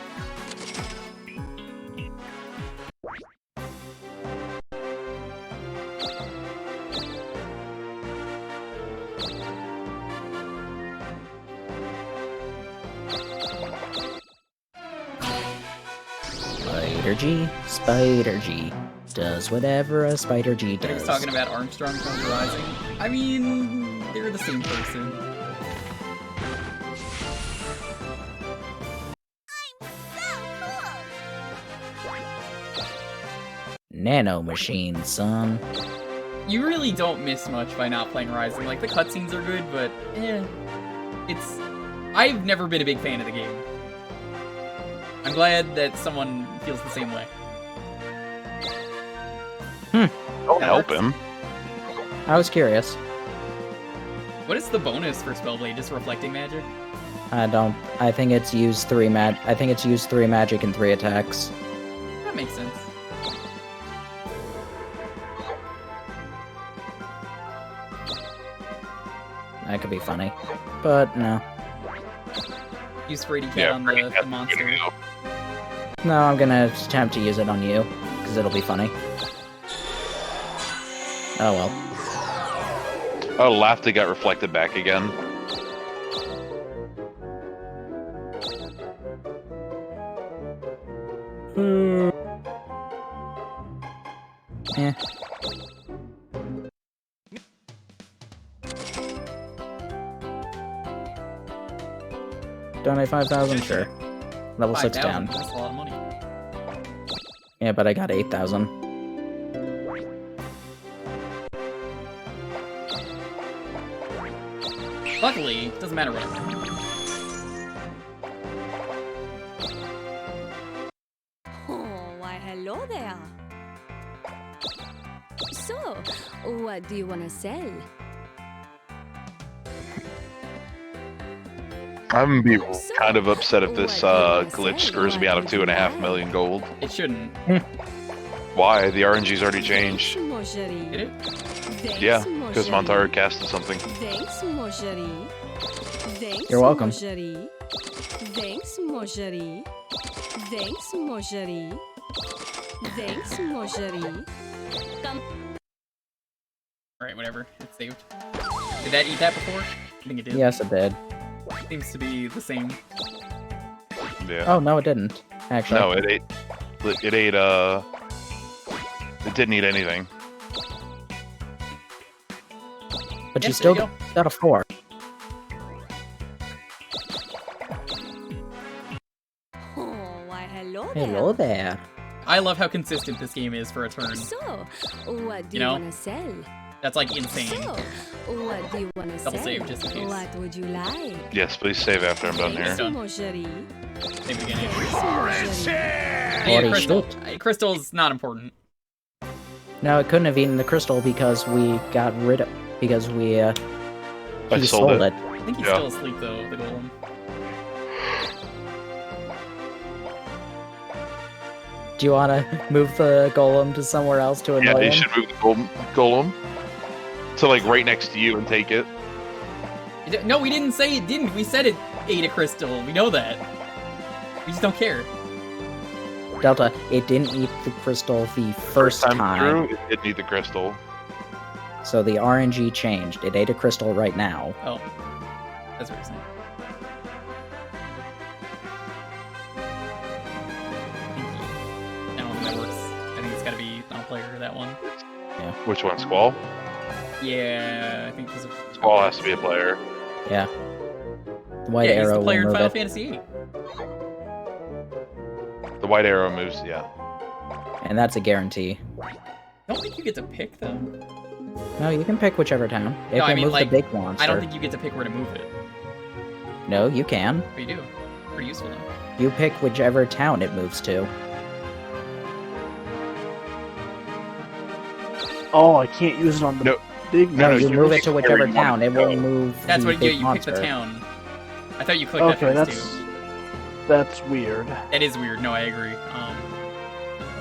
Spider G does whatever a Spider G They're does. just talking about Armstrong from the Rising. I mean, they're the same person. Nano machine, son. You really don't miss much by not playing Rising. Like, the cutscenes are good, but, it's... I've never been a big fan of the game. I'm glad that someone feels the same way. Don't help him. I was curious. What is the bonus for Spellblade? Just reflecting magic? I think it's used 3 magic and 3 attacks. That makes sense. That could be funny. But no. Use Frady Cat on the monster. No, I'm gonna attempt to use it on you, because it'll be funny. Oh well. Oh, Lafty got reflected back again. Eh. Donate 5,000, sure. Level 6 down. That's a lot of money. Yeah, but I got 8,000. Luckily, it doesn't matter what I do. Oh, why hello there. So, what do you want to sell? I'm gonna be kind of upset if this glitch screws me out of 2.5 million gold. It shouldn't. Why? The RNG's already changed. Did it? Yeah, because Montaro casted something. Thanks, Mojari. Thanks, You're welcome. Mojari. Thanks, Mojari. Thanks, Mojari. Thanks, Mojari. Alright, whatever. It's saved. Did that eat that before? I think it did. Yes, it did. Seems to be the same. Yeah. Oh, no, it didn't. Actually. No, it ate. It ate. It didn't eat anything. But you Yes, still there you got a 4. Oh, why hello there. Hello there. I love how consistent this game is for a turn. So, what do You you know? want to sell? That's like insane. So, what do you want to sell? Double save, just in case. What would you like? Yes, please save after I'm done Thanks, here. Done. Mojari. Same again. Thanks, Mojari. Yeah, Holy crystal. shit. Crystal's not important. No, it couldn't have eaten the crystal because we got rid of... Because we, I he sold sold it. it. I think he's Yeah. still asleep though, the golem. Do you want to move the golem to somewhere else to Yeah, annoy you him? should move the golem to like right next to you and take it. No, we didn't say it didn't. We said it ate a crystal. We know that. We just don't care. Delta, it didn't eat the crystal the first time. through, it didn't eat the crystal. So the RNG changed. It ate a crystal right now. Oh, that's what you're saying. I don't know if that works. I think it's got to be non-player that one. Which one? Squall? Yeah, I think because of Squall has to be a player. Yeah. The white yeah, he's arrow the player in will Final move it. Fantasy VIII. The white arrow moves, yeah. And that's a guarantee. I don't think you get to pick though. No, you can pick whichever town. It No, I can mean, move like, the big monster. I don't think you get to pick where to move it. No, you can. But you do. Pretty useful though. You pick whichever town it moves to. Oh, I can't use it on the No. big. No, no, you you move pick it to where whichever you want town. it It to won't go. move That's the what big you monster. pick the town. I thought you clicked Okay, that first too. that's weird. That is weird. No, I agree.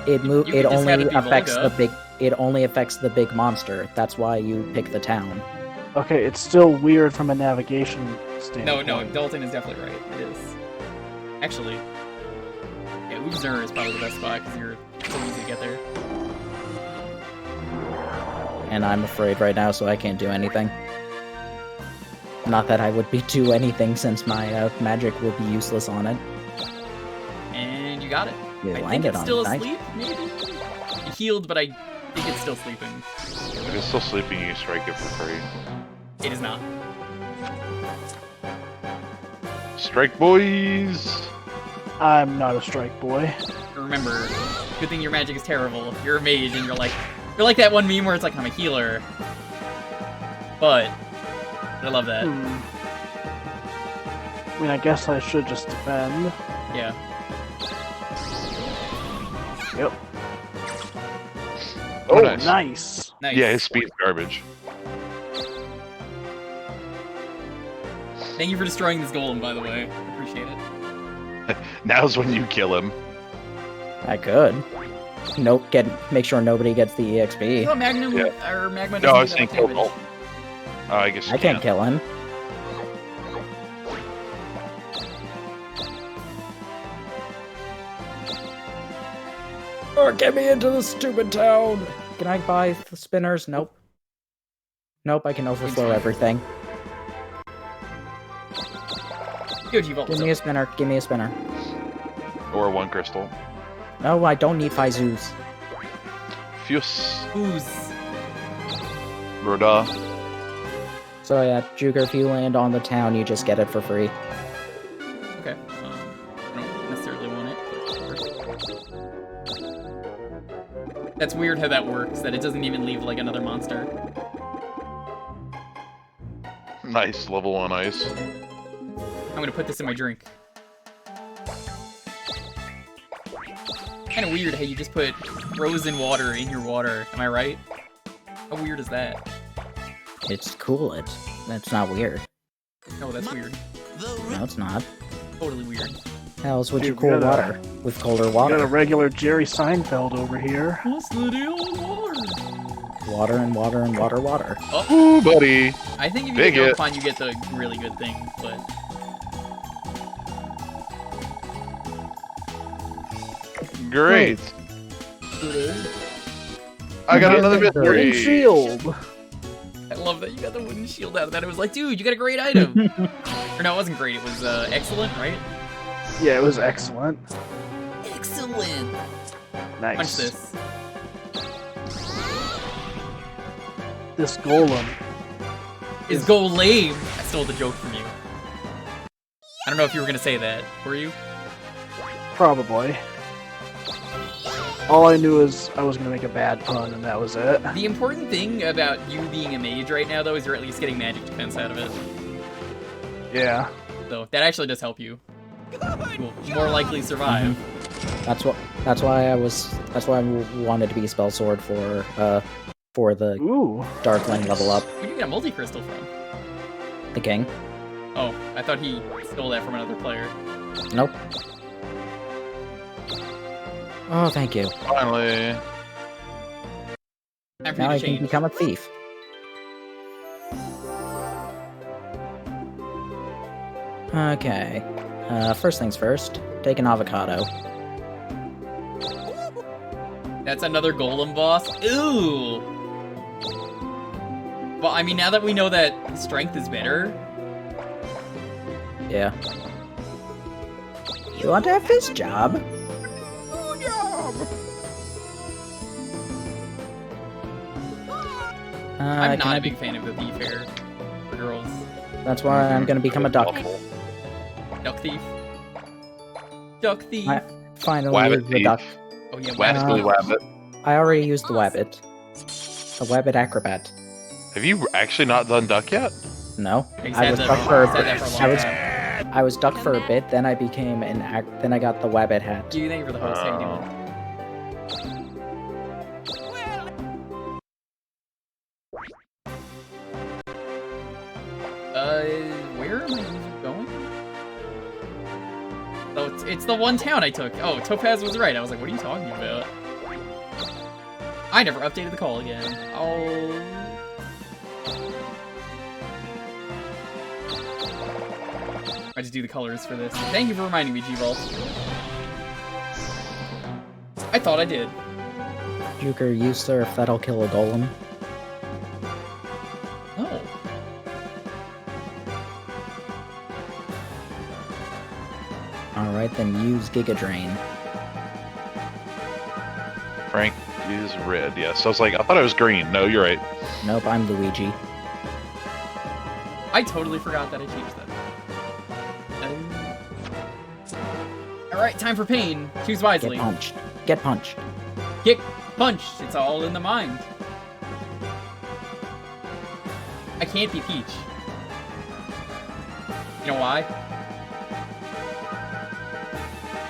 It You could just have it be affects Volga. the big. It only affects the big monster. That's why you pick the town. Okay, it's still weird from a navigation No, standpoint. no, Dalton is definitely right. It is. Actually, yeah, Uzur is probably the best spot because you're so easy to get there. And I'm afraid right now, so I can't do anything. Not that I would do anything, since my magic would be useless on it. And you got it. You I think landed it's on still it, nice. asleep, maybe? It healed, but I think it's still sleeping. If it's still sleeping, you strike it for free. It is not. Strike, boys! I'm not a strike boy. Remember, good thing your magic is terrible. You're a mage and you're like that one meme where it's like, I'm a healer. But I love that. I mean, I guess I should just defend. Yeah. Yep. Oh, Oh, nice. nice. Nice. Yeah, his speed's garbage. Thank you for destroying this golem, by the way. Appreciate it. Now's when you kill him. I could. Nope. Make sure nobody gets the EXP. Oh, Magnum Yeah. or Magma No, I was doesn't saying do that much Cobalt. Oh, I guess you I can't kill him. Oh, get me into the stupid town! Can I buy the spinners? Nope. Nope, I can overflow everything. Good, you vault. Give me a spinner. Give me a spinner. Or one crystal. No, I don't need Faizus. Fuse. Ooze. Roda. So yeah, Jewker, if you land on the town, you just get it for free. Okay. I don't necessarily want it. But that's weird how that works, that it doesn't even leave like another monster. Nice, level 1 ice. I'm gonna put this in my drink. Kinda weird how you just put frozen water in your water, am I right? How weird is that? It's cool. That's not weird. No, that's weird. No, it's not. Totally weird. How else would you Dude, cool we got water? With colder We got a water. regular Jerry Seinfeld over here. What's the deal with water? Water and water and water. Ooh, buddy. I think if you Big get hit. Dokapon, you get the really good thing, but... Great. I got another Wooden victory. shield. I love that you got the wooden shield out of that. It was like, dude, you got a great item. Or no, it wasn't great. It was excellent, right? Yeah, it was excellent. Excellent. Nice. Punch this. This golem. Is go lame. I stole the joke from you. I don't know if you were gonna say that. Were you? Probably. All I knew is I was gonna make a bad pun, and that was it. The important thing about you being a mage right now, though, is you're at least getting magic defense out of it. Yeah. So that actually does help you. You will more likely survive. That's why I wanted to be spell sword for the Ooh. Darkling level up. Where'd you get a multi-crystal from? The king. Oh, I thought he stole that from another player. Nope. Oh, thank you. Finally. Time for Now you I to can change. become a thief. Okay. First things first. Take an avocado. That's another golem boss? Ooh! Well, I mean, now that we know that strength is better, Yeah. You want to have this job? I'm can not I a big fan of the thief hair for girls. That's why I'm gonna become a duck. Awful. Duck thief. Duck thief. I finally Wabbit used the thief. duck. Oh yeah, Wabbit, wabbit. I already used the wabbit. A wabbit acrobat. Have you actually not done duck yet? No, He's I had was that duck for he's had that for a long time. I was duck for a bit, then I became then I got the wabbit hat. Thank you for the host. How you doing? Where am I even going? Oh, it's the one town I took. Oh, Topaz was right. I was like, what are you talking about? I never updated the call again. Oh. I just do the colors for this. Thank you for reminding me, G-Vault. I thought I did. Jewker, you surf, that'll kill a golem. No. Alright, then use Giga Drain. Frank, use red. Yes. I was like, I thought I was green. No, you're right. Nope, I'm Luigi. I totally forgot that I changed that. Alright, time for pain. Choose wisely. Get punched. Get punched. Get punched. It's all in the mind. I can't be Peach. You know why?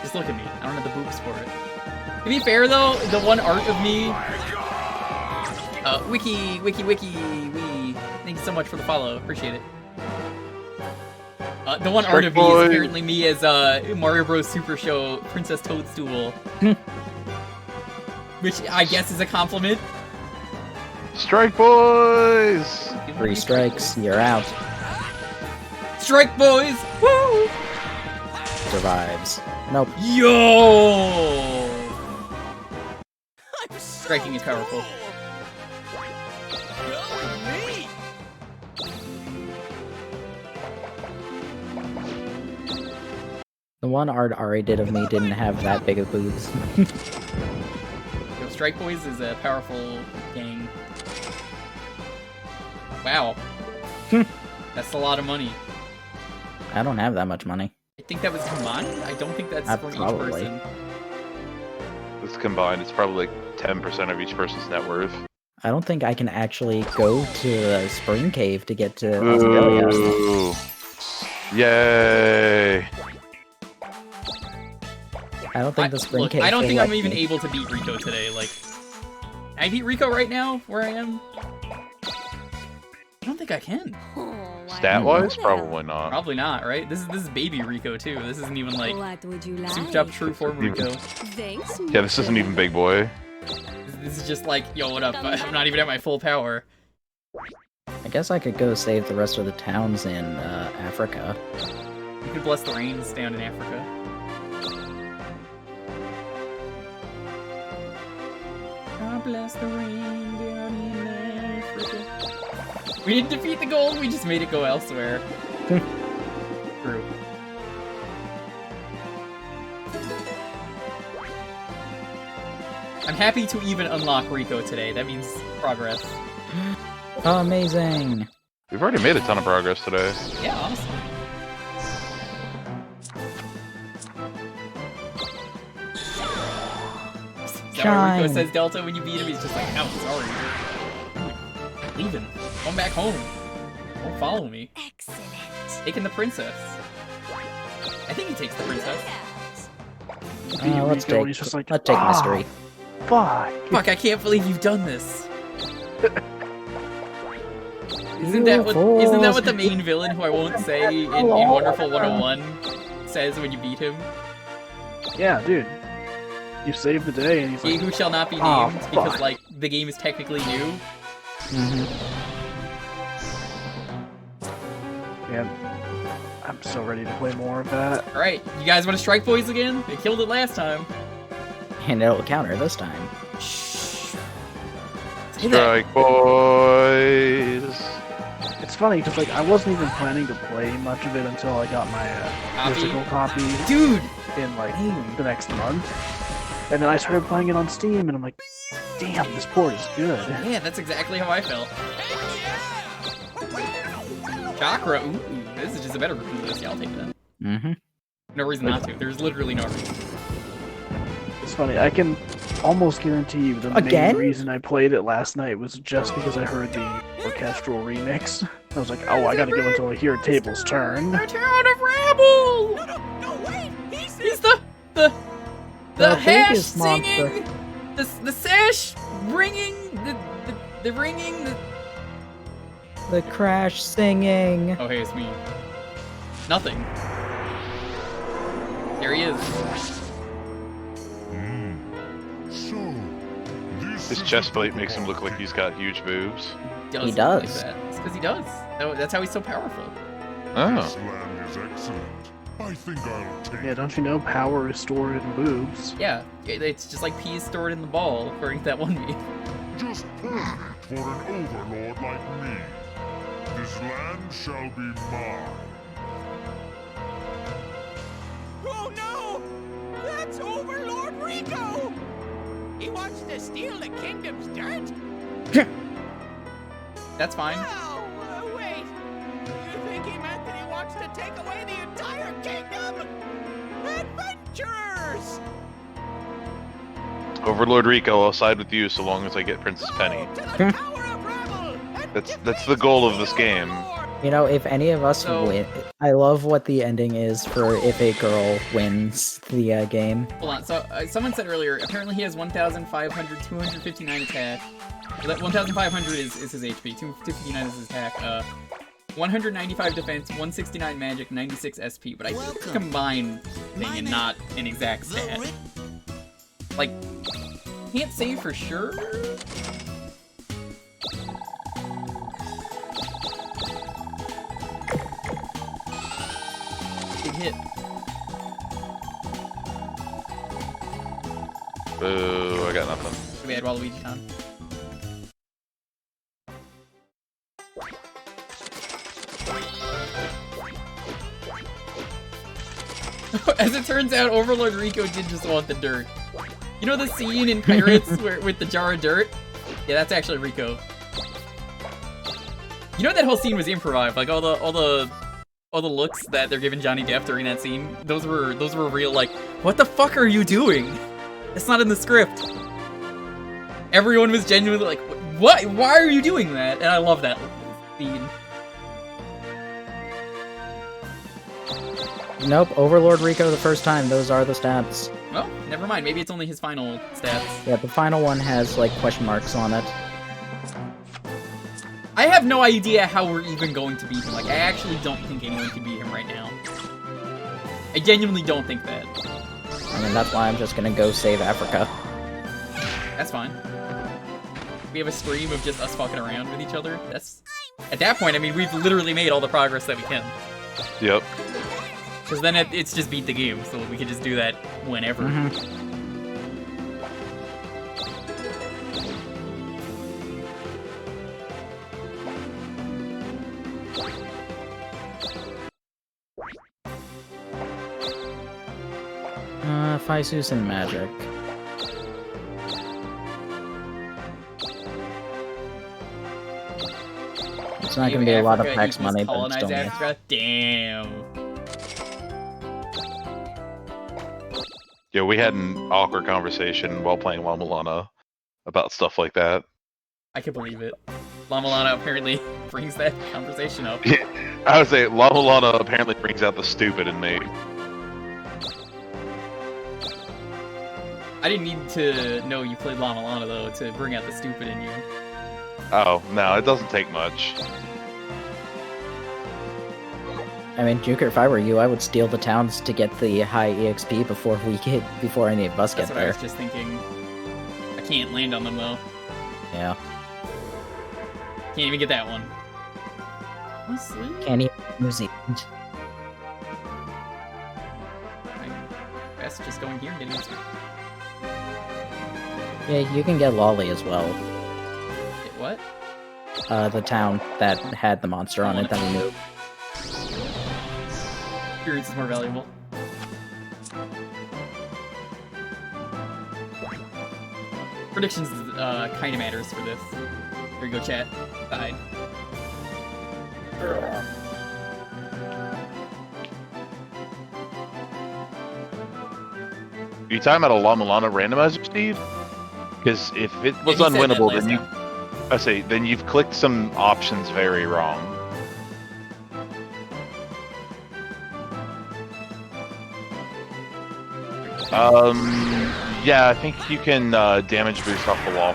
Just look at me. I don't have the boobs for it. To be fair though, the one art of me... wiki. Thank you so much for the follow. Appreciate it. The one art of me is apparently me as Mario Bros. Super Show Princess Toadstool. Which I guess is a compliment. Strike boys! 3 strikes, you're out. Strike boys! Woo! Survives. Nope. Yo! Striking is powerful. Me. The one art Ari did of me didn't have that big of boobs. Yo, Strike Boys is a powerful gang. Wow. That's a lot of money. I don't have that much money. I think that was combined? I don't think that's from probably. each person. It's combined. It's probably like 10% of each person's net worth. I don't think I can actually go to the Spring Cave to get to Australia. Ooh. Yay! I don't think the Spring Look, Cave. I don't will think let I'm even me. able to beat Rico today. Like, can I beat Rico right now, where I am? I don't think I can. Stat-wise, probably not. Probably not, right? This is baby Rico too. This isn't even like What would you like? souped up true form Rico. Thanks. Yeah, this isn't even big boy. This is just like, yo, what up? I'm not even at my full power. I guess I could go save the rest of the towns in Africa. You could bless the rains down in Africa. God bless the rain down in Africa. We didn't defeat the gold, we just made it go elsewhere. True. I'm happy to even unlock Rico today. That means progress. Amazing! We've already made a ton of progress today. Yeah, honestly. Is that why Rico Shine. says Delta when you beat him? He's just like, no, sorry. Leaving. Going back home. Don't follow me. Excellent. Taking the princess. I think he takes the princess. Let's Rico, take he's just like, mystery. Fuck. Fuck, I can't believe you've done this. Isn't that what the main villain, who I won't say, in Wonderful 101 says when you beat him? Yeah, dude. You saved the day, and he's He like, who shall not be "Oh, named, because, fuck." like, the game is technically new. man, I'm so ready to play more of that. Alright, you guys want to Strike Boys again? They killed it last time. And it'll counter this time. Shh. Say that. Strike boys! It's funny, because like, I wasn't even planning to play much of it until I got my Copy? physical copy Dude! in like Damn. the next month. And then I started playing it on Steam, and I'm like, damn, this port is good. Yeah, that's exactly how I felt. Chakra, ooh, this is just a better version of this. Yeah, I'll take that. No reason not to. There's literally no reason. It's funny, I can almost guarantee you the Again? main reason I played it last night was just because I heard the orchestral remix. I was like, oh, I gotta go until I hear tables turn. The town of Rabble! No, wait! He's the hash biggest monster. singing, the sash ringing, the ringing, The crash singing. Oh, hey, it's me. Nothing. There he is. His chest plate makes him look like he's got huge boobs. He Like does. that. It's because he does. That's how he's so powerful. Oh. This land is excellent. I think I'll take Yeah, don't you know power is stored in boobs? Yeah, it's just like pee stored in the ball, according to that one meme. just perfect for an overlord like me. This land shall be mine. Oh no! That's Overlord Rico! He wants to steal the kingdom's dirt? That's fine. Oh, wait. You think he meant that he wants to take away the entire kingdom? Adventurers! Overlord Rico, I'll side with you so long as I get Princess Penny. To the Tower of Rebel and That's the goal of this game. You know, if any of us So- win, I love what the ending is for if a girl wins the game. Hold on. So someone said earlier, apparently he has 1,500, 259 attack. So that 1,500 is his HP. 259 is his attack. 195 defense, 169 magic, 96 SP. But I think it's a combined thing and not an exact stat. Like, can't say for sure. Big hit. Boo, I got nothing. Too bad Waluigi time. As it turns out, Overlord Rico did just want the dirt. You know the scene in Pirates where with the jar of dirt? Yeah, that's actually Rico. You know that whole scene was improvised, like all the looks that they're giving Johnny Depp during that scene. Those were real. Like, what the fuck are you doing? It's not in the script. Everyone was genuinely like, what? Why are you doing that? And I love that scene. Nope, Overlord Rico the first time, those are the stats. Well, never mind. Maybe it's only his final stats. Yeah, the final one has, like, question marks on it. I have no idea how we're even going to beat him. Like, I actually don't think anyone can beat him right now. I genuinely don't think that. I mean, that's why I'm just gonna go save Africa. That's fine. We have a stream of just us fucking around with each other. That's... At that point, I mean, we've literally made all the progress that we can. Yep. Because then it's just beat the game, so we can just do that whenever. Physus and magic. It's not gonna be a lot of tax money, but it's still nice. Africa? Damn. Yeah, we had an awkward conversation while playing La Mulana about stuff like that. I can believe it. La Mulana apparently brings that conversation up. I would say La Mulana apparently brings out the stupid in me. I didn't need to know you played La Mulana, though, to bring out the stupid in you. Oh, no, it doesn't take much. I mean, Jewker, if I were you, I would steal the towns to get the high EXP before any of us That's get what I there. was just thinking. I can't land on them, though. Yeah. Can't even get that one. Honestly, Can't even New Zealand. I'm best just going here and getting this. Yeah, you can get Lolly as well. What? The town that had the monster on it that we knew. Experience is more valuable. Predictions kind of matters for this. Here you go, chat. Side. Are you talking about a La Mulana randomizer, Steve? Because if it was Yeah, he said that unwinnable, last then time. I say then you've clicked some options very wrong. Yeah, I think you can damage boost off the wall.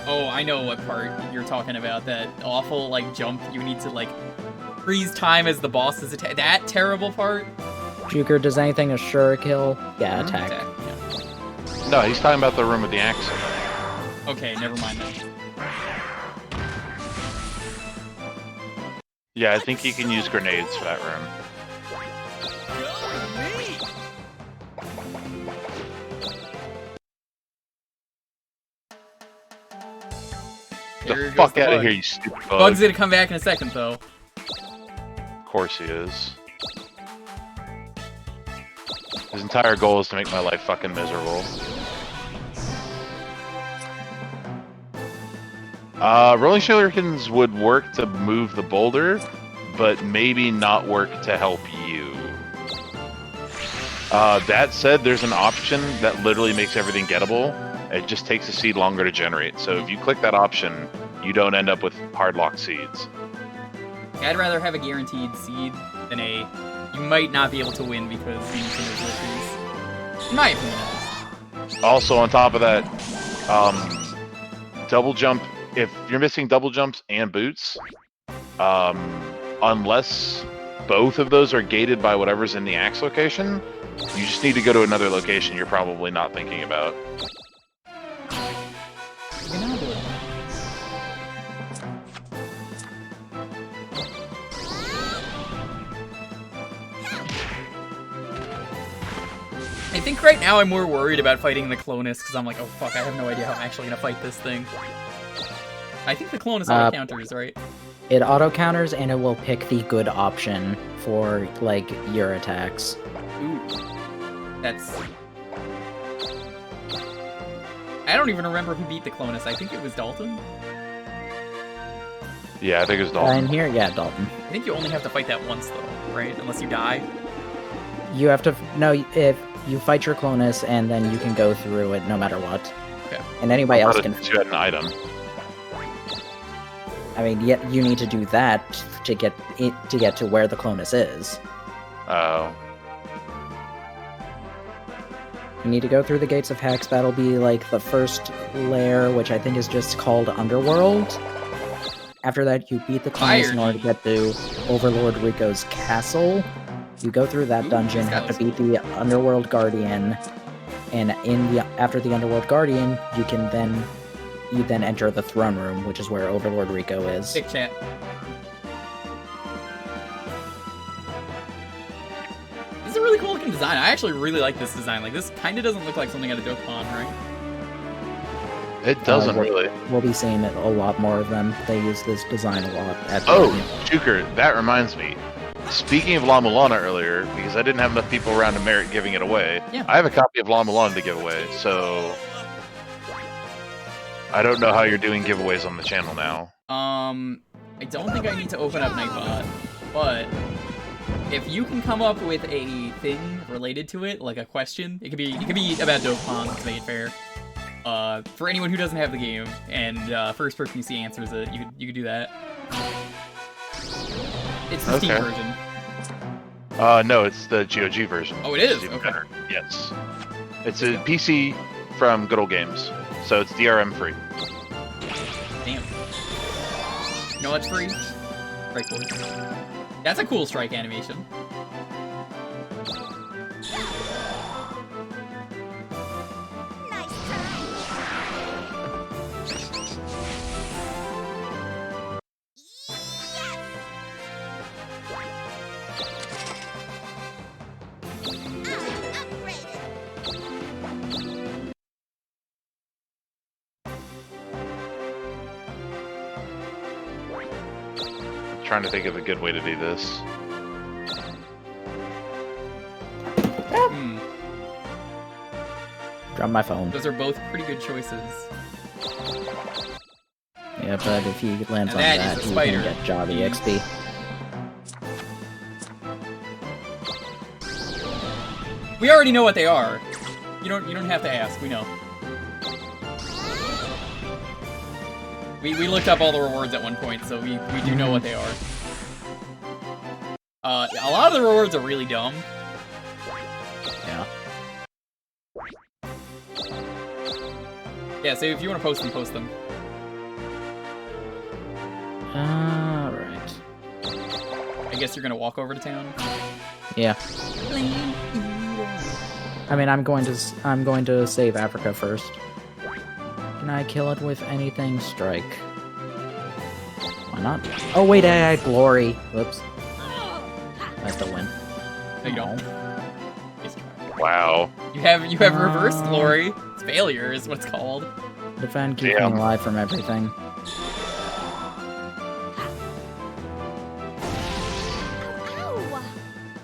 Oh, I know what part you're talking about. That awful, like, jump you need to, like, freeze time as the boss is attack. That terrible part? Jewker, does anything assure a kill? Yeah, attack. Yeah. No, he's talking about the room with the axe. Okay, never mind then. Yeah, I think you can use grenades for that room. The fuck out of here, you stupid bug. Bug's gonna come back in a second, though. Of course he is. His entire goal is to make my life fucking miserable. Rolling Shurikens would work to move the boulder, but maybe not work to help you. That said, there's an option that literally makes everything gettable. It just takes a seed longer to generate. So if you click that option, you don't end up with hard-locked seeds. I'd rather have a guaranteed seed than a you might not be able to win because you need some resistance. In my opinion. Also, on top of that, double jump. If you're missing double jumps and boots, unless both of those are gated by whatever's in the axe location, you just need to go to another location you're probably not thinking about. I think right now I'm more worried about fighting the Clonus because I'm like, oh fuck, I have no idea how I'm actually gonna fight this thing. I think the Clonus auto counters, right? It auto counters and it will pick the good option for like your attacks. Ooh, that's. I don't even remember who beat the Clonus. I think it was Dalton. Yeah, I think it was Dalton. In here, yeah, Dalton. I think you only have to fight that once though, right? Unless you die. You have to if you fight your Clonus and then you can go through it no matter what. Okay. And anybody else can. You had an item. I mean, yet you need to do that to get to where the Clonus is. Oh. You need to go through the Gates of Hex. That'll be like the first lair, which I think is just called Underworld. After that, you beat the Clonus in order to get to Overlord Rico's castle. You go through that dungeon, have to beat the Underworld Guardian, and after the Underworld Guardian, you then enter the throne room, which is where Overlord Rico is. Sick chat. This is a really cool looking design. I actually really like this design. Like, this kind of doesn't look like something out of Dokapon, right? It doesn't really. We'll be seeing a lot more of them. They use this design a lot. Jewker, that reminds me. Speaking of La Mulana earlier, because I didn't have enough people around to merit giving it away, yeah. I have a copy of La Mulana to give away, so I don't know how you're doing giveaways on the channel now. I don't think I need to open up Nightbot, but if you can come up with a thing related to it, like a question, it could be about Dokapon to make it fair. For anyone who doesn't have the game, and first person you see answers it, you could do that. It's the Steam version. No, it's the GOG version. Oh, it is? Even Okay. better. Yes. It's a PC from Good Old Games, so it's DRM free. Damn. You know what's free? Strike Force. That's a cool strike animation. Trying to think of a good way to do this. Drop my phone. Those are both pretty good choices. Yeah, but if he lands And on that that, is a he spider. can get job EXP. We already know what they are. You don't have to ask. We know. We looked up all the rewards at one point, so we do know what they are. A lot of the rewards are really dumb. Yeah. Yeah, so if you want to post them, post them. Alright. I guess you're gonna walk over to town. Yeah. I mean, I'm going to save Africa first. Can I kill it with anything? Strike. Why not? Oh wait, I had glory. Whoops. I still win. No, you don't. Wow. You have reverse glory. It's failure is what it's called. Defend, keep me alive from everything.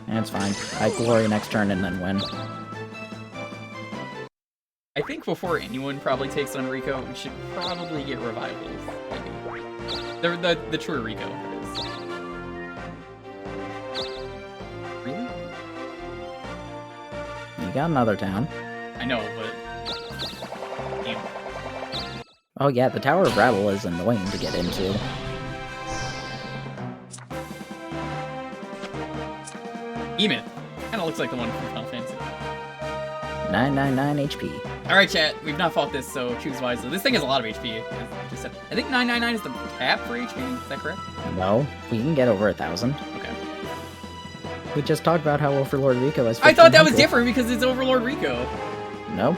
It's fine. I glory next turn and then win. I think before anyone probably takes on Rico, we should probably get revivals. Maybe. The true Rico, that is. Really? You got another town. I know, but... Damn. Oh yeah, the Tower of Rabble is annoying to get into. Emith. Kinda looks like the one from Final Fantasy. 999 HP. Alright, chat. We've not fought this, so choose wisely. This thing has a lot of HP. I think 999 is the cap for HP. Is that correct? No, we can get over 1,000. Okay. We just talked about how Overlord Rico has 1,500. I thought that was different because it's Overlord Rico. No.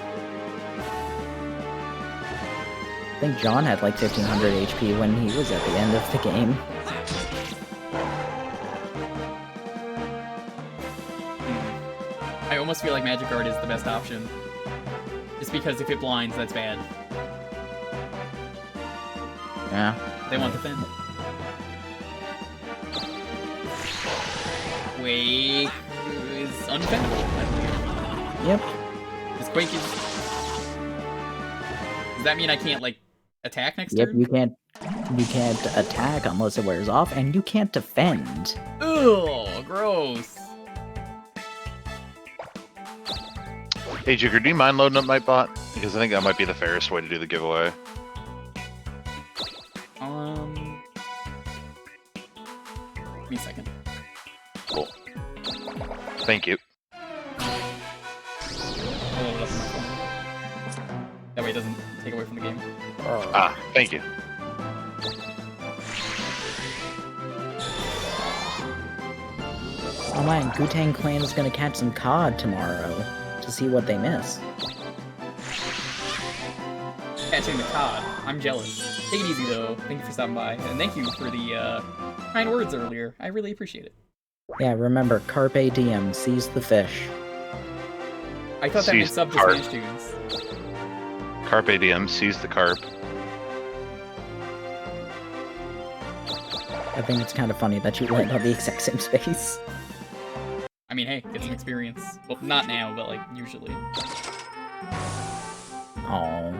I think John had like 1,500 HP when he was at the end of the game. I almost feel like Magic Guard is the best option. Just because if it blinds, that's bad. Yeah. They want defend. Quake is undefendable, I believe. Yep. This Quake is... Does that mean I can't, like, attack next turn? You can't attack unless it wears off, and you can't defend. Ugh, gross. Hey, Jewker, do you mind loading up my bot? Because I think that might be the fairest way to do the giveaway. Give me a second. Cool. Thank you. I'll load it up on my phone. That way it doesn't take away from the game. Ah, thank you. Oh man, Gu-Tang Clan is gonna catch some COD tomorrow to see what they miss. Catching the COD. I'm jealous. Take it easy though. Thank you for stopping by. And thank you for the kind words earlier. I really appreciate it. Yeah, remember, Carpe Diem, seize the fish. I thought that meant sub to Spanish tunes. Carpe Diem, seize the carp. I think it's kind of funny that you land on the exact same space. I mean, hey, get some experience. Well, not now, but like, usually. Oh.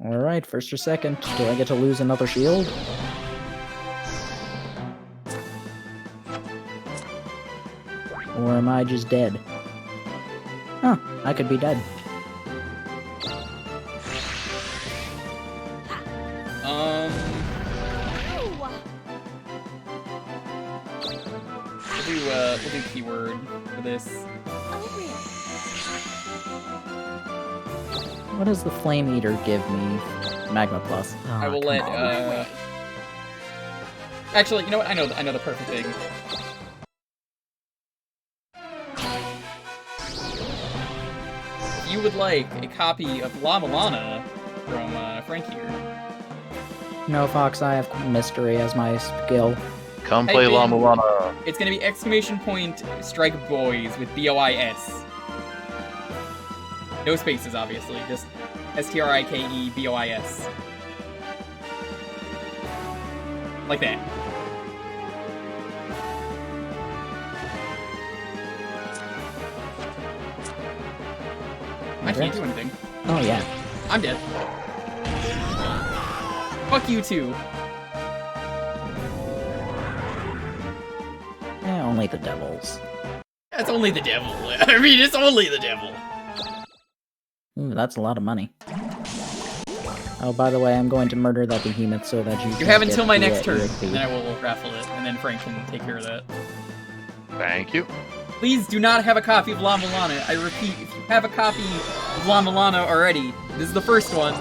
Alright, first or second. Do I get to lose another shield? Or am I just dead? Huh, I could be dead. We'll do keyword for this. What does the Flame Eater give me? Magma Plus. Oh, I will let, Actually, you know what? I know the perfect thing. If you would like a copy of La Milana from Frank here. No, Fox, I have Mystery as my skill. Come play La Milana. It's gonna be ! Strike Boys with B-O-I-S. No spaces, obviously. Just S-T-R-I-K-E-B-O-I-S. Like that. I can't do anything. Oh, yeah. I'm dead. Fuck you too. Only the devils. That's only the devil. I mean, it's only the devil. Ooh, that's a lot of money. Oh, by the way, I'm going to murder that behemoth so that you can have until my next turn, EXP. and then I will raffle it, and then Frank can take care of that. Thank you. Please do not have a copy of La Milana. I repeat, if you have a copy Llama Lana already. This is the first one.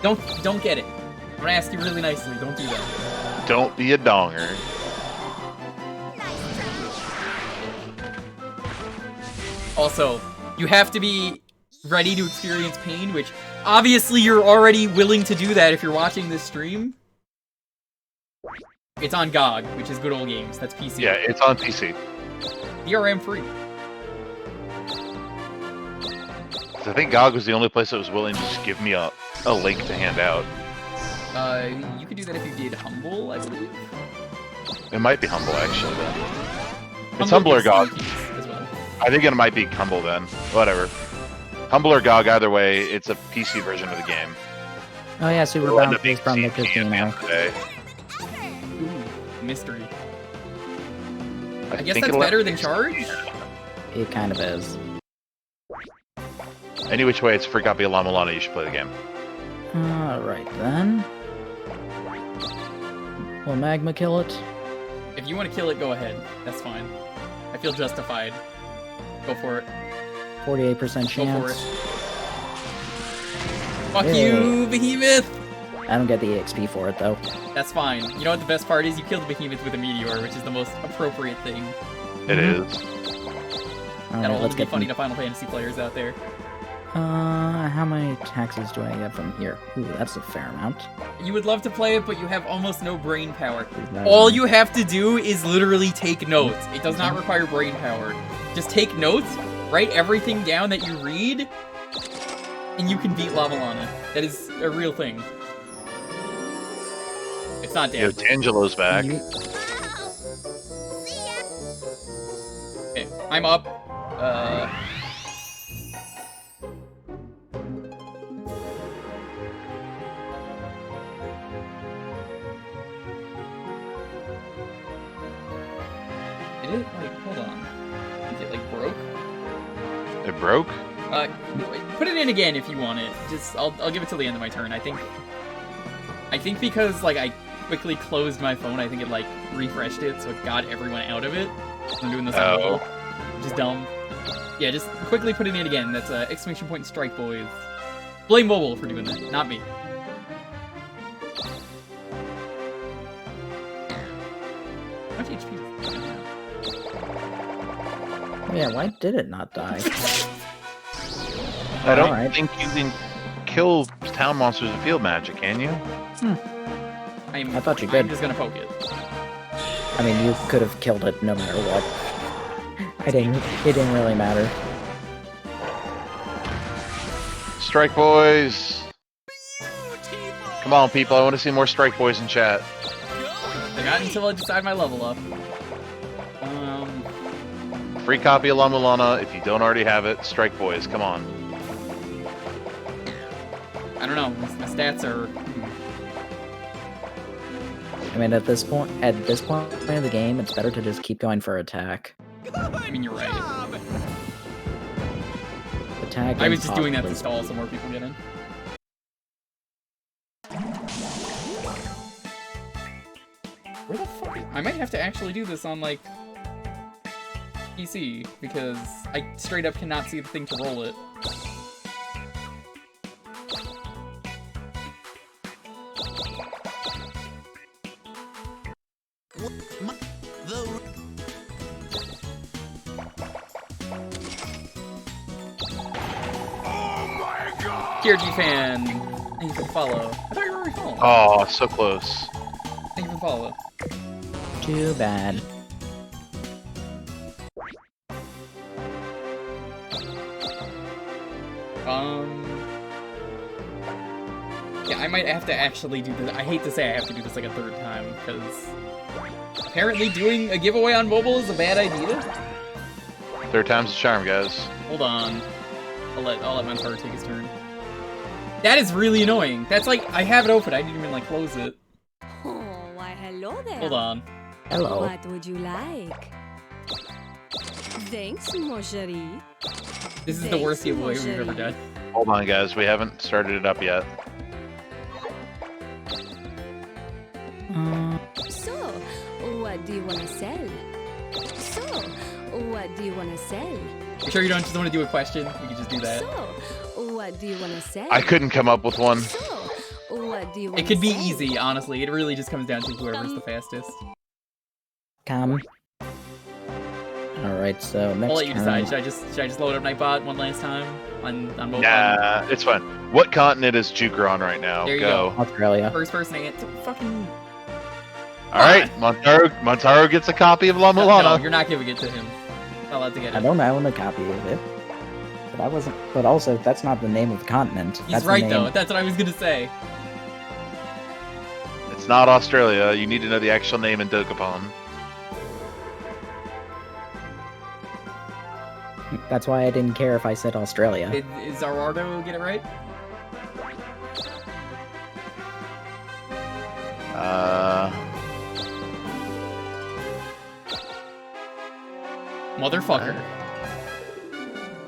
Don't get it. I'm gonna ask you really nicely. Don't do that. Don't be a donger. Also, you have to be ready to experience pain, which obviously you're already willing to do that if you're watching this stream. It's on GOG, which is Good Old Games. That's PC. Yeah, it's on PC. DRM free. I think GOG was the only place that was willing to just give me a link to hand out. You could do that if you did Humble, I believe. It might be Humble, actually, then. It's Humble or GOG. As well. I think it might be Humble, then. Whatever. Humble or GOG, either way, it's a PC version of the game. Oh yeah, Super It'll end Bounce up being is from the CG at the casino. end of the day. Ooh, mystery. I guess think that's it'll better end than up Charge? It kind of is. Any which way, it's a free copy of Llama Lana, you should play the game. Alright then. Will Magma kill it? If you want to kill it, go ahead. That's fine. I feel justified. Go for it. 48% chance. Go for it. Fuck Yay. you, Behemoth! I don't get the EXP for it though. That's fine. You know what the best part is? You killed the Behemoth with a meteor, which is the most appropriate thing. It is. Alright, That'll let's be get funny some... to Final Fantasy players out there. How many taxes do I get from here? Ooh, that's a fair amount. You would love to play it, but you have almost no brain power. All you have to do is literally take notes. It does not require brain power. Just take notes, write everything down that you read, and you can beat Llama Lana. That is a real thing. It's not Yo, dead. Tangelo's back. Okay, I'm up. Did it, like, hold on. Is it, like, broke? It broke? Put it in again if you want it. Just, I'll give it till the end of my turn. I think because, like, I quickly closed my phone, I think it, like, refreshed it, so it got everyone out of it. I'm doing this on mobile, which is dumb. Yeah, just quickly put it in again. That's exclamation point strike, boys. Blame mobile for doing that, not me. How much HP does it have? Yeah, why did it not die? I don't Alright. think you can kill town monsters with field magic, can you? I thought you I'm could. just gonna poke it. I mean, you could have killed it no matter what. It didn't really matter. Strike Boys! Come on, people, I want to see more Strike Boys in chat. I got until I decide my level up. Free copy of Llama Lana, if you don't already have it, Strike Boys, come on. I don't know. My stats are. I mean, at this point in the game, it's better to just keep going for attack. I mean, you're right. Attack. I was just doing that to possibly- stall so more people get in. Where the fuck? I might have to actually do this on like PC because I straight up cannot see the thing to roll it. KRG fan, thank you for the follow. I thought you were already following. Oh, so close. Thank you for the follow. Too bad. Yeah, I might have to actually do this. I hate to say I have to do this like a third time, because apparently doing a giveaway on mobile is a bad idea. Third time's the charm, guys. Hold on. I'll let Mantar take his turn. That is really annoying. That's like, I have it open, I didn't even like close it. Oh, why hello there. Hold on. Hello. What would you like? Thanks, mon chéri. This is the worst giveaway we've ever done. Hold on, guys, we haven't started it up yet. So, what do you wanna sell? So, what do you wanna sell? You sure you don't just want to do a question? We can just do that. So, what do you want to say? I couldn't come up with one. So, what do you want It could be easy, honestly. It really just comes down to whoever's the fastest. Come. Alright, so next I'll let you turn. decide. Should I just load up Nightbot one last time on both? Nah, it's fine. What continent is Jewker on right now? There you Go. Australia. First person answer. Fucking. All right, Montaro gets a copy of La No, Mulana. you're not giving it to him. Not allowed to get I it. don't own a copy of it. But I wasn't. But also, that's not the name of the continent. He's That's the right name. though. That's what I was gonna say. It's not Australia. You need to know the actual name in Dokapon. That's why I didn't care if I said Australia. Is Zarardo get it right? Motherfucker.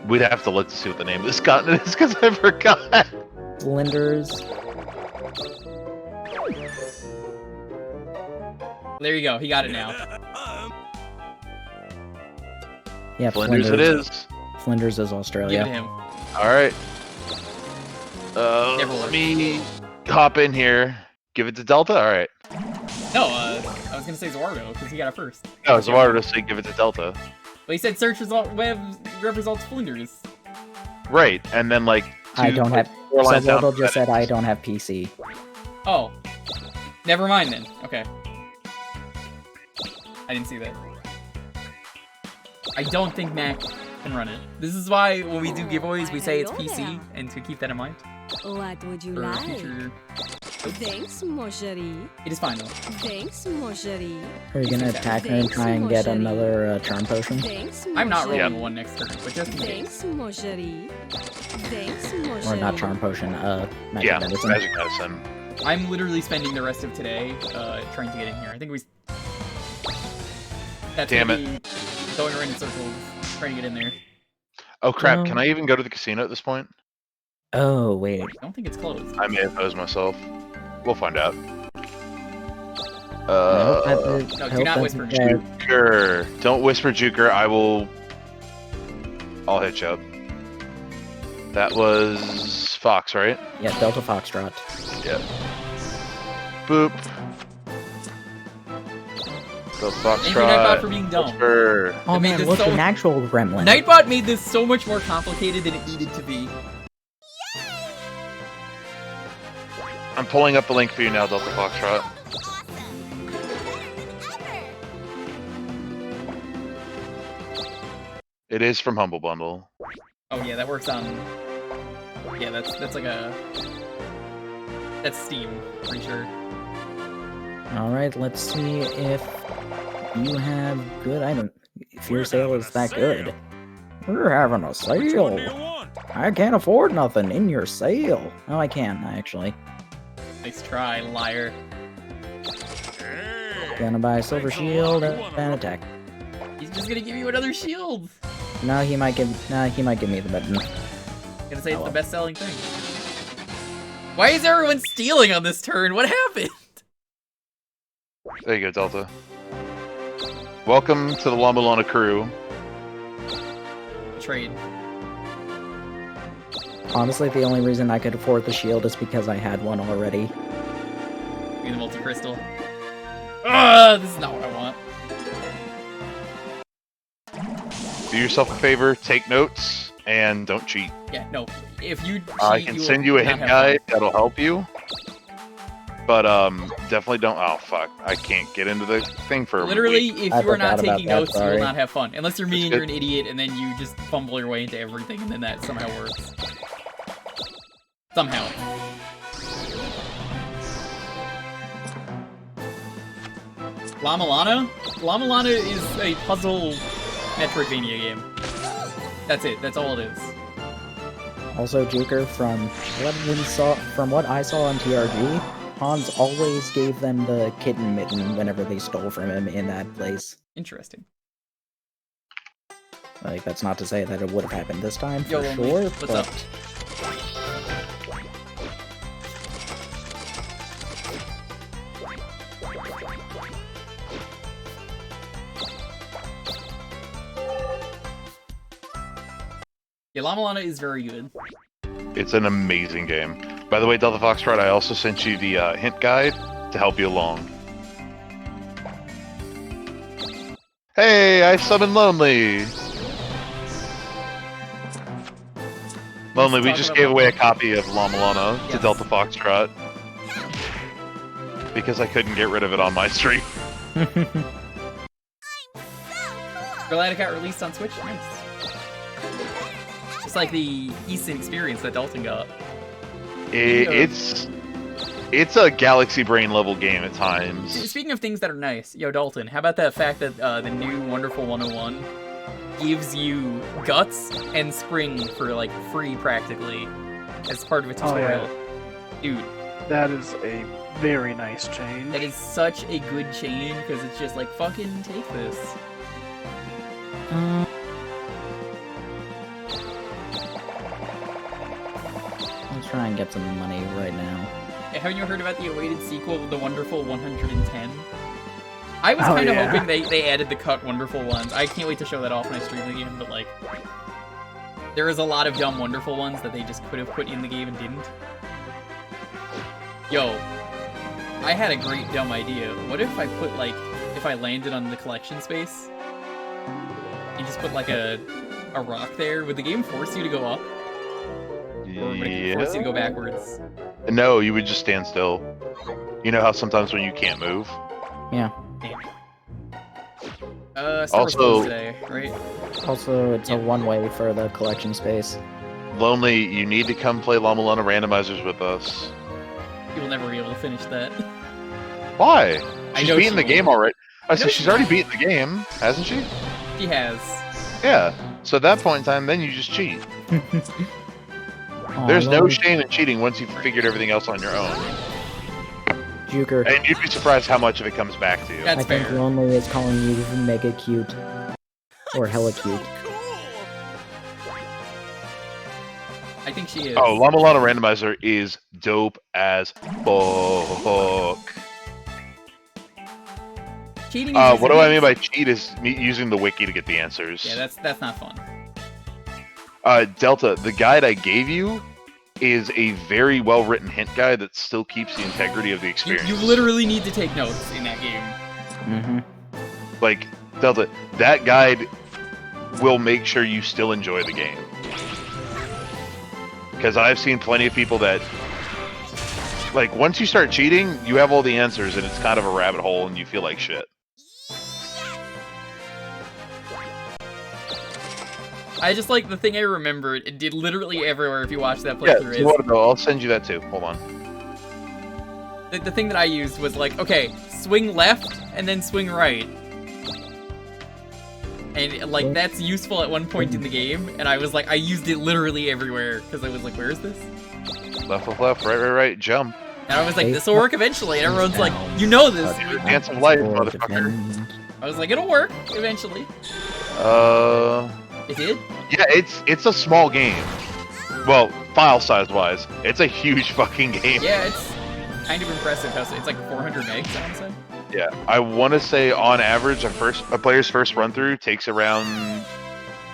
We'd have to look to see what the name of this continent is because I forgot. Flinders. There you go. He got it now. Yeah, Flinders it is. Flinders is Give it Australia. to him. All right. Never Let worked. me hop in here. Give it to Delta. All right. No, I was gonna say Zarardo because he got it first. No, it's harder to say give it to Delta. But he said search result web results Flinders. Right, and then like I don't have. four lines down Salvador from just that, said I don't have PC. Oh. Never mind then. Okay. I didn't see that. I don't think Mac can run it. This is why when we do giveaways we say it's Hello PC, there. and to keep that in mind What would you for like? future. Thanks, mon chéri. It is fine though. Thanks, mon chéri. Are you gonna attack her and try and get another charm potion? Thanks, mon I'm not rolling Yeah. one next turn, but just in case. Thanks, mon chéri. Thanks, mon chéri. Or not charm potion, magic Yeah, medicine. magic medicine. I'm literally spending the rest of today trying to get in here. I think we. That's Damn gonna be going around in circles, trying to get in there. Oh crap! No. Can I even go to the casino at this point? Oh wait. I don't think it's closed. I may have posed myself. We'll find out. I hope that the- No, I do hope not that whisper. the- Jewker. Don't whisper Jewker. I'll hit you up. That was Fox, right? Yeah, Delta Foxtrot. Yep. Boop. The Thank you, Nightbot, for Foxtrot. being dumb. Whisper. Oh I made man, this look, so- an actual gremlin. Nightbot made this so much more complicated than it needed to be. I'm pulling up the link for you now, Delta Foxtrot. It is from Humble Bundle. Oh yeah, that works on. Yeah, that's like a. That's Steam, pretty sure. Alright, let's see if you have good item. If your sale is that good. We're having a sale. I can't afford nothing in your sale. Oh, I can, actually. Nice try, liar. Gonna buy a silver shield and attack. He's just gonna give you another shield. No, he might give me the button. Gonna say it's Oh, well. the best selling thing. Why is everyone stealing on this turn? What happened? There you go, Delta. Welcome to the La Mulana crew. Trade. Honestly, the only reason I could afford the shield is because I had one already. Give me the multi-crystal. This is not what I want. Do yourself a favor, take notes, and don't cheat. Yeah, no. If you cheat, I can you send will you a not hit have guide fun. that'll help you. But definitely don't. Oh fuck! I can't get into the thing for a Literally, week. if I you are not forgot about taking that, notes, you sorry. will not have fun. Unless you're me and It's you're an idiot, and then you just fumble your way into everything, and then that somehow works. Somehow. La Mulana? La Mulana is a puzzle Metroidvania game. That's it. That's all it is. Also, Jewker, from what I saw on TRG, Hans always gave them the kitten mitten whenever they stole from him in that place. Interesting. Like, that's not to say that it would have happened this time, for Yo, Lonely, sure, what's but... up? Yeah, Llama Lana is very good. It's an amazing game. By the way, Delta Foxtrot, I also sent you the hint guide to help you along. Hey, I summoned Lonely! Lonely, we just gave away a copy of Llama Lana to Delta Foxtrot. Because I couldn't get rid of it on my stream. Galactic got released on Switch? Nice. Just like the Easton experience that Dalton got. It's a Galaxy Brain level game at times. Speaking of things that are nice, yo Dalton, how about the fact that the new Wonderful 101 gives you Guts and Spring for like free practically as part of a tutorial? Oh, yeah. Dude. That is a very nice change. That is such a good change because it's just like, fucking take this. Let's try and get some money right now. Haven't you heard about the awaited sequel, The Wonderful 110? I was kind of hoping they added the cut Wonderful ones. I can't wait to show that off when I stream the game, but like, there is a lot of dumb Wonderful ones that they just could have put in the game and didn't. Yo, I had a great dumb idea. What if I put like, if I landed on the collection space, you just put like a rock there? Would the game force you to go up? Or would it force you to go backwards? No, you would just stand still. You know how sometimes when you can't move? Yeah. Also, today, right? Also, it's a one-way for the collection space. Lonely, you need to come play Llama Lana randomizers with us. You will never be able to finish that. Why? She's beaten the will. game already. I said she's already beaten the game, hasn't she? She has. Yeah. So at that point in time, then you just cheat. There's no shame in cheating once you've figured everything else on your own. Jewker. And you'd be surprised how much of it comes back to you. That's I think fair. Lonely is calling you mega cute. Or hella cute. I think she is. Oh, Llama Lana Randomizer is dope as fuck. Cheating is What do I mean by cheat is me using the wiki to get the answers. Yeah, that's not fun. Delta, the guide I gave you is a very well-written hint guide that still keeps the integrity of the experience. You literally need to take notes in that game. Mm-hmm. Like, Delta, that guide will make sure you still enjoy the game. Because I've seen plenty of people that, like, once you start cheating, you have all the answers and it's kind of a rabbit hole and you feel like shit. I just like the thing I remembered. It did literally everywhere if you watch that Yeah, playthrough. you want to go? I'll send you that too. Hold on. The thing that I used was like, okay, swing left and then swing right. And like that's useful at one point in the game, and I was like, I used it literally everywhere because I was like, where is this? Left, right, jump. And I was like, this will work eventually. And everyone's like, you know this. Dance of life, motherfucker. I was like, it'll work eventually. It did? Yeah, it's a small game. Well, file size wise, it's a huge fucking game. Yeah, it's kind of impressive how it's like 400 megs, I want to say. Yeah, I want to say on average, a player's first run through takes around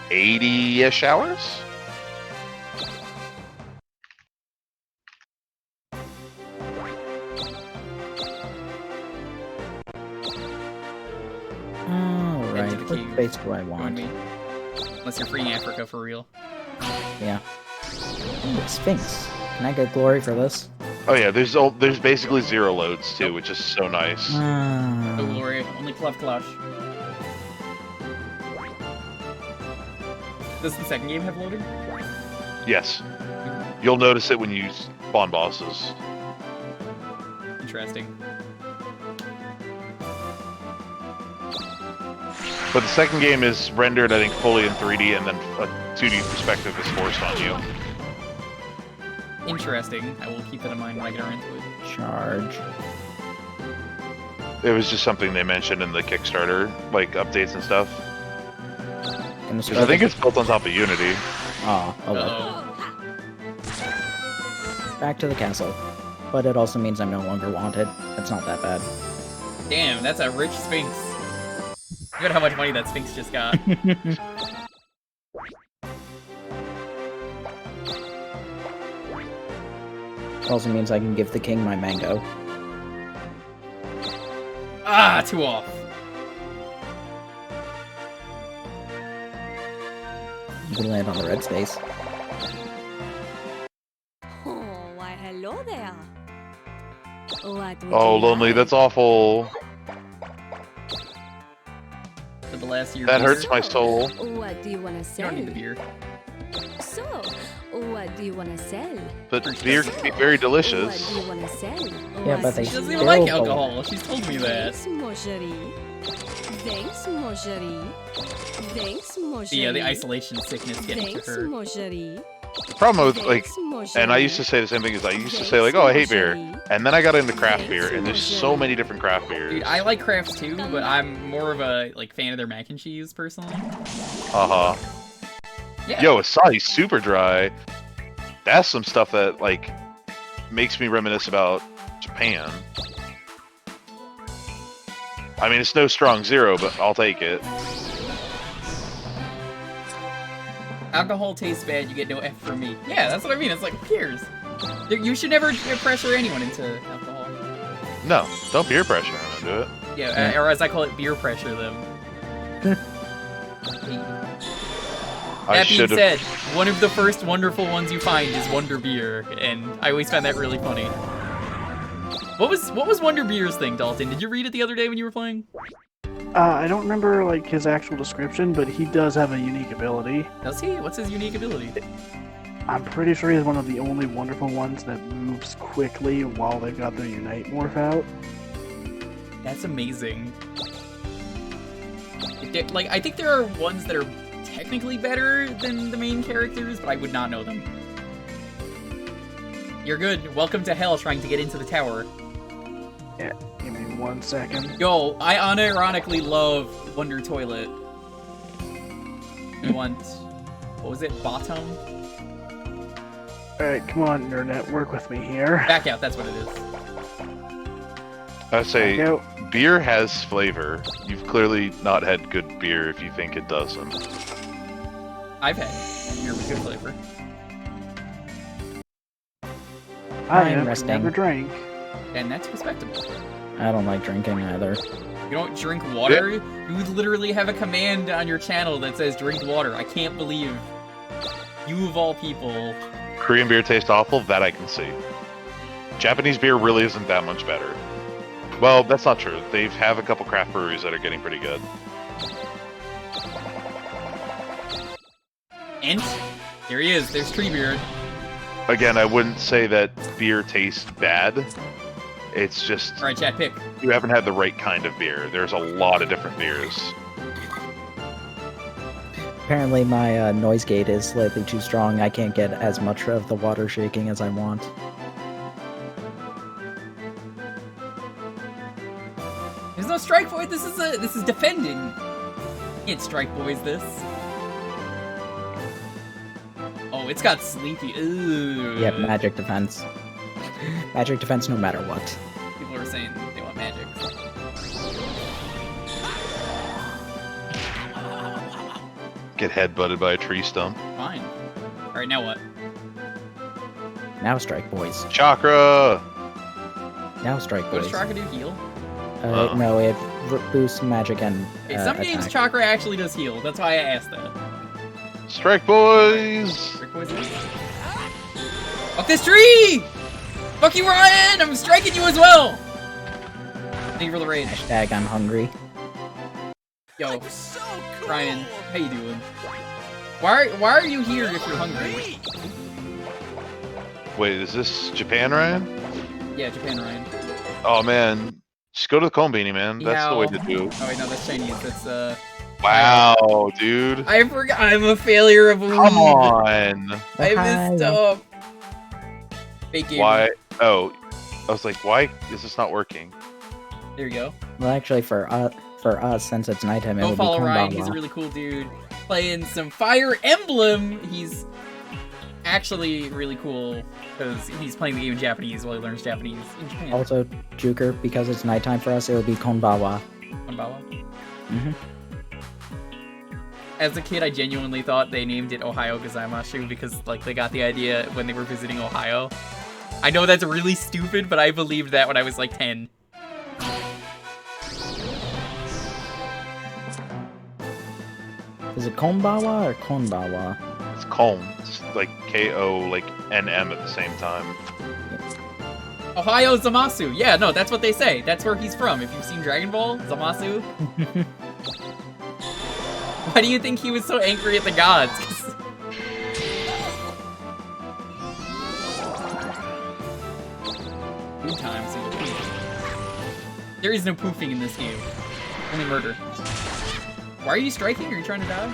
80-ish hours. Alright, Into the what cave. base do I Join want? me. Unless you're freeing Africa for real. Yeah. Ooh, Sphinx. Can I get glory for this? Oh yeah, there's basically 0 loads too, which is so nice. No glory, only Clef Clash. Does the second game have loaded? Yes, you'll notice it when you spawn bosses. Interesting. But the second game is rendered, I think, fully in 3D, and then a 2D perspective is forced on you. Interesting. I will keep that in mind when I get around to it. Charge. It was just something they mentioned in the Kickstarter, like updates and stuff. Because I think it's built on top of Unity. Oh, okay. Back to the castle. But it also means I'm no longer wanted. It's not that bad. Damn, that's a rich Sphinx. Look at how much money that Sphinx just got. Also means I can give the king my mango. Ah, 2 off. You can land on the red space. Oh, why, hello there. What would Oh, you lonely. like? That's awful. For the last year. That beer. hurts my soul. What do you want to You sell? don't need the beer. So, what do you want to sell? But beer can be very What delicious. do you want to sell? Yeah, but they She doesn't still even like don't. alcohol. She's told me that. Thanks, mon chéri. Thanks, mon chéri. Thanks, mon chéri. Yeah, the isolation sickness getting to Thanks, her. mon chéri. The problem with like, Thanks, mon and I chéri. used to say the same thing as I used to say like, oh, I hate beer, and then I got into craft beer, and there's so many different craft beers. Dude, I like crafts too, but I'm more of a fan of their mac and cheese personally. Yeah. Yo, Asahi Super Dry. That's some stuff that like makes me reminisce about Japan. I mean, it's no strong zero, but I'll take it. Alcohol tastes bad, you get no F from me. Yeah, that's what I mean. It's like, who cares? You should never pressure anyone into alcohol. No, don't peer pressure them to do it. Yeah, or as I call it, beer pressure them. I That being should have. said, one of the first wonderful ones you find is Wonder Beer, and I always find that really funny. What was Wonder Beer's thing, Dalton? Did you read it the other day when you were playing? I don't remember like his actual description, but he does have a unique ability. Does he? What's his unique ability? I'm pretty sure he's one of the only wonderful ones that moves quickly while they've got their Unite morph out. That's amazing. I think there are ones that are technically better than the main characters, but I would not know them. You're good. Welcome to hell trying to get into the tower. Yeah, give me 1 second. Yo, I unironically love Wonder Toilet. I want... What was it? Bottom? Alright, come on, internet, work with me here. Back out, that's what it is. I say Back out. beer has flavor. You've clearly not had good beer if you think it doesn't. I've had beer with good flavor. I I'm have resting. never drank. And that's respectable. I don't like drinking either. You don't drink water? You literally have a command on your channel that says drink water. I can't believe you of all people. Korean beer tastes awful, that I can see. Japanese beer really isn't that much better. Well, that's not true. They have a couple craft breweries that are getting pretty good. And here he is. There's Treebeard. Again, I wouldn't say that beer tastes bad. It's just All right, chat, pick. you haven't had the right kind of beer. There's a lot of different beers. Apparently my noise gate is slightly too strong. I can't get as much of the water shaking as I want. There's no strike boy. This is defending. Can't strike boys this. Oh, it's got sleepy. Ooh. Yep, magic defense. Magic defense no matter what. People are saying they want magic. Get headbutted by a tree stump. Fine. All right, now what? Now strike boys. Chakra! Now strike What does boys. Chakra do? Heal? No, it boosts magic and Okay, some games attack. Chakra actually does heal. That's why I asked that. Strike boys! Strike boys. Fuck this tree! Fuck you, Ryan! I'm striking you as well! Thank you for the raid. Hashtag I'm hungry. Yo, So cool. Ryan, how you doing? Why are you here if you're hungry? Wait, is this Japan, Ryan? Yeah, Japan, Ryan. Oh man, just go to the Konbini, man. That's the way to do. Oh wait, no, that's Chinese. That's Wow, dude. I forgot. I'm a failure of a weed. Come on. I messed up. Fake game. Why? Oh, I was like, why is this not working? There you go. Well, actually, for us, since it's nighttime, it Go would follow be Ryan. Konbanwa. He's a really cool dude. Playing some Fire Emblem. He's actually really cool because he's playing the game in Japanese while he learns Japanese in Japan. Also, Jewker, because it's nighttime for us, it would be Konbawa. Konbawa. Mm-hmm. As a kid, I genuinely thought they named it Ohio Gozaimasu because, like, they got the idea when they were visiting Ohio. I know that's really stupid, but I believed that when I was like 10. Is it Konbawa or Konbawa? It's Kolm. It's like K-O, like N-M at the same time. Ohio Zamasu. Yeah, no, that's what they say. That's where he's from. If you've seen Dragon Ball, Zamasu. Why do you think he was so angry at the gods? Food time, so you poof. There is no poofing in this game. Only murder. Why are you striking? Are you trying to die?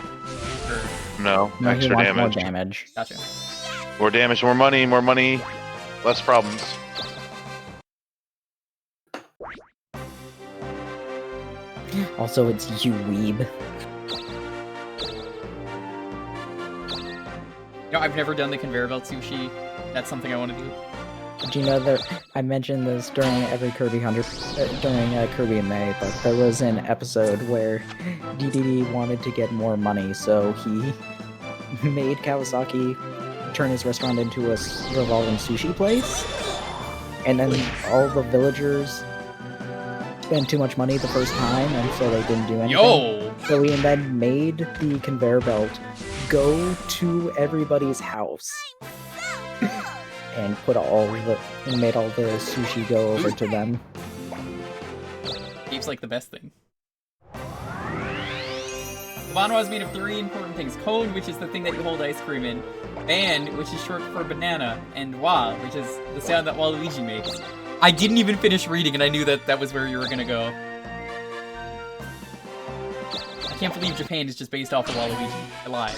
Or... No, No, he extra wants more damage. damage. Gotcha. More damage, more money, less problems. Also, it's you weeb. You know, I've never done the conveyor belt sushi. That's something I want to do. Did you know that I mentioned this during every Kirby 100 during Kirby in May, but there was an episode where DDD wanted to get more money, so he made Kawasaki turn his restaurant into a revolving sushi place, and then all the villagers spent too much money the first time, and so they didn't do anything. Yo! So he then made the conveyor belt go to everybody's house. And made all the sushi go over to them. Gabe's like the best thing. Banwa is made of 3 important things. Cone, which is the thing that you hold ice cream in. Ban, which is short for banana. And Wa, which is the sound that Waluigi makes. I didn't even finish reading and I knew that that was where you were gonna go. I can't believe Japan is just based off of Waluigi. I lied.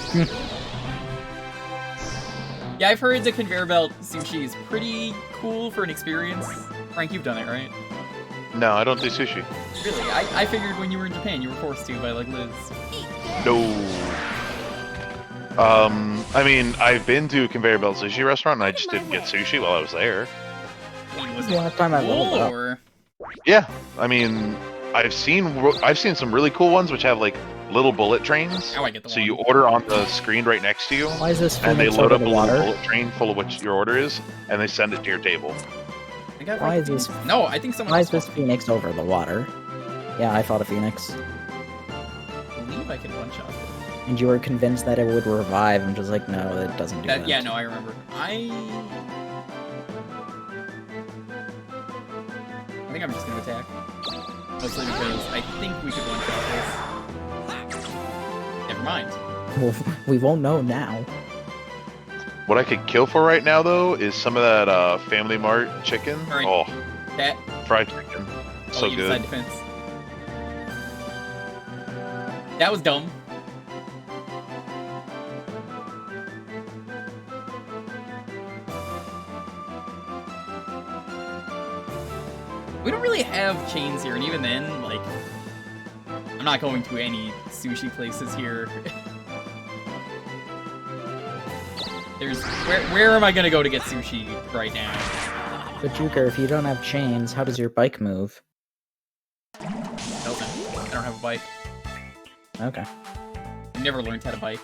Yeah, I've heard the conveyor belt sushi is pretty cool for an experience. Frank, you've done it, right? No, I don't do sushi. Really? I figured when you were in Japan, you were forced to by, like, Liz. No. I mean, I've been to a conveyor belt sushi restaurant and I just didn't get sushi while I was there. I mean, was The it last time I leveled cool, up. or... Yeah, I mean, I've seen some really cool ones which have like little bullet trains. Now I get the So one. you order on the screen right next to you, Why is this and they Phoenix load over up a the little water? bullet train full of what your order is, and they send it to your table. I got Why right is this? No, I think someone Why else is this Phoenix over the water? Yeah, I thought a Phoenix. I believe I can one-shot it. And you were convinced that it would revive, and just like, no, it doesn't do that. Yeah, no, I remember. I think I'm just gonna attack. Mostly because I think we could one-shot this. Never mind. Well, we won't know now. What I could kill for right now, though, is some of that Family Mart chicken. Alright. Oh, That. fried chicken. So you decide good. defense. That was dumb. We don't really have chains here, and even then, like, I'm not going to any sushi places here. Where am I gonna go to get sushi right now? But Jewker, if you don't have chains, how does your bike move? Doesn't. I don't have a bike. Okay. I never learned how to bike.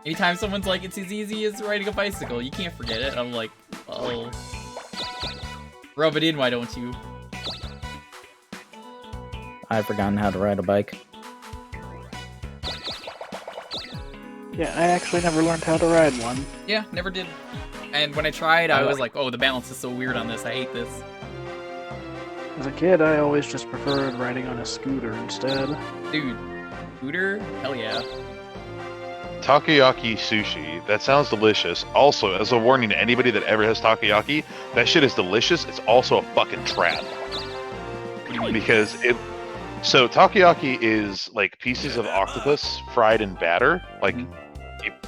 Anytime someone's like, it's as easy as riding a bicycle, you can't forget it. I'm like, oh. Rub it in, why don't you? I've forgotten how to ride a bike. Yeah, I actually never learned how to ride one. Yeah, never did. And when I tried, I was like, oh, the balance is so weird on this, I hate this. As a kid, I always just preferred riding on a scooter instead. Dude, scooter? Hell yeah. Takoyaki sushi. That sounds delicious. Also, as a warning to anybody that ever has takoyaki, that shit is delicious. It's also a fucking trap. What do you mean? Because it... So, takoyaki is like pieces of octopus fried in batter. Like,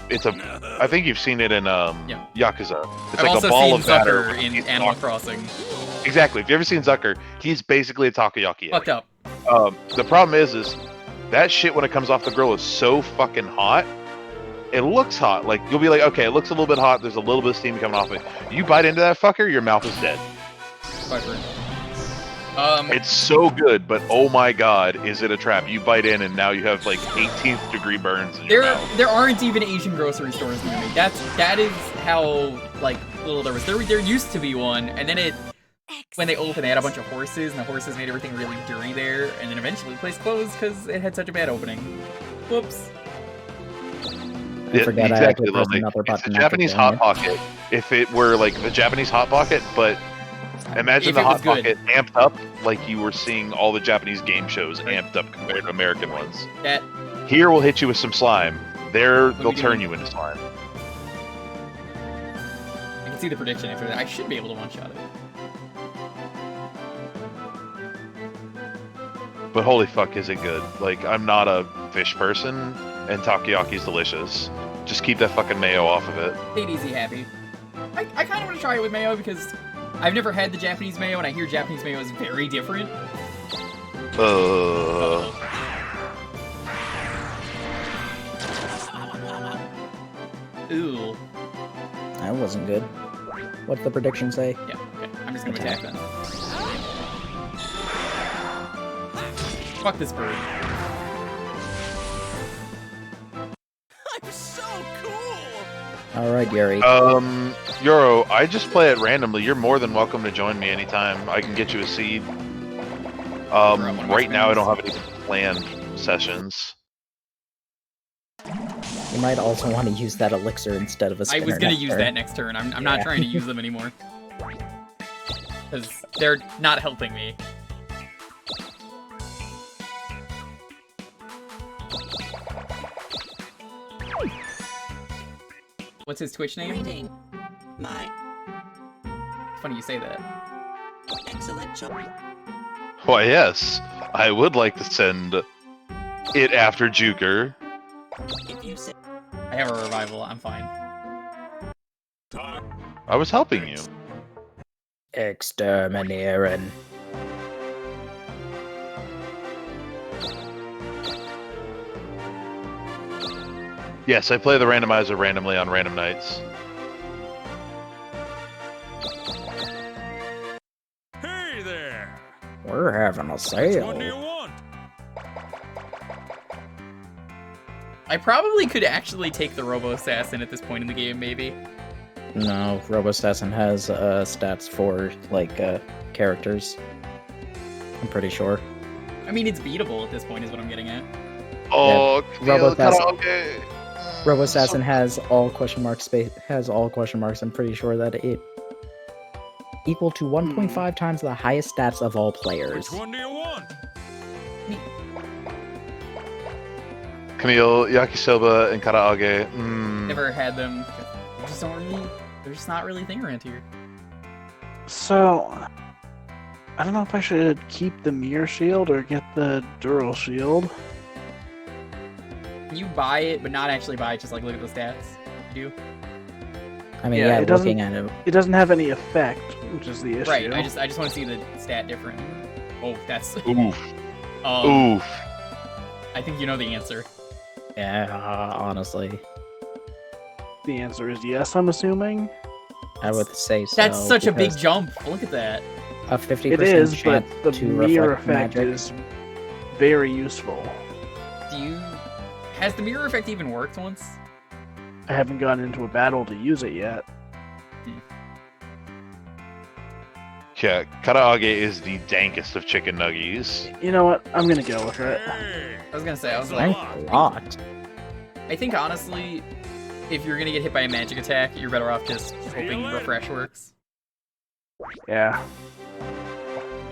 it's a... I think you've seen it in Yeah. Yakuza. It's I've like also a ball seen of batter. Zucker with a in piece of Animal octopus. Crossing. Exactly. If you've ever seen Zucker, he's basically a takoyaki. Fucked up. The problem is that shit when it comes off the grill is so fucking hot. It looks hot. Like, you'll be like, okay, it looks a little bit hot. There's a little bit of steam coming off it. You bite into that fucker, your mouth is dead. Viper. It's so good, but oh my god, is it a trap? You bite in and now you have like 18th degree burns in your mouth. There aren't even Asian grocery stores near me. That is how, like, Well, there used to be one, and then when they opened, they had a bunch of horses, and the horses made everything really dirty there, and then eventually the place closed because it had such a bad opening. Whoops. I forgot I had to press another It's a button. Japanese Hot Pocket. If it were like the Japanese Hot Pocket, but imagine If the it was Hot good. Pocket amped up like you were seeing all the Japanese game shows amped up compared to American ones. That Here we'll hit you with some slime. There What are they'll we turn doing? you into slime. I can see the prediction after that. I should be able to one-shot it. But holy fuck, is it good? Like, I'm not a fish person, and takoyaki's delicious. Just keep that fucking mayo off of it. Take it easy, happy. I kind of want to try it with mayo because I've never had the Japanese mayo, and I hear Japanese mayo is very different. Ooh. That wasn't good. What's the prediction say? Yeah, okay. I'm just gonna attack then. Fuck this bird. I'm so cool! Alright, Yuri. Yoro, I just play it randomly. You're more than welcome to join me anytime. I can get you a seed. Right now I don't have any planned sessions. You might also want to use that elixir instead of a I spinner. was gonna next use turn. that next turn. I'm not trying to use them anymore. Because they're not helping me. What's his Twitch name? Reading. My Funny you say that. excellent job. Why, yes. I would like to send it after Jewker. If you say I have a revival. I'm fine. I was helping you. Exterminating. Yes, I play the randomizer randomly on random nights. Hey there! We're having a Which one do you sale. want? I probably could actually take the Robo-Sassin at this point in the game, maybe. No, Robo-Sassin has stats for, like, characters. I'm pretty sure. I mean, it's beatable at this point, is what I'm getting at. Oh, Robo-Sassin. karaoke. Robo-Sassin has all question marks. Has all question marks. I'm pretty sure that it equal to 1.5 times the highest stats of all players. Which one do you want? Camille, yakisoba, and karaage. Never had them. They just don't really. They're just not really a thing around here. So, I don't know if I should keep the mirror shield or get the dural shield. You buy it, but not actually buy it. Just like look at the stats. You do. I mean, Yeah, yeah, it doesn't- looking at it. It doesn't have any effect, which is the issue. Right. I just want to see the stat difference. Oh, that's. Oof. Um, Oof. I think you know the answer. Yeah, honestly, The answer is yes, I'm assuming. I would say so. That's such a big because jump. Look at that. A 50% It is, but chance the to mirror reflect effect magic. is very useful. Do you? Has the mirror effect even worked once? I haven't gotten into a battle to use it yet. Yeah, karaage is the dankest of chicken nuggies. You know what? I'm gonna go with it. Hey! I was gonna say. I was Thanks like, a lot. I think honestly, if you're gonna get hit by a magic attack, you're better off just hoping later. refresh works. Yeah.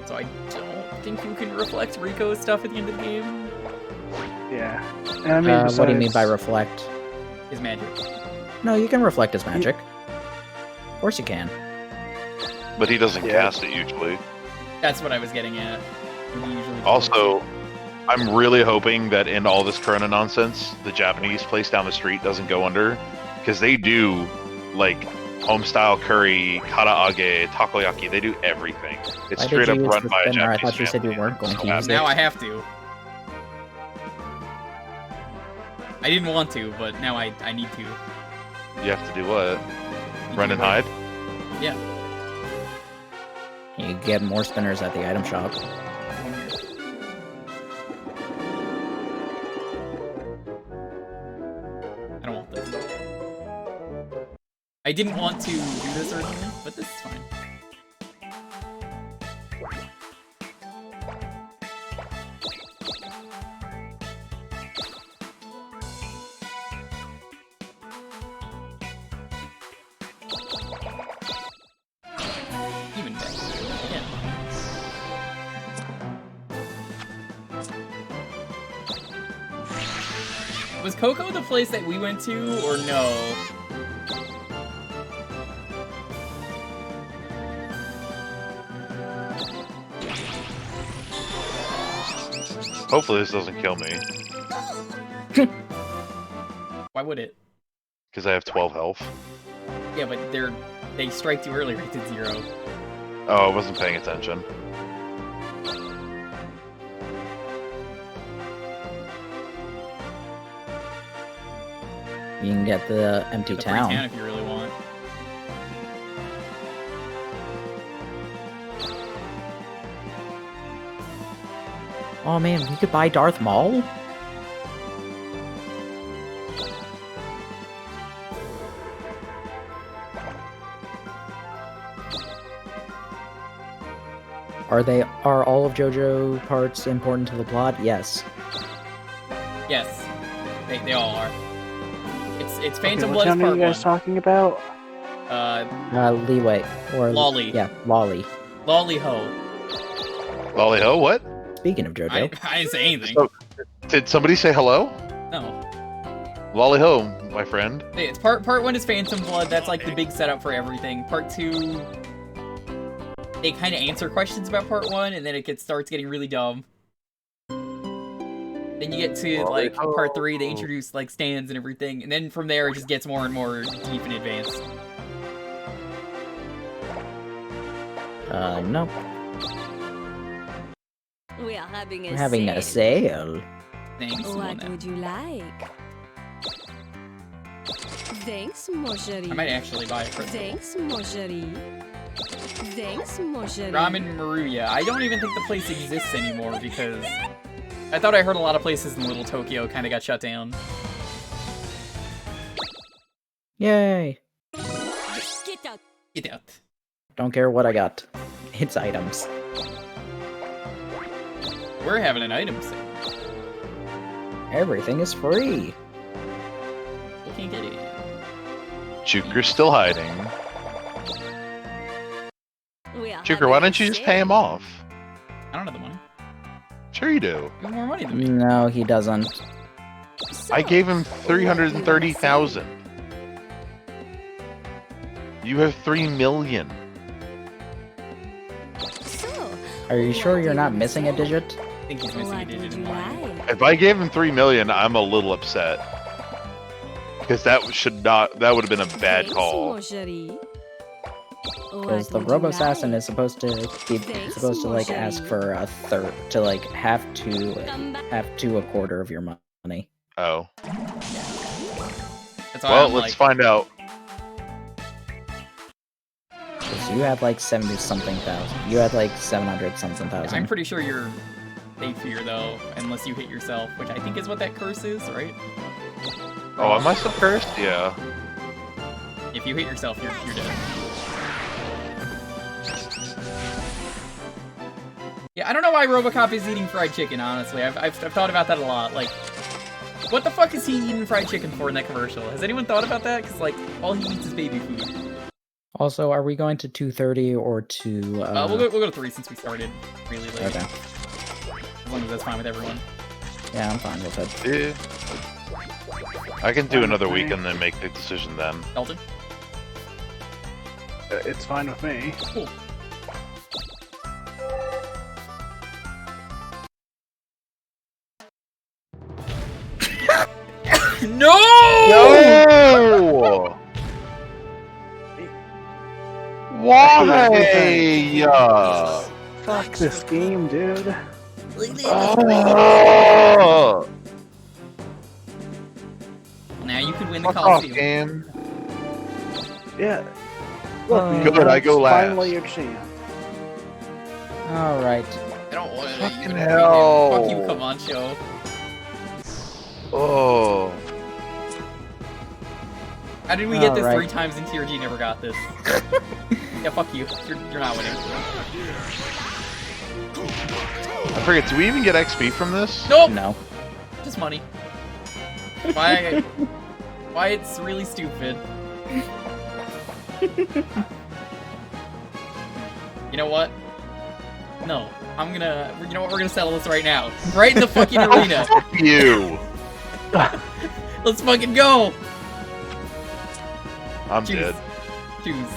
So I don't think you can reflect Rico's stuff at the end of the game. Yeah. And I mean, What do you mean by besides- reflect? Is magic. No, you can reflect as magic. Of course you can. But he doesn't Yeah. cast it usually. That's what I was getting at. He usually just Also, I'm really hoping that in all this Corona nonsense, the Japanese place down the street doesn't go under. Because they do, like, home-style curry, karaage, takoyaki, they do everything. It's Why straight did up you use run the by a spinner? I Japanese thought you said you family. weren't going to So use now it. I have to. I didn't want to, but now I need to. You have to do what? Run and hide? Yeah. You get more spinners at the item shop. I don't want this. I didn't want to do this originally, but this is fine. Even better. Again. Was Coco the place that we went to, or no? Hopefully this doesn't kill me. Why would it? Because I have 12 health. Yeah, but they strike you earlier to 0. Oh, I wasn't paying attention. You can get the empty The free town. if you really want. Oh man, we could buy Darth Maul? Are all of JoJo parts important to the plot? Yes. Yes, they all are. It's Phantom Okay, Blood what town are Part you guys 1. talking about? Leeway. Or Lolly. Yeah, Lolly. Lolly Ho. Lolly ho, what? Speaking of JoJo. I didn't say anything. So, did somebody say hello? No. Lolly ho, my friend. Hey, it's part 1 is Phantom Blood. That's like the big setup for everything. Part 2, they kind of answer questions about Part 1, and then it starts getting really dumb. Then you get to like Part 3, they introduce like stands and everything, and then from there it just gets more and more deep and advanced. No. We are having a We're having a sale. Thanks. What would you like? Thanks, mon chéri. I might actually buy it for Thanks, mon chéri. Thanks, mon chéri. Ramen Maruya. I don't even think the place exists anymore because I thought I heard a lot of places in Little Tokyo kind of got shut down. Yay. Get out. Get out. Don't care what I got. It's items. We're having an item sale. Everything is free. We can't get it. Jewker's still hiding. Jewker, why don't you just pay him off? I don't have the money. Sure you do. You have more money than me. No, he doesn't. I gave him 330,000. You have 3 million. Are you sure you're not missing a digit? I think he's missing a digit in mine. If I gave him 3 million, I'm a little upset. Because that would have been a bad call. Because the Robo-Sassin is supposed to like ask for a third, to like half to a quarter of your money. Oh. That's why Well, I'm let's like, find out. Because you had like 70-something thousand. You had like 700-something thousand. I'm pretty sure you're safe here though, unless you hit yourself, which I think is what that curse is, right? Oh, am I still cursed? Yeah. If you hit yourself, you're dead. Yeah, I don't know why RoboCop is eating fried chicken, honestly. I've thought about that a lot. Like, what the fuck is he eating fried chicken for in that commercial? Has anyone thought about that? Because, like, all he eats is baby food. Also, are we going to 2:30 or to... We'll go to 3 since we started really late. Okay. As long as that's fine with everyone. Yeah, I'm fine with it. Yeah. I can do another week and then make the decision then. Elton? It's fine with me. Cool. No! No! Why? Fuck this game, dude. Oh! Now you could win the Fuck off, Coliseum. game. Yeah. Look, man, Good, I go last. Finally your chance. Alright. I don't want to. Fucking hell. Fuck you, come on, show. How did we get this Alright. 3 times in TRG? Never got this. Yeah, fuck you. You're not winning. I forget, do we even get XP from this? Nope. No. Just money. Why? Why it's really stupid. You know what? No. You know what? We're gonna settle this right now. Right in the fucking arena. Fuck you! Let's fucking go! I'm Choose. dead. Choose.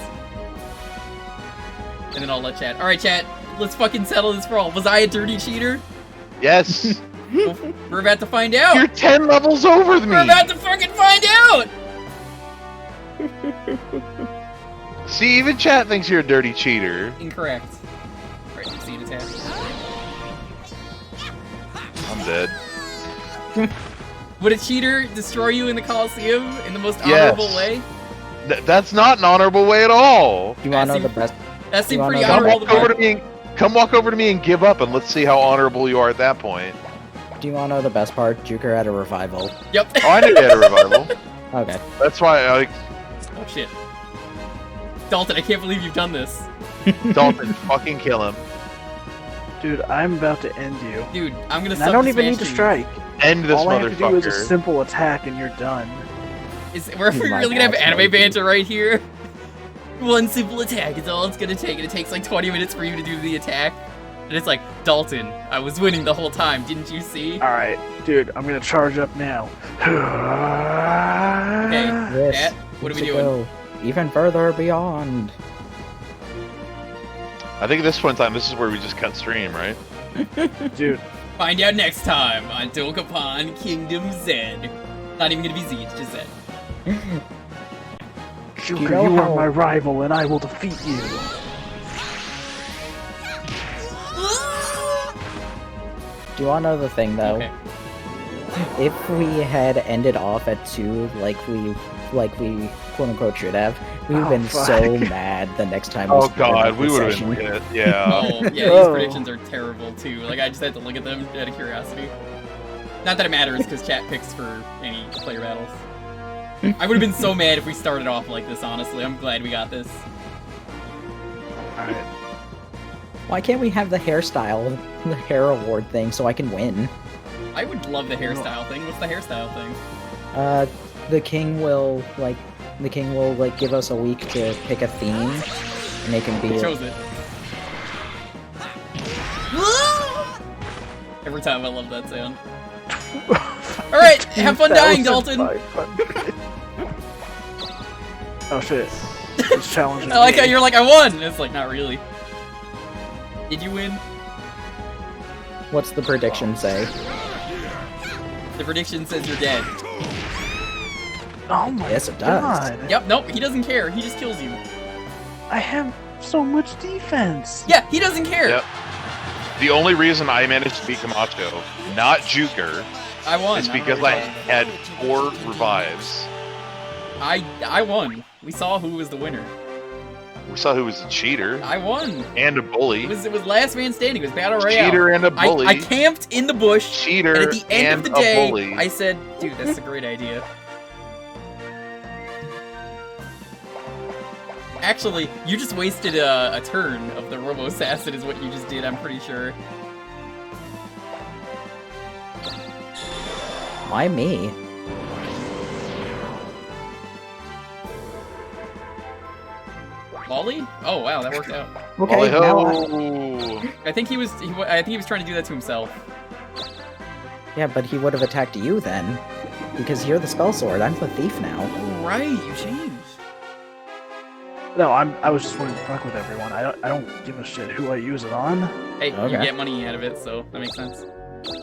And then I'll let chat. Alright, chat. Let's fucking settle this for all. Was I a dirty cheater? Yes! We're about to find out! You're 10 levels over me! We're about to fucking find out! See, even chat thinks you're a dirty cheater. Incorrect. Right, you see an attack. I'm dead. Would a cheater destroy you in the Coliseum in the most Yes. honorable way? That's not an honorable way at all! You wanna know That the best? That seemed You wanna pretty know Come the- honorable walk, to over me. to me come walk over to me and give up, and let's see how honorable you are at that point. Do you want to know the best part? Jewker had a revival. Yep. Oh, I knew you had a revival. Okay. That's why I like Oh shit. Dalton, I can't believe you've done this. Dalton, fucking kill him. Dude, I'm about to end you. Dude, I'm gonna And I suck don't the even need Smash to King. strike. End this All I have to do is a motherfucker. simple attack and you're done. We're You might really gonna have actually. anime banter right here? One simple attack is all it's gonna take, and it takes like 20 minutes for you to do the attack. And it's like, Dalton, I was winning the whole time, didn't you see? Alright, dude, I'm gonna charge up now. Okay, Yes. chat, what are we to doing? go even further beyond. I think at this point in time, this is where we just cut stream, right? Dude, Find out next time on Dokapon Kingdom Z. Not even gonna be Z, it's just Z. Jewker, You know you how- are my rival and I will defeat you. Do you want to know the thing though? Okay. If we had ended off at 2, like we quote unquote should have, we would have Oh, been fuck. so mad the next time. Oh started god, we the would have session. been hit. Yeah. Oh, yeah, these Oh. predictions are terrible too. Like, I just had to look at them out of curiosity. Not that it matters, because chat picks for any player battles. I would have been so mad if we started off like this, honestly. I'm glad we got this. Alright. Why can't we have the hairstyle, the hair award thing, so I can win? I would love the hairstyle thing. What's the hairstyle thing? The king will give us a week to pick a theme, and it can be. Who chose it? Every time I love that sound. Alright, have fun dying, Dalton! 2,500. Oh shit. It's challenging. I like how me. you're like, I won! And it's like, not really. Did you win? What's the prediction say? The prediction says you're dead. Oh my Yes, it does. god. Yep, nope, he doesn't care. He just kills you. I have so much defense. Yeah, he doesn't care. Yep. The only reason I managed to beat Camacho, not Jewker, I won. is I don't know because what I you're talking had 4 revives. about. I won. We saw who was the winner. We saw who was a cheater I won. and a bully. It was last man standing. It was battle royale. Cheater and a bully. I camped in the bush. Cheater And at the end and of the a day, bully. I said, dude, that's a great idea. Actually, you just wasted a turn of the Robo-Sassin is what you just did, I'm pretty sure. Why me? Wally? Oh wow, that worked out. Okay, Ollie now ho! I think he was trying to do that to himself. yeah, but he would have attacked you then, because you're the spell sword. I'm the thief now. Oh right, you changed. No, I was just wanting to fuck with everyone. I don't give a shit who I use it on. Hey, you Okay. get money out of it, so that makes sense.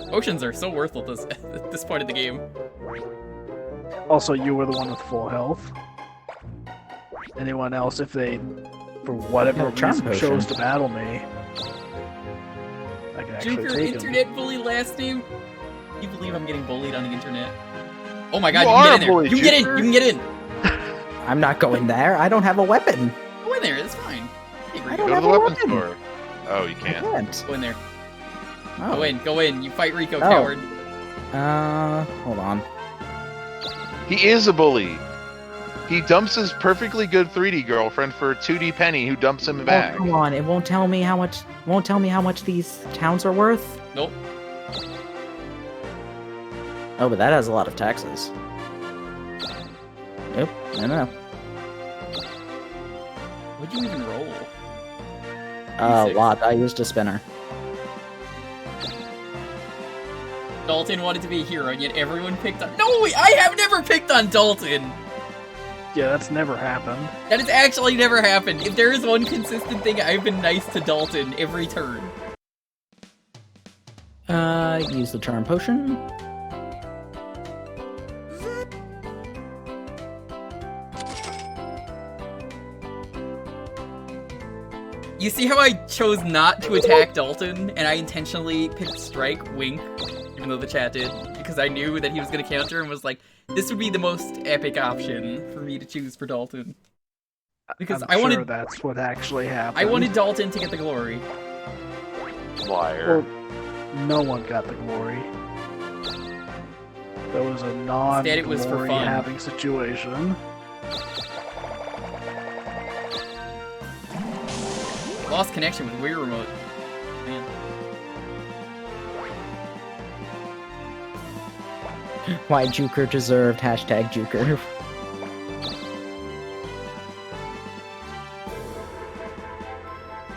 Potions are so worthless at this point of the game. Also, you were the one with full health. Anyone else, if they, for whatever Yeah, charm reason, potion. chose to battle me, I can actually Jewker, take them. internet bully last name? You believe I'm getting bullied on the internet? Oh my god, You you, are can a get in there! bully, You can get in! Jewker. You can get in! I'm not going there. I don't have a weapon. Go in there, it's fine. Hey, I Rico, don't Go to have the a weapon weapon. store. Oh, you I can't. can't. go in there. Oh. Go in, you fight Rico, Oh. coward. Hold on. He is a bully. He dumps his perfectly good 3D girlfriend for a 2D penny who dumps him back. Oh, come on! It won't tell me how much. Won't tell me how much these towns are worth. Nope. Oh, but that has a lot of taxes. Nope. No. What'd you even roll? A D6. lot. I used a spinner. Dalton wanted to be a hero, and yet everyone picked on. No, I have never picked on Dalton. Yeah, that's never happened. That has actually never happened. If there is one consistent thing, I've been nice to Dalton every turn. Use the charm potion. You see how I chose not to attack Dalton, and I intentionally picked Strike, Wink, even though the chat did, because I knew that he was going to counter and was like, this would be the most epic option for me to choose for Dalton. Because I'm I wanted sure that's what actually happened. I wanted Dalton to get the glory. Liar. Well, no one got the glory. That was a Instead, it was for non-glory fun. having situation. Lost connection with Wii Remote. Man. Why Jewker deserved. Hashtag Jewker.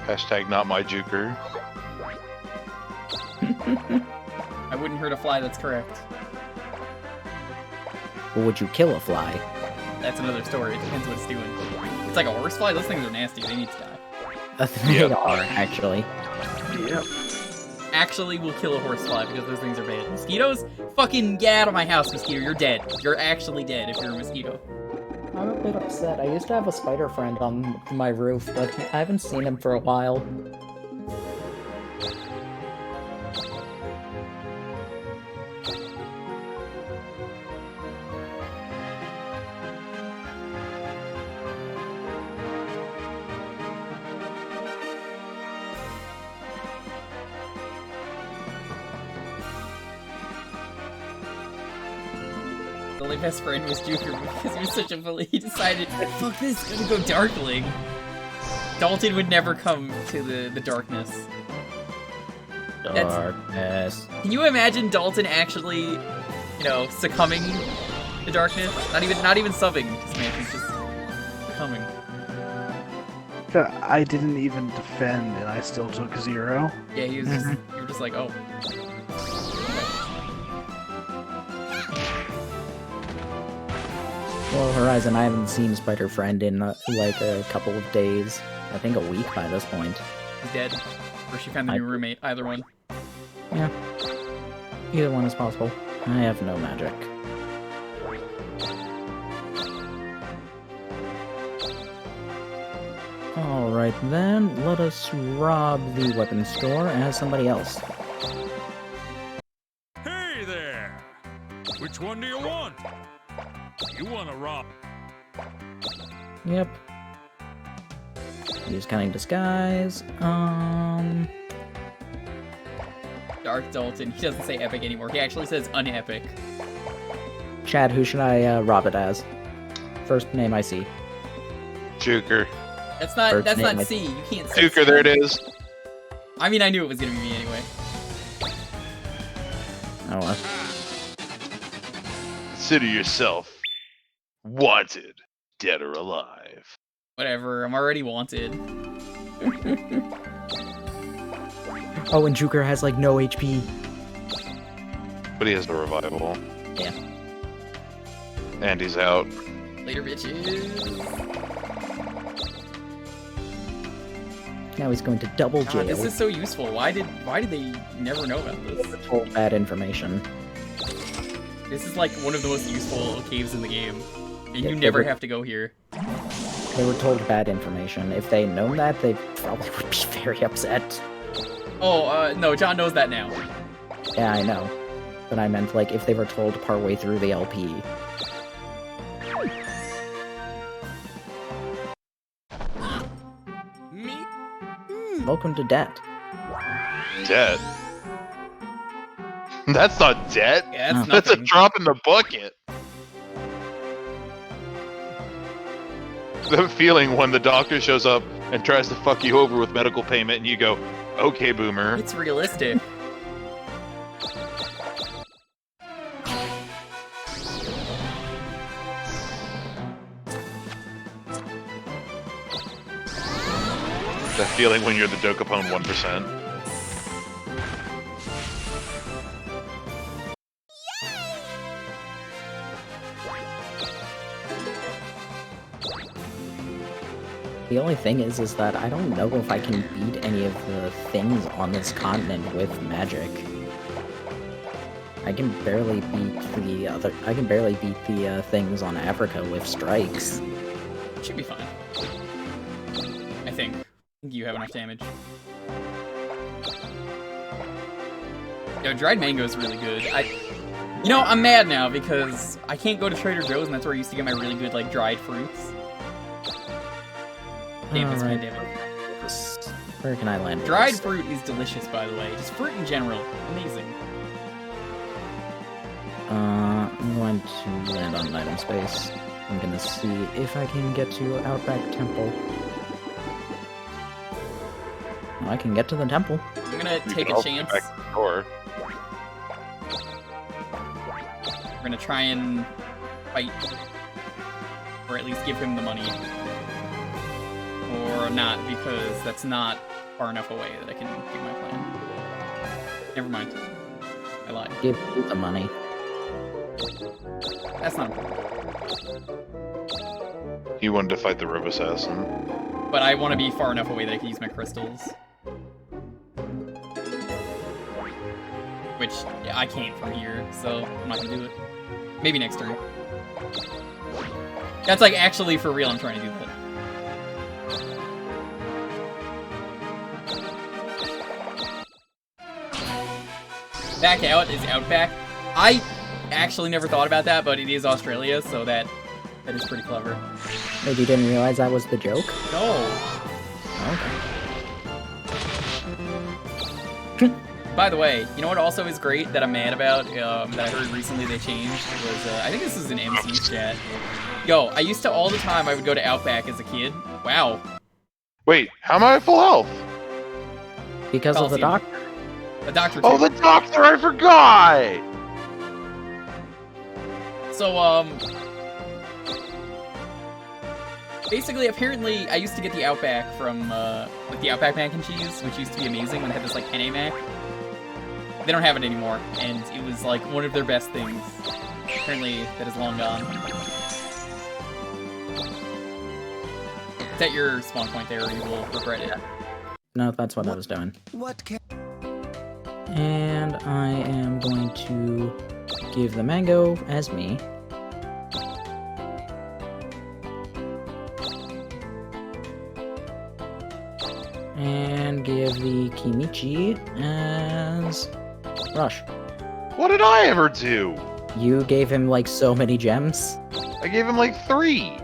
Hashtag not my Jewker. I wouldn't hurt a fly, that's correct. Or would you kill a fly? That's another story, it depends what it's doing. It's like a horsefly, those things are nasty, they need to die. They Yep. are, actually. Yep. Actually, we'll kill a horsefly because those things are bad. Mosquitoes? Fucking get out of my house, mosquito, you're dead. You're actually dead if you're a mosquito. I'm a bit upset. I used to have a spider friend on my roof, but I haven't seen him for a while. The only best friend was Jewker because he was such a bully. He decided, fuck this, gonna go Darkling. Dalton would never come to the darkness. Darkness. Can you imagine Dalton actually, you know, succumbing to darkness? Not even subbing, just succumbing. I didn't even defend, and I still took 0. Yeah, he was just, you were just like, oh. Well, Horizon, I haven't seen Spider Friend in like a couple of days. I think a week by this point. He's dead. Or she found the new roommate, either one. Yeah. Either one is possible. I have no magic. Alright then, let us rob the weapons store as somebody else. Hey there! Which one do you want? You want to rob? Yep. Use Cunning Disguise. Dark Dalton. He doesn't say epic anymore. He actually says unepic. Chad, who should I rob it as? First name I see. Jewker. That's not First name C. You can't say Jewker, there it is. I mean, I knew it was gonna be me anyway. Oh well. Consider yourself wanted, dead or alive. Whatever, I'm already wanted. Oh, and Jewker has like no HP. But he has the revival. Yeah. And he's out. Later, bitches. Now he's going to double God, jail. this is so useful. Why did they never know about this? Told bad information. This is like one of the most useful caves in the game. And Yeah, you they never were- have to go here. They were told bad information. If they'd known that, they probably would be very upset. Oh, no, John knows that now. Yeah, I know. But I meant, like, if they were told partway through the LP. Me? Welcome to debt. Dead. That's not debt. Yeah, that's That's a nothing. drop in the bucket. The feeling when the doctor shows up and tries to fuck you over with medical payment and you go, okay, boomer. It's realistic. That feeling when you're the Dokapon 1%. The only thing is that I don't know if I can beat any of the things on this continent with magic. I can barely beat the things on Africa with strikes. Should be fine. I think you have enough damage. Yo, dried mango is really good. You know, I'm mad now because I can't go to Trader Joe's, and that's where I used to get my really good, like, dried fruits. Damn, that's my damage. Where can I land? Dried first? fruit is delicious, by the way. Just fruit in general. Amazing. I'm going to land on an item space. I'm gonna see if I can get to Outback Temple. Oh, I can get to the temple. I'm gonna take a chance. We're gonna try and fight. Or at least give him the money. Or not, because that's not far enough away that I can do my plan. Never mind. I lied. Give you the money. That's not important. He wanted to fight the Robo-Sassin. But I want to be far enough away that I can use my crystals. Which, yeah, I can't from here, so I'm not gonna do it. Maybe next turn. That's like, actually, for real, I'm trying to do that. Back out is Outback. I actually never thought about that, but it is Australia, so that is pretty clever. Wait, you didn't realize that was the joke? No. Okay. By the way, you know what also is great that I'm mad about, that I heard recently they changed, was, I think this is an MC's chat. Yo, I used to all the time, I would go to Outback as a kid. Wow. Wait, how am I at full health? Because of the doctor. The doctor too. Oh, the doctor, I forgot! So, basically, apparently, I used to get the Outback from, like the Outback mac and cheese, which used to be amazing when they had this, like, penne mac. They don't have it anymore, and it was, like, one of their best things. Apparently, that is long gone. Set your spawn point there, or you will regret it. No, that's what I was doing. And I am going to give the mango as me. And give the Kimichi as Rush. What did I ever do? You gave him like so many gems. I gave him like 3.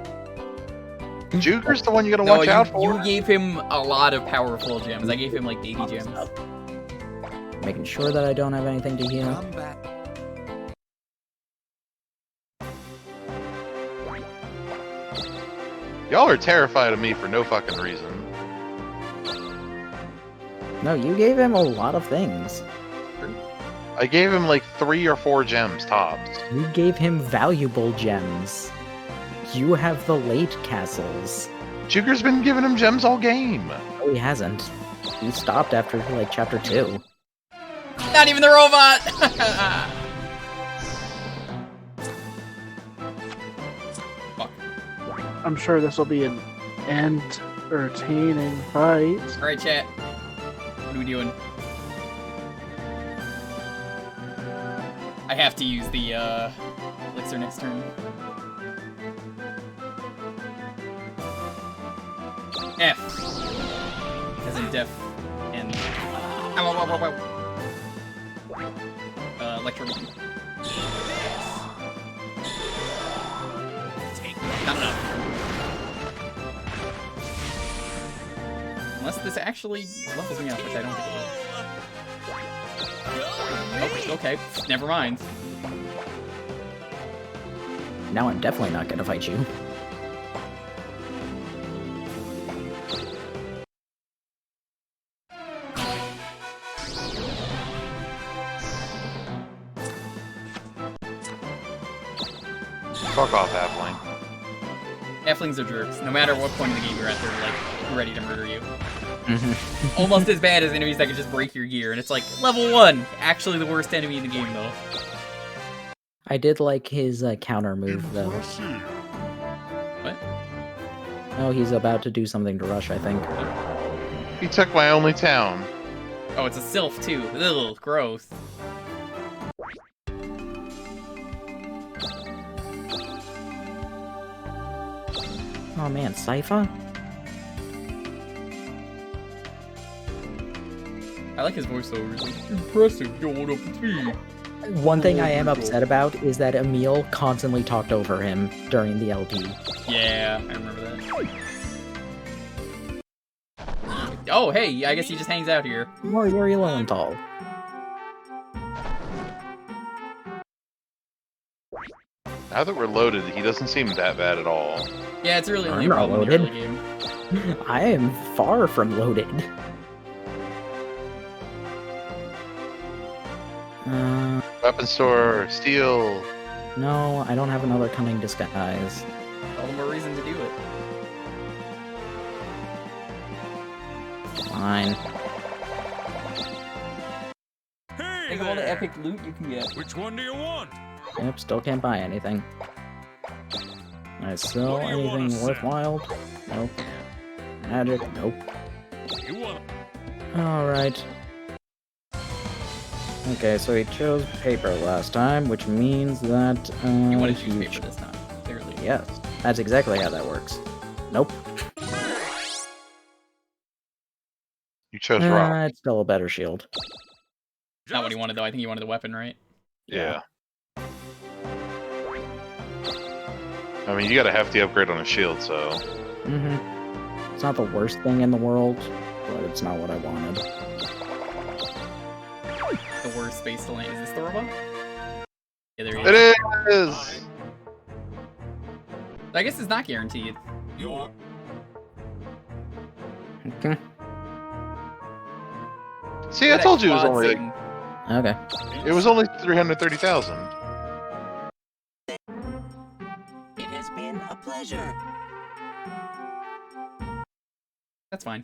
Jewker's the one you gotta watch out for. You gave him a lot of powerful gems. I gave him like baby gems. Making sure that I don't have anything to heal. Y'all are terrified of me for no fucking reason. No, you gave him a lot of things. I gave him like 3 or 4 gems tops. You gave him valuable gems. You have the late castles. Jewker's been giving him gems all game. No, he hasn't. He stopped after like chapter 2. Not even the robot! Fuck. I'm sure this will be an entertaining fight. Alright, chat. What are we doing? I have to use the, elixir next turn. F. As in deaf. And... Ow, ow, ow, ow, ow. Electro beam. Not enough. Unless this actually levels me up, which I don't think it will. Oh, okay. Never mind. Now I'm definitely not gonna fight you. Fuck off, Halfling. Halflings are jerks. No matter what point in the game you're at, they're like ready to murder you. Mm-hmm. Almost as bad as enemies that can just break your gear, and it's like level 1, actually the worst enemy in the game though. I did like his counter move though. Impressive. What? Oh, he's about to do something to Rush, I think. He took my only town. Oh, it's a sylph too. Ugh, gross. Oh man, Sypha? I like his voiceover. He's like, impressive, going up with me. One thing I am upset about is that Emil constantly talked over him during the LP. Yeah, I remember that. Oh, hey, I guess he just hangs out here. Yuri Lowenthal. Now that we're loaded, he doesn't seem that bad at all. Yeah, it's really only I'm a not problem in the loaded. early game. I am far from loaded. Weapon store, steel. No, I don't have another cunning disguise. All the more reason to do it. Fine. Hey Think of all the there. epic loot you can get. Which one do you want? Yep, still can't buy anything. I sell What do you wanna anything sell? worthwhile? Nope. Magic? Nope. You want? Alright. Okay, so he chose paper last time, which means that, You want to choose he paper this time, clearly. Yes, that's exactly how that works. Nope. You chose rock. It's still a better shield. Not what he wanted though, I think he wanted the weapon, right? Yeah. I mean, you got a hefty upgrade on a shield, so. Mm-hmm. It's not the worst thing in the world, but it's not what I wanted. The worst space to land. Is this the robot? Yeah, there he is. It is! I guess it's not guaranteed. You Okay. See, I told you it was Quad only thing. Okay. it was only 330,000. It has been a pleasure. That's fine.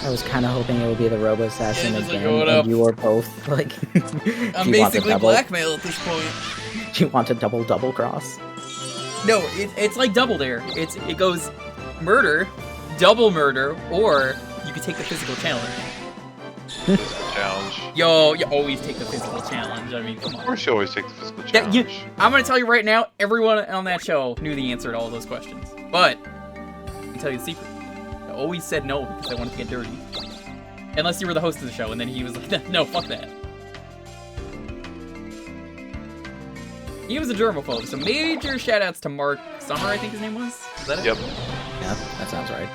I was kind of hoping it would be the Robo-Sassin Yeah, just like again, going and up. you were both like. I'm do you want to basically double? blackmail at this point. Do you want to double cross? No, it's like double dare. It goes murder, double murder, or you could take the physical challenge. Challenge. Yo, you always take the physical challenge. I mean, come Of on. course, you always take the physical Yeah, challenge. I'm gonna tell you right now, everyone on that show knew the answer to all those questions. But, I can tell you the secret. I always said no because I wanted to get dirty. Unless you were the host of the show, and then he was like, no, fuck that. He was a germaphobe, so major shoutouts to Mark Summer, I think his name was. Is that it? Yep. Yeah, that sounds right.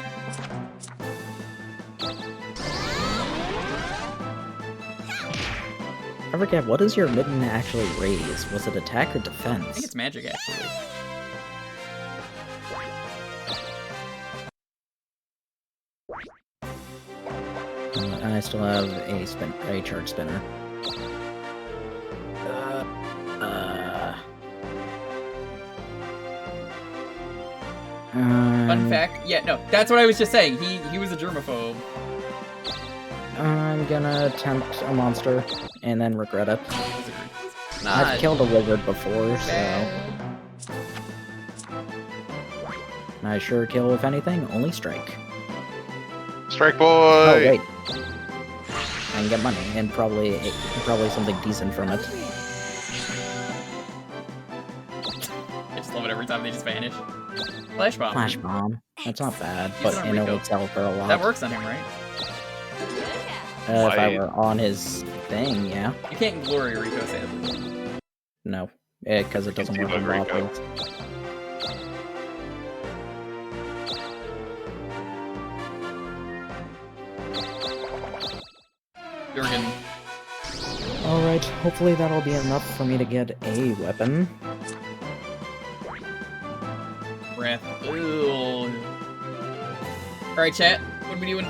I forget, what does your mitten actually raise? Was it attack or defense? I think it's magic, actually. I still have a charge spinner. Fun fact, yeah, no, that's what I was just saying. He was a germaphobe. I'm gonna attempt a monster and then regret it. Wizard. I've Not killed a wizard before, so bad. I sure kill, if anything, only strike. Strike boy! Oh wait, I can get money and probably something decent from it. I just love it every time they just vanish. Flash bomb. Flash bomb. That's not bad, Use but it on in and Rico. of itself for a lot. That works on him, right? If I Why? were on his thing, yeah. You can't glory Rico, sadly. No, because it doesn't You work on can debug Rico. waffles. Jurgen. Alright, hopefully that'll be enough for me to get a weapon. Breath. Ooh. Alright, chat. What are we doing?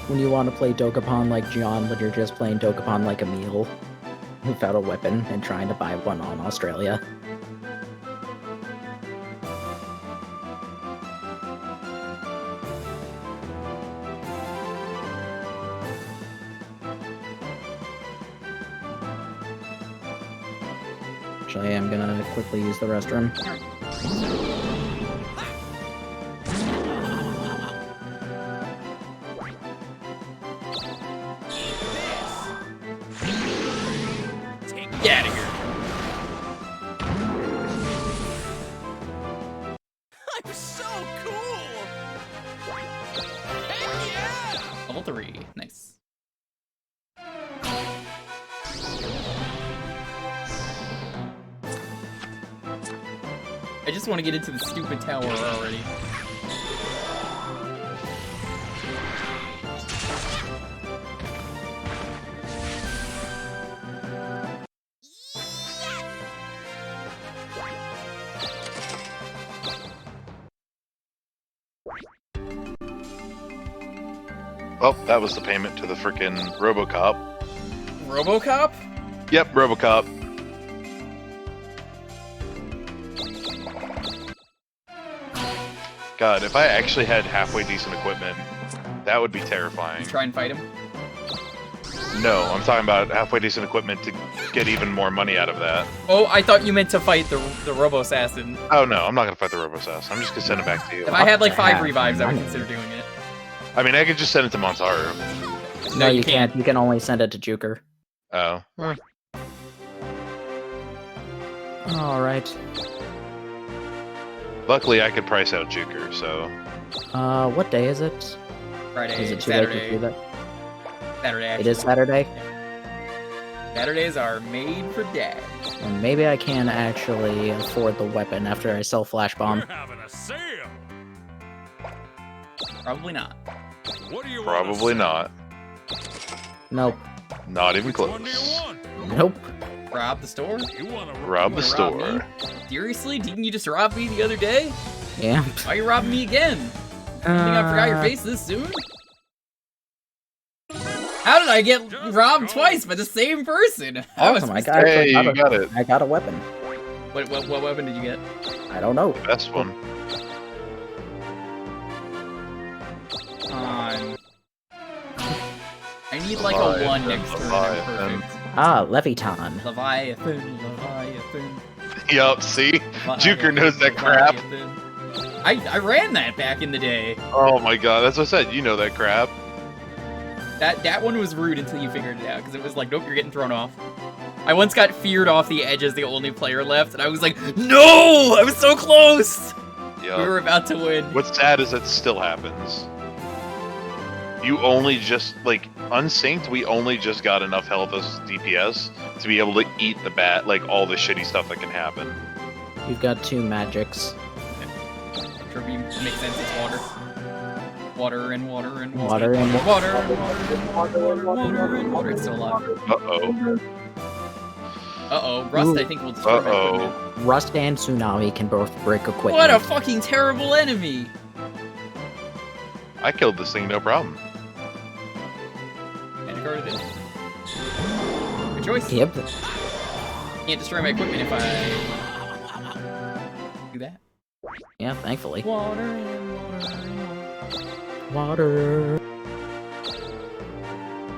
when you want to play Dokapon like John, when you're just playing Dokapon like Emil, without a weapon and trying to buy one on Australia. Actually, I'm gonna quickly use the restroom. Get out of here. I'm so cool! Heck yeah! Level 3. Nice. I just want to get into the stupid tower already. Well, that was the payment to the frickin' Robocop. Robocop? Yep, Robocop. God, if I actually had halfway decent equipment, that would be terrifying. Try and fight him? No, I'm talking about halfway decent equipment to get even more money out of that. Oh, I thought you meant to fight the Robo-Sassin. Oh no, I'm not gonna fight the Robo-Sassin. I'm just gonna send it back to you. If I had like 5 revives, I would consider doing it. I mean, I could just send it to Montaru. No, you can't. You can only send it to Jewker. Oh. Alright. Luckily, I could price out Jewker, so... What day is it? Friday, Is it too late to Saturday. do that? Saturday, actually. It is Saturday? Saturdays are made for dad. And maybe I can actually afford the weapon after I sell Flash Bomb. We're having a sale. Probably not. What do you Probably not. Nope. Not even Which one do you close. want? Nope. Rob the store? You want to Rob the You wanna rob store. me? Seriously? Didn't you just rob me the other day? Yeah. Why are you robbing me again? You think I forgot your face this soon? How did I get robbed twice by the same person? That was Awesome, Hey, you got it. I got a weapon. What weapon did you get? I don't know. Best one. I need like a 1 next turn. I'm Leviathan. perfect. Ah, Leviton. Leviathan. Yup, see? Jewker knows that crap. I ran that back in the day. Oh my god, that's what I said. You know that crap. That one was rude until you figured it out, because it was like, nope, you're getting thrown off. I once got feared off the edge as the only player left, and I was like, no! I was so close! Yup. We were about to win. What's sad is it still happens. You only just, like, unsynced, we only just got enough health as DPS to be able to eat the bat, like, all the shitty stuff that can happen. You've got 2 magics. Kirby makes sense, it's water. Water and water and Water and water and water and water and water. It's still alive. Uh-oh. Uh-oh. Rust, I think, will destroy my equipment. Uh-oh. Rust and Tsunami can both break equipment. What a fucking terrible enemy! I killed this thing, no problem. And I guarded it. Good choice. Yep. Can't destroy my equipment if I do that. Yeah, thankfully. Water and water and Water.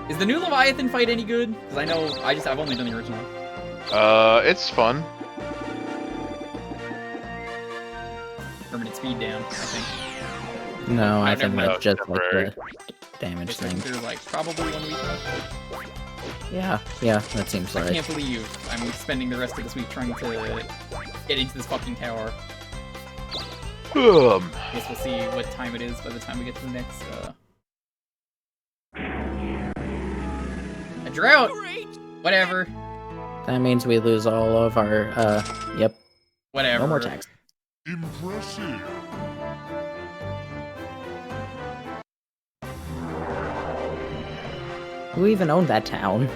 Is the new Leviathan fight any good? Because I know I've only done the original. It's fun. Permanent speed down, I think. No, I I've think never- that's just like temporary. the damage It's thing. like, there's like probably 1 week left. Yeah, that seems I right. can't believe I'm spending the rest of this week trying to get into this fucking tower. I guess we'll see what time it is by the time we get to the next, A drought! Whatever. That means we lose all of our, yep. Whatever. No more tax. Impressive. Who even owned that town?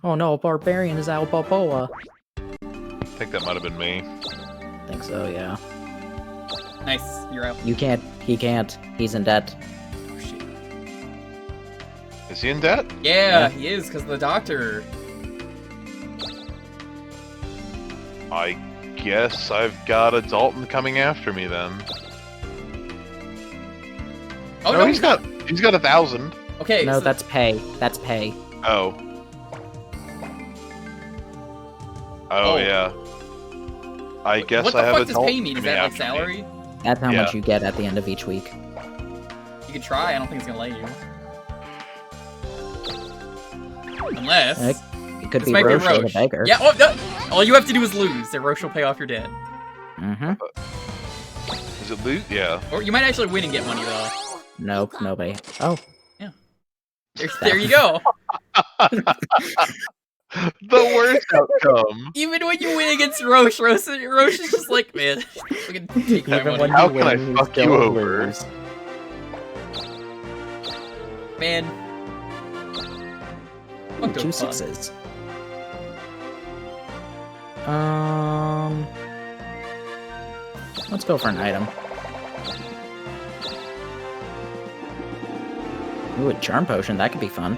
Oh no, a barbarian is Al Balboa. I think that might have been me. Think so, yeah. Nice, you're out. You can't, he can't. He's in debt. Oh shit. Is he in debt? Yeah, he is, because the doctor. I guess I've got a Dalton coming after me then. Oh no, he's got 1,000. Okay. No, so that's pay. That's pay. Oh. Oh yeah. I guess what the I have fuck a does Dalton pay mean? Is coming that like after me. salary? That's how Yeah. much you get at the end of each week. You could try. I don't think it's gonna let you. Unless It could this be might Roche be or the Roche. beggar. Yeah. Oh, no. All you have to do is lose, and Roche will pay off your debt. Mm-hmm. Is it loot? Yeah. Or you might actually win and get money though. Nope, nobody. Oh. Yeah. There you go. The worst outcome. Even when you win against Roche is just like, man, we can take my Even money. when How you can I win, you fuck you still over? lose. Man. Fuck Two Dokapon. sixes. Let's go for an item. Ooh, a charm potion. That could be fun.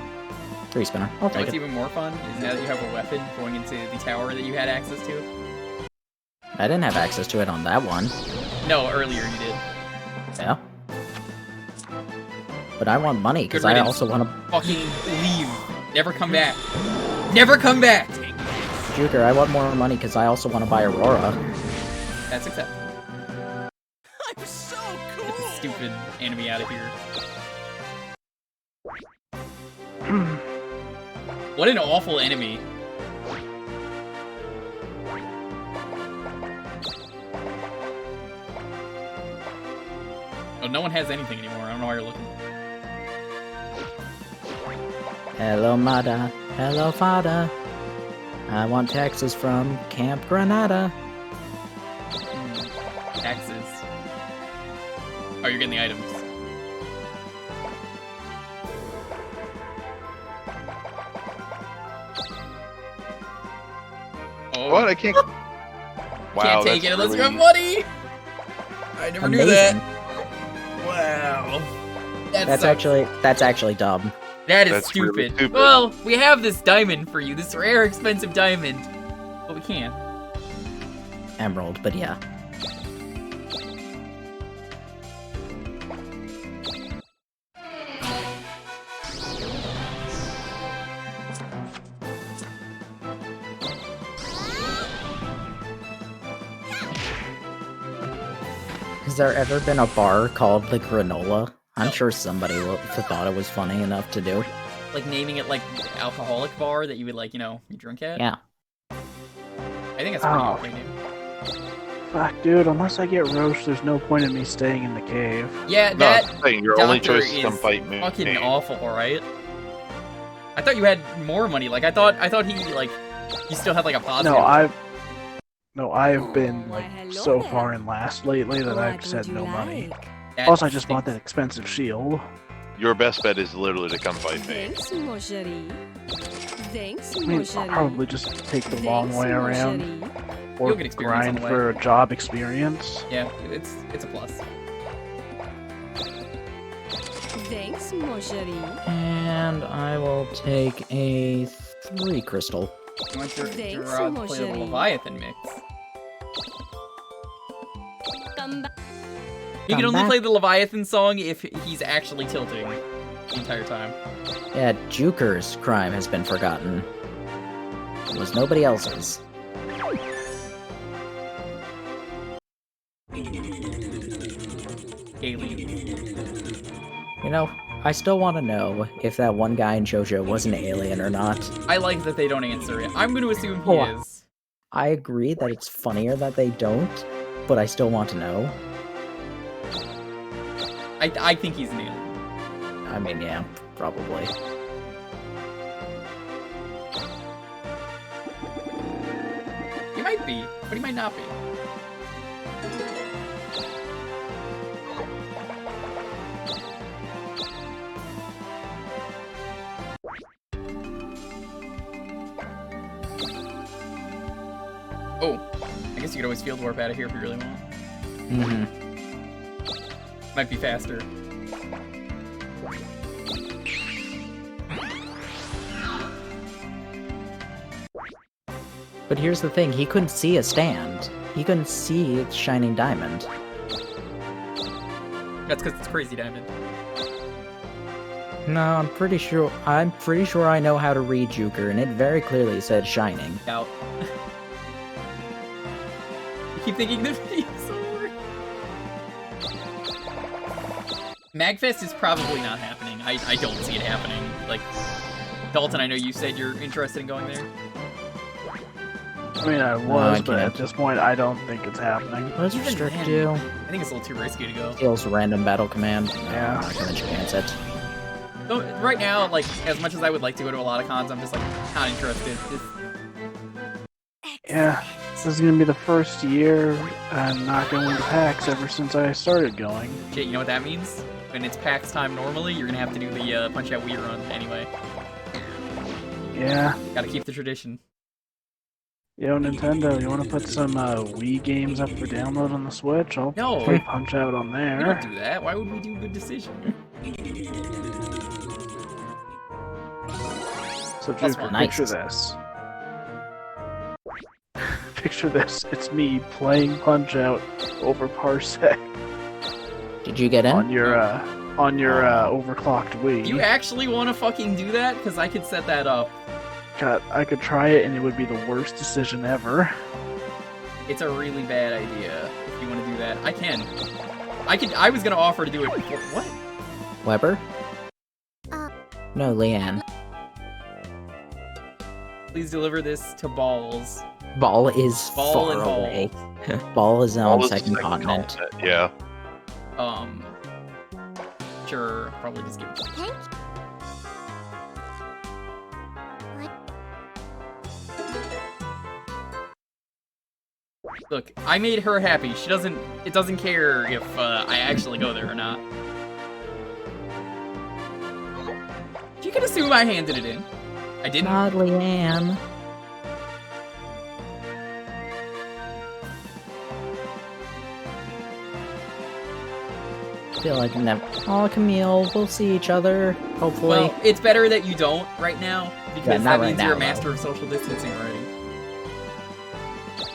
3-spinner. I'll What's take it. even more fun is now that you have a weapon going into the tower that you had access to. I didn't have access to it on that one. No, earlier you did. Yeah. But I want money, because Good I riddance. also want to... Fucking leave. Never come back. Never come back! Jewker, I want more money, because I also want to buy Aurora. That's acceptable. I'm so Get this cool. stupid enemy out of here. What an awful enemy. Oh, no one has anything anymore. I don't know why you're looking. Hello, Mada. Hello, Fada. I want taxes from Camp Granada. Taxes. Oh, you're getting the items. Oh, What? I can't. Wow, can't take that's it unless you have really- money! I never knew that. Amazing. Wow. That's sucks. actually dumb. That is That's really stupid. stupid. Well, we have this diamond for you, this rare, expensive diamond. But we can't. Emerald, but yeah. Has there ever been a bar called the Granola? I'm sure somebody thought it was funny enough to do. Like naming it like alcoholic bar that you would like, you drink at? Yeah. I think that's pretty Oh. okay, dude. Fuck, dude, unless I get Roche, there's no point in me staying in the cave. Yeah, No, that I'm saying your only doctor choice is come is fight me. fucking awful, right? I thought you had more money. Like I thought he like you still had like a positive. No, I've been Why, like hello so there. far in last lately that What I've would said you no money. like? That Plus, I just bought that stinks. expensive shield. Your best bet is literally to come fight me. Thanks, mon chéri. Thanks, I mon mean, I'll chéri. probably just take the long Thanks, way mon around, chéri. or You'll get experience on grind the way. for job experience. Yeah, it's a plus. Thanks, mon chéri. And I will take a 3 crystal. You want to Thanks, play the mon chéri. Leviathan mix. Come back. He can Come only back. play the Leviathan song if he's actually tilting the entire time. Yeah, Jewker's crime has been forgotten. It was nobody else's. Alien. You know, I still want to know if that one guy in JoJo was an alien or not. I like that they don't answer it. I'm going to assume he Oh, is. I agree that it's funnier that they don't, but I still want to know. I think he's an alien. I mean, yeah, probably. He might be, but he might not be. Oh, I guess you could always field warp out of here if you really want. Mm-hmm. Might be faster. But here's the thing, he couldn't see a stand. He couldn't see Shining Diamond. That's because it's Crazy Diamond. No, I'm pretty sure I know how to read Jewker, and it very clearly said Shining. Out. I keep thinking the video's over. Magfest is probably not happening. I don't see it happening. Like, Dalton, I know you said you're interested in going there. I mean, I was, but at this point, I don't think it's happening. Let's Even restrict then, you. I think it's a little too risky to go. Steals random battle command. Yeah. I'm not gonna chance it. So, right now, like, as much as I would like to go to a lot of cons, I'm just, like, not interested. Yeah, this is gonna be the first year I'm not going to PAX ever since I started going. Shit, you know what that means? When it's PAX time normally, you're gonna have to do the Punch-Out Wii run anyway. Yeah. Gotta keep the tradition. Yo, Nintendo, you want to put some Wii games up for download on the Switch? I'll No. play Punch Out on We there. don't do that. Why would we do Good Decision? So, That's Jewker, nice. picture this. Picture this. It's me playing Punch Out over Parsec Did you get in? on your overclocked Wii. Do you actually want to fucking do that? Because I could set that up. God, I could try it, and it would be the worst decision ever. It's a really bad idea if you want to do that. I can. I was gonna offer to do it before. What? Weber? No, Leanne. Please deliver this to Balls. Ball is Ball far and away. Balls. Ball is All on the second continent. Yeah. Sure. Probably just give it to you. Look, I made her happy. It doesn't care if I actually go there or not. You can assume I handed it in. I didn't. Not Leanne. I feel like never. Oh, Camille, we'll see each other. Hopefully. Well, it's better that you don't right now, because Yeah, that not means right you're a now, master of social distancing already.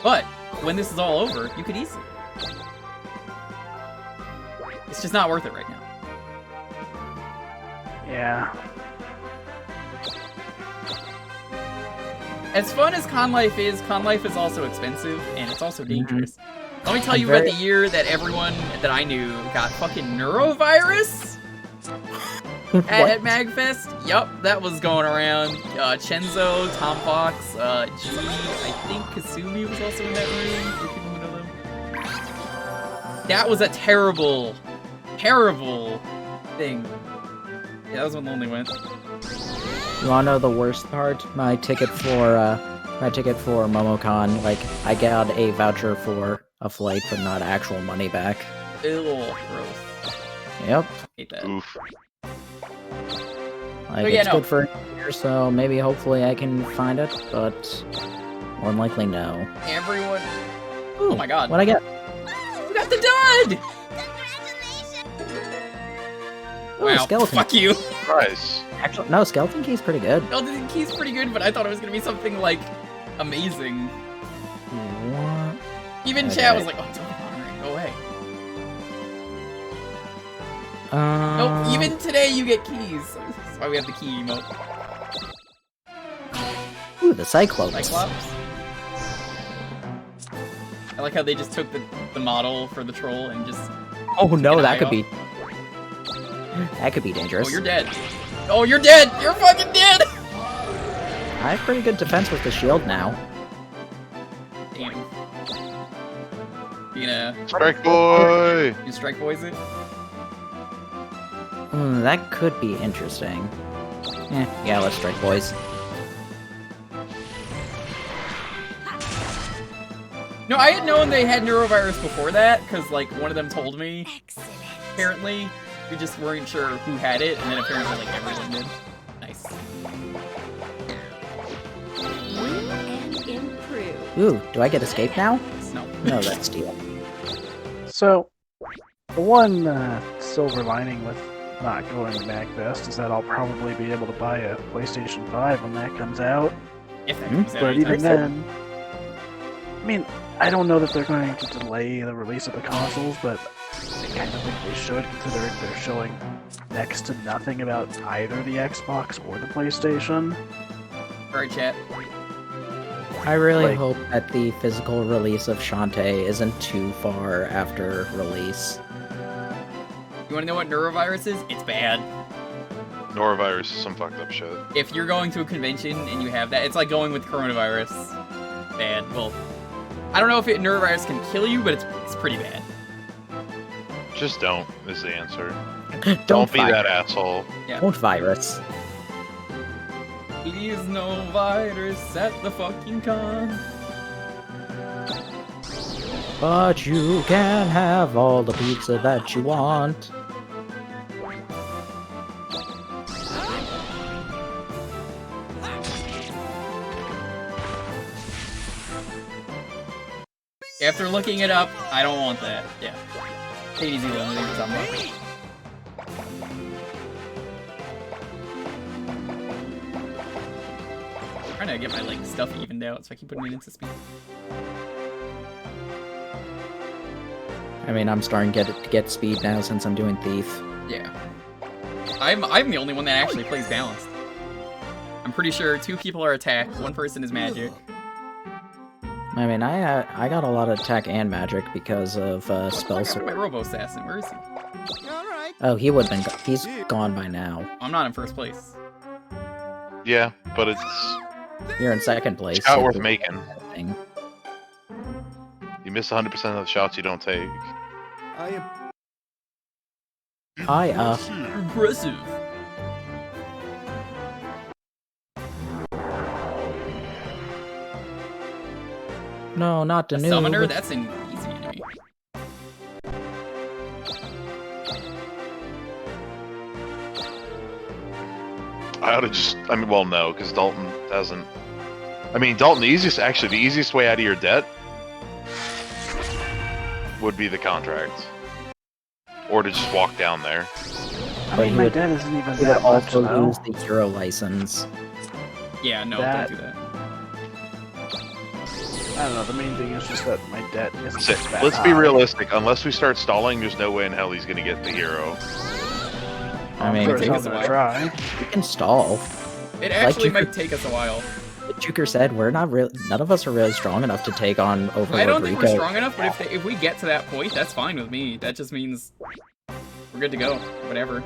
But, when this is all over, you could easily. It's just not worth it right now. Yeah. As fun as con life is also expensive, and it's also dangerous. Let me tell I'm you very- about the year that everyone that I knew got fucking neurovirus at MagFest. Yup, that was going around. Chenzo, Tom Fox, G, I think Kasumi was also in that room, for people who know them. That was a terrible, terrible thing. Yeah, that was when Lonely went. You wanna know the worst part? My ticket for MomoCon, like, I got a voucher for a flight, but not actual money back. Ew, gross. Yep. Hate that. Oof. Like, yeah, it's no. good for a year, so maybe hopefully I can find it, but more than likely no. Everyone. Ooh, Oh my god. What'd I get? You got the dud! Ooh, Wow, skeleton. fuck you. Nice. Actually, no, skeleton key's pretty good. Skeleton Key's pretty good, but I thought it was gonna be something, like, amazing. What? Even Okay. chat was like, oh, Dokapon, go away. Nope, even today you get keys. That's why we have the key emote. Ooh, the Cyclops. Cyclops. I like how they just took the model for the troll and just... Oh no, an eye that could off. be... That could be dangerous. Oh, you're dead. Oh, you're dead! You're fucking dead! I have pretty good defense with the shield now. Damn. You gonna... Strike boy! You strike boys it? That could be interesting. Yeah, let's strike boys. No, I had known they had neurovirus before that, because, like, one of them told me. Excellent. Apparently, we just weren't sure who had it, and then apparently, like, everyone did. Nice. Win and improve. Ooh, do I get escape now? No. No, that's steal. So, the one silver lining with not going to MagFest is that I'll probably be able to buy a PlayStation 5 when that comes out. If that Hmm? comes out But anytime even soon. then, I mean, I don't know that they're going to delay the release of the consoles, but I kind of think they should, considering they're showing next to nothing about either the Xbox or the PlayStation. Alright, chat. I really hope that the physical release of Shantae isn't too far after release. You wanna know what Neurovirus is? It's bad. Norovirus is some fucked up shit. If you're going to a convention and you have that, it's like going with coronavirus. Bad. Well, I don't know if Neurovirus can kill you, but it's pretty bad. Just don't, is the answer. Don't be that asshole. Yeah. Don't virus. Please no virus at the fucking con. But you can have all the pizza that you want. After looking it up, I don't want that. Yeah. Take it easy, limiting or something. I'm trying to get my like stuff evened out, so I keep putting it into speed. I mean, I'm starting to get speed now since I'm doing Thief. Yeah. I'm the only one that actually plays balanced. I'm pretty sure 2 people are attack, 1 person is magic. I mean, I got a lot of attack and magic because of spell My sword. Robo-Sassin, where is he? Alright. Oh, he would have been. He's gone by now. I'm not in first place. Yeah, but it's You're in second place. not so worth you're making. thing. You miss 100% of the shots you don't take. Impressive. No, not the A new. summoner? That's an easy enemy. I ought to just, I mean, well, no, because Dalton doesn't. I mean, Dalton, the easiest way out of your debt would be the contract. Or to just walk down there. I But mean, you my would- debt isn't even You would that much, also though. lose the hero license. Yeah, no, That- don't do that. I don't know, the main thing is just that my debt isn't that Let's be high. realistic. Unless we start stalling, there's no way in hell he's gonna get the hero. I mean, Sure as take hell us a gonna while. try. you can stall. It actually you might could- take us a while. Like Jewker said, we're not real. None of us are really strong enough to take on Overlord I don't think Rico. we're strong enough, but if we get to that point, that's fine with me. That just means we're good to go. Whatever.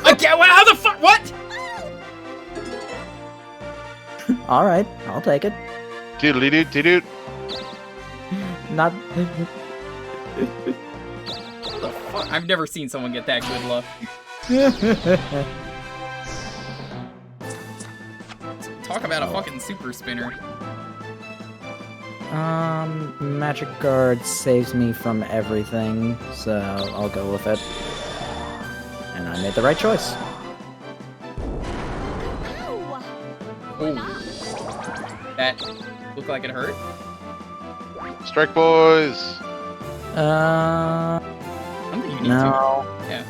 Okay, well, how the fuck? What? All right, I'll take it. Doodly doot doot. Not. What the fuck? I've never seen someone get that good luck. Talk about a fucking super spinner. Magic Guard saves me from everything, so I'll go with it. And I made the right choice. Oh. That looked like it hurt. Strike boys! I don't think you need No. to. Yeah.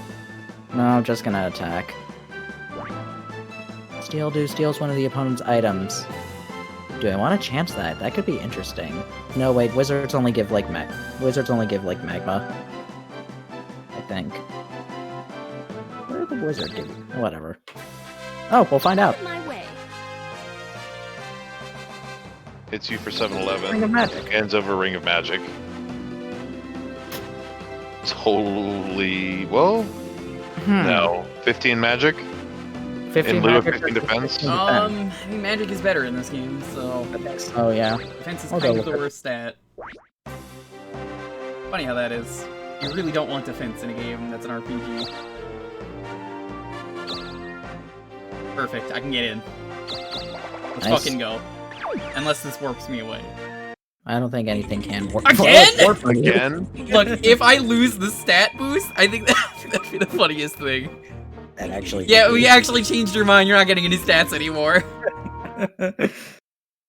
No, I'm just gonna attack. Steals one of the opponent's items. Do I want to chance that? That could be interesting. No, wait, wizards only give like magma. I think. What did the wizard do? Whatever. Oh, we'll find out. My way. Hits you for Ring of 7-11. Magic. Ends over Ring of Magic. Totally. Well, no. 15 magic? 15 In lieu of magic 15 or defense? 15 I mean, magic is better in this game, so Oh, yeah. defense is I'll kind go of the with it. worst stat. Funny how that is. You really don't want defense in a game that's an RPG. Perfect, I can get in. Let's Nice. fucking go. Unless this warps me away. I don't think anything can work. Again? work for you. Again? Look, if I lose the stat boost, I think that'd be the funniest thing. That actually. Yeah, would we be. actually changed your mind. You're not getting any stats anymore.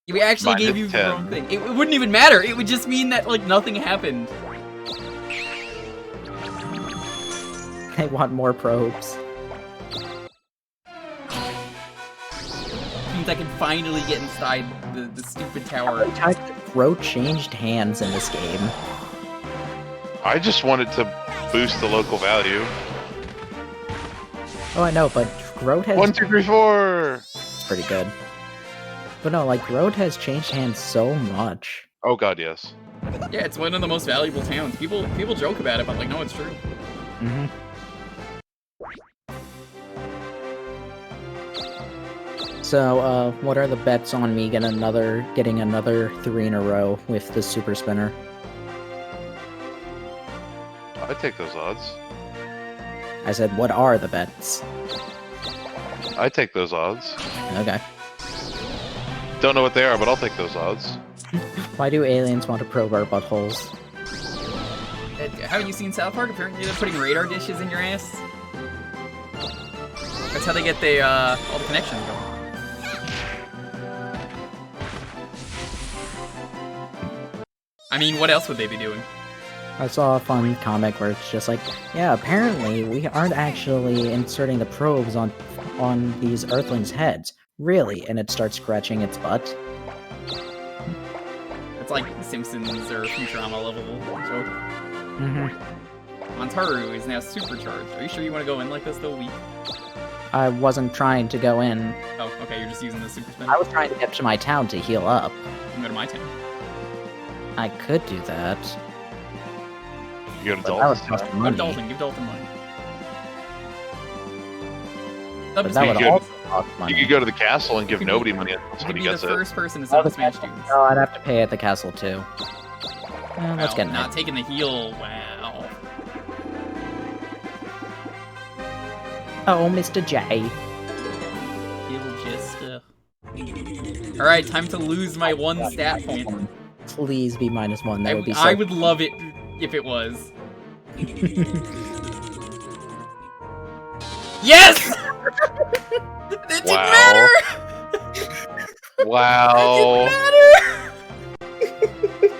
We actually Minus gave you the 10. wrong thing. It wouldn't even matter. It would just mean that, like, nothing happened. I want more probes. I can finally get inside the stupid tower. Groat changed hands in this game. I just wanted to boost the local value. Oh, I know, but Groat has... 1, 2, 3, 4! It's pretty good. But no, like, Groat has changed hands so much. Oh god, yes. Yeah, it's one of the most valuable towns. People joke about it, but like, no, it's true. Mm-hmm. So, what are the bets on me getting another 3 in a row with the super spinner? I'd take those odds. I said, what are the bets? I'd take those odds. Okay. Don't know what they are, but I'll take those odds. Why do aliens want to probe our buttholes? Haven't you seen South Park? Apparently they're putting radar dishes in your ass. That's how they get all the connections going. I mean, what else would they be doing? I saw a fun comic where it's just like, yeah, apparently we aren't actually inserting the probes on these Earthlings' heads. Really? And it starts scratching its butt. It's like Simpsons or Futurama level joke. Mm-hmm. Montaru is now supercharged. Are you sure you want to go in like this though, weak? I wasn't trying to go in. Oh, okay, you're just using the super spin. I was trying to get to my town to heal up. You can go to my town. I could do that. You go to But that would Dalton. cost Give money. Give Dalton money. But that would You could- also cost money. You could go to the castle and give Could nobody be- money You until could he be the gets it. first person to sub Smash Dudes. Oh, I'd have to pay at the castle too. Let's Wow, get not it. taking the heal. Wow. Oh, Mr. J. Heal just. All right, time to lose my 1 stat point. Please be -1. That would be so. I would love it if it was. Yes! It didn't Wow. matter! Wow.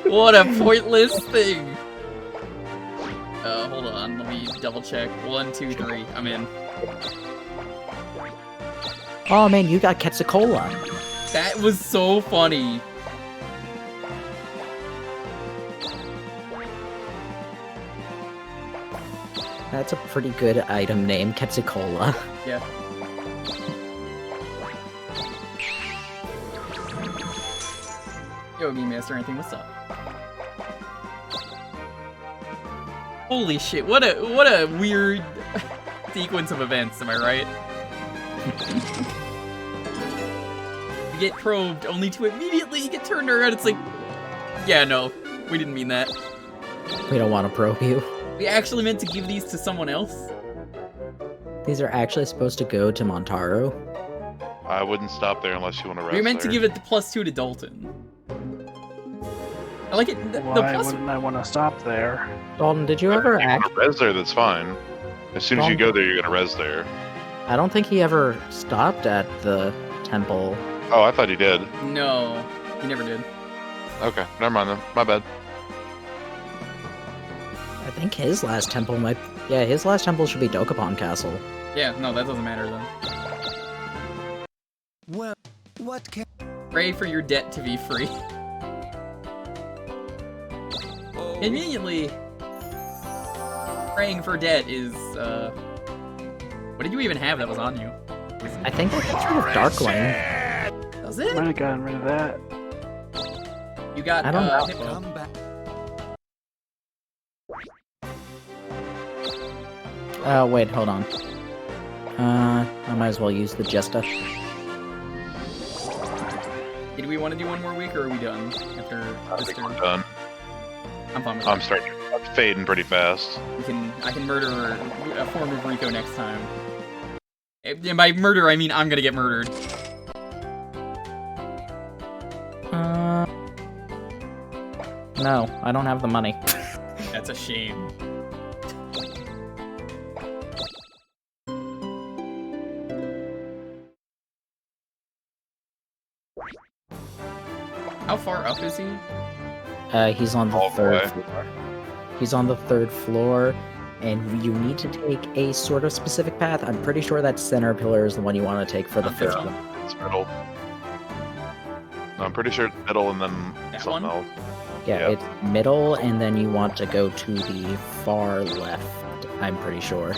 What a pointless thing. Hold on, let me double check. 1, 2, 3. I'm in. Oh man, you got Quetzalcoatl. That was so funny. That's a pretty good item name, Quetzalcoatl. Yeah. Yo, Game Master, anything? What's up? Holy shit! What a weird sequence of events. Am I right? You get probed, only to immediately get turned around. It's like, yeah, no, we didn't mean that. We don't want to probe you. We actually meant to give these to someone else. These are actually supposed to go to Montaru. I wouldn't stop there unless you want to rest We meant to there. give it the +2 to Dalton. I like it. The Why plus. wouldn't I want to stop there? Dalton, did you ever If you act? want to res there, that's fine. As soon as you go there, you're gonna res there. I don't think he ever stopped at the temple. Oh, I thought he did. No, he never did. Okay, never mind then. My bad. I think his last temple might... Yeah, his last temple should be Dokapon Castle. Yeah, no, that doesn't matter then. Well, what can... Pray for your debt to be free. Conveniently, praying for debt is, what did you even have that was on you? I think that's sort of Darkling. Does I it? might have gotten rid of that. You got, I don't know. Hippo. Come back. Wait, hold on. I might as well use the Jesta. Did we want to do one more week, or are we done after I this think turn? we're done. I'm fine with I'm that. starting fading pretty fast. I can murder a form of Rico next time. And by murder, I mean I'm gonna get murdered. No, I don't have the money. That's a shame. How far up is he? He's on the All the third way. floor. He's on the 3rd floor, and you need to take a sort of specific path. I'm pretty sure that center pillar is the one you want to take for the This 5th one? one. It's middle. I'm pretty sure it's middle and then That something one? else. Yeah, Yep. it's middle, and then you want to go to the far left. I'm pretty sure.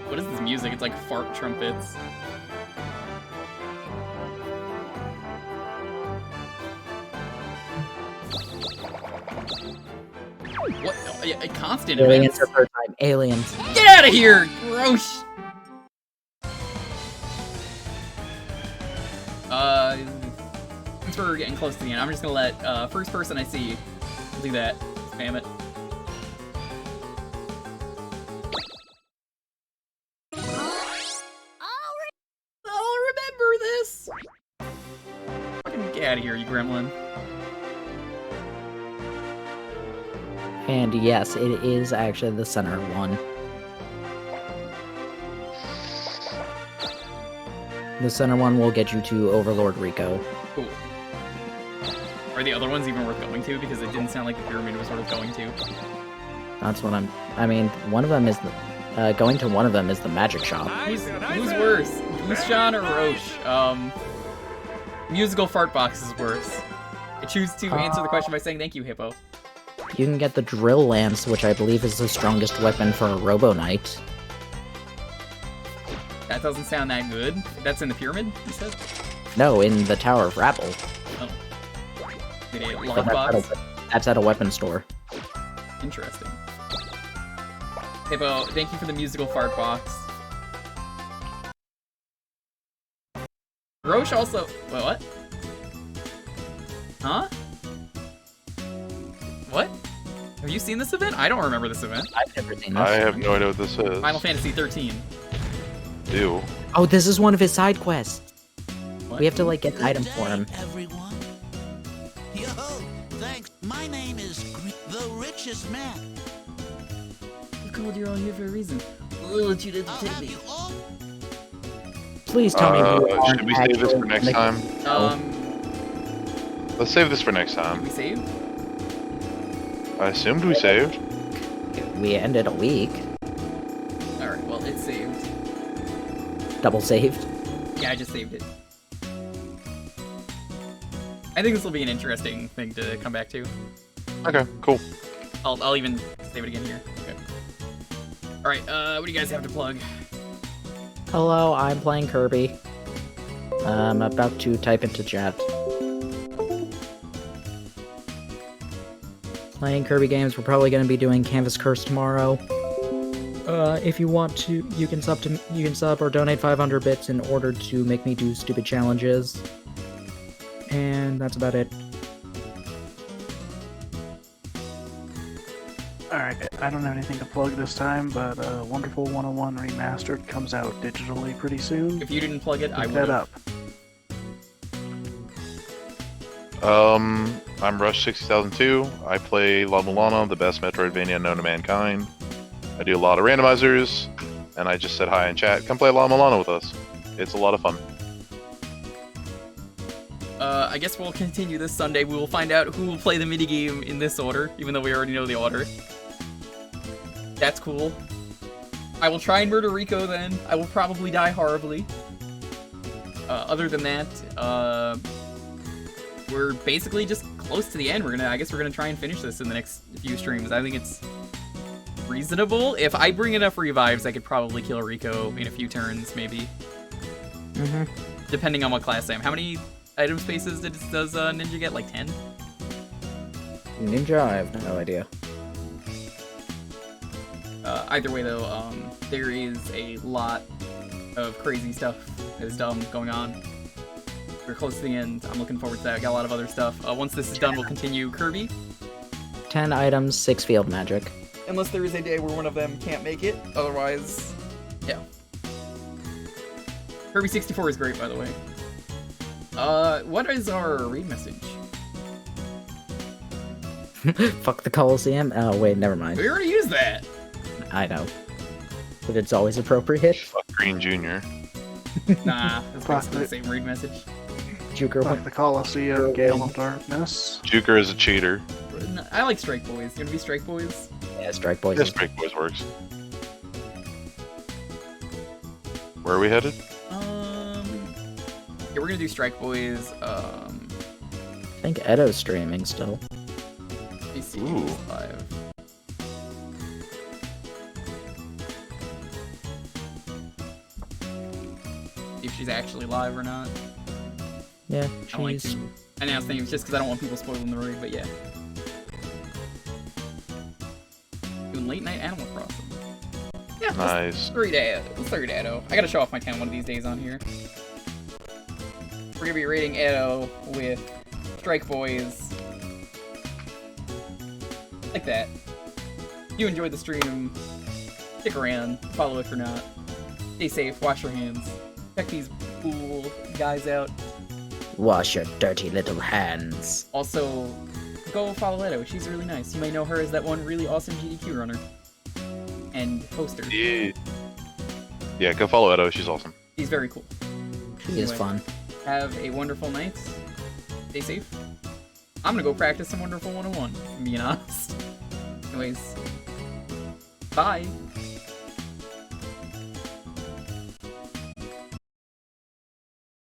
What is this music? It's like fart trumpets. What? Oh, yeah, constant Doing it events? the third time. Aliens. Get out of here! Gross! Since we're getting close to the end, I'm just gonna let first person I see do that. Spam it. I'll remember this! Fucking get out of here, you gremlin. And yes, it is actually the center one. The center one will get you to Overlord Rico. Cool. Are the other ones even worth going to? Because it didn't sound like the pyramid was worth going to. That's what I mean, one of them is the... going to one of them is the magic shop. Who's worse? Goose-chan or Roche? Musical fart box is worse. I choose to answer the question by saying thank you, Hippo. You can get the drill lance, which I believe is the strongest weapon for a Robo Knight. That doesn't sound that good. That's in the pyramid, you said? No, in the Tower of Rabble. Oh. Did a But lockbox? that's at a weapon store. Interesting. Hippo, thank you for the musical fart box. Roche also... Wait, what? Huh? What? Have you seen this event? I don't remember this event. I've never seen this. I have no idea what this is. Final Fantasy 13. Ew. Oh, this is one of his side quests. What? We have to, like, get an item for him. Everyone. Yo, thanks. My name is the richest man. You called, you're all here for a reason. I'll let you entertain me. Please tell me who you are Should we save this for next time? Let's save this for next Did time. we save? I assumed we saved. We ended a week. Alright, well, it's saved. Double saved. Yeah, I just saved it. I think this will be an interesting thing to come back to. Okay, cool. I'll even save it again here. Okay. Alright, what do you guys have to plug? Hello, I'm playing Kirby. I'm about to type into chat. Playing Kirby games, we're probably going to be doing Canvas Curse tomorrow. If you want to, you can sub or donate 500 bits in order to make me do stupid challenges. And that's about it. Alright, I don't have anything to plug this time, but Wonderful 101 Remastered comes out digitally pretty soon. If you didn't plug it, I Pick would that have. I'm Rush60002. I play La Mulana, the best Metroidvania known to mankind. I do a lot of randomizers, and I just said hi in chat. Come play La Mulana with us. It's a lot of fun. I guess we'll continue this Sunday. We will find out who will play the minigame in this order, even though we already know the order. That's cool. I will try and murder Rico then. I will probably die horribly. Other than that, we're basically just close to the end. I guess we're gonna try and finish this in the next few streams. I think it's reasonable. If I bring enough revives, I could probably kill Rico in a few turns, maybe. Depending on what class I am. How many item spaces does Ninja get? Like 10? Ninja? I have no idea. Either way, though, there is a lot of crazy stuff that is dumb going on. We're close to the end. I'm looking forward to that. I got a lot of other stuff. Once this is done, we'll continue Kirby. 10 items, 6 field magic. Unless there is a day where one of them can't make it. Otherwise, yeah. Kirby 64 is great, by the way. What is our raid message? Fuck the Coliseum? Oh, wait, never mind. We already used that! I know. But it's always appropriate. Fuck Green Jr. Nah, that's basically the same raid message. Jewker Fuck the Coliseum, Gale of Darkness. Jewker is a cheater. I like Strike Boys. You wanna be Strike Boys? Yeah, Strike Boys. Yes, Strike Boys works. Where are we headed? Yeah, we're gonna do Strike Boys. I think Edo's streaming still. Let me see. Ooh. Live. See if she's actually live or not. Yeah, I don't like she's. to announce names just because I don't want people spoiling the raid, but yeah. Doing late night Animal Crossing. Yeah, Nice. third Edo. I gotta show off my 10 one of these days on here. We're gonna be raiding Edo with Strike Boys. Like that. If you enjoyed the stream, stick around, follow if you're not. Stay safe, wash your hands. Check these cool guys out. Wash your dirty little hands. Also, go follow Edo. She's really nice. You may know her as that one really awesome GDQ runner. And poster. Yeah. Yeah, go follow Edo. She's awesome. She's very cool. She is Anyway. fun. Have a wonderful night. Stay safe. I'm gonna go practice some Wonderful 101, if I'm being honest. Anyways, bye.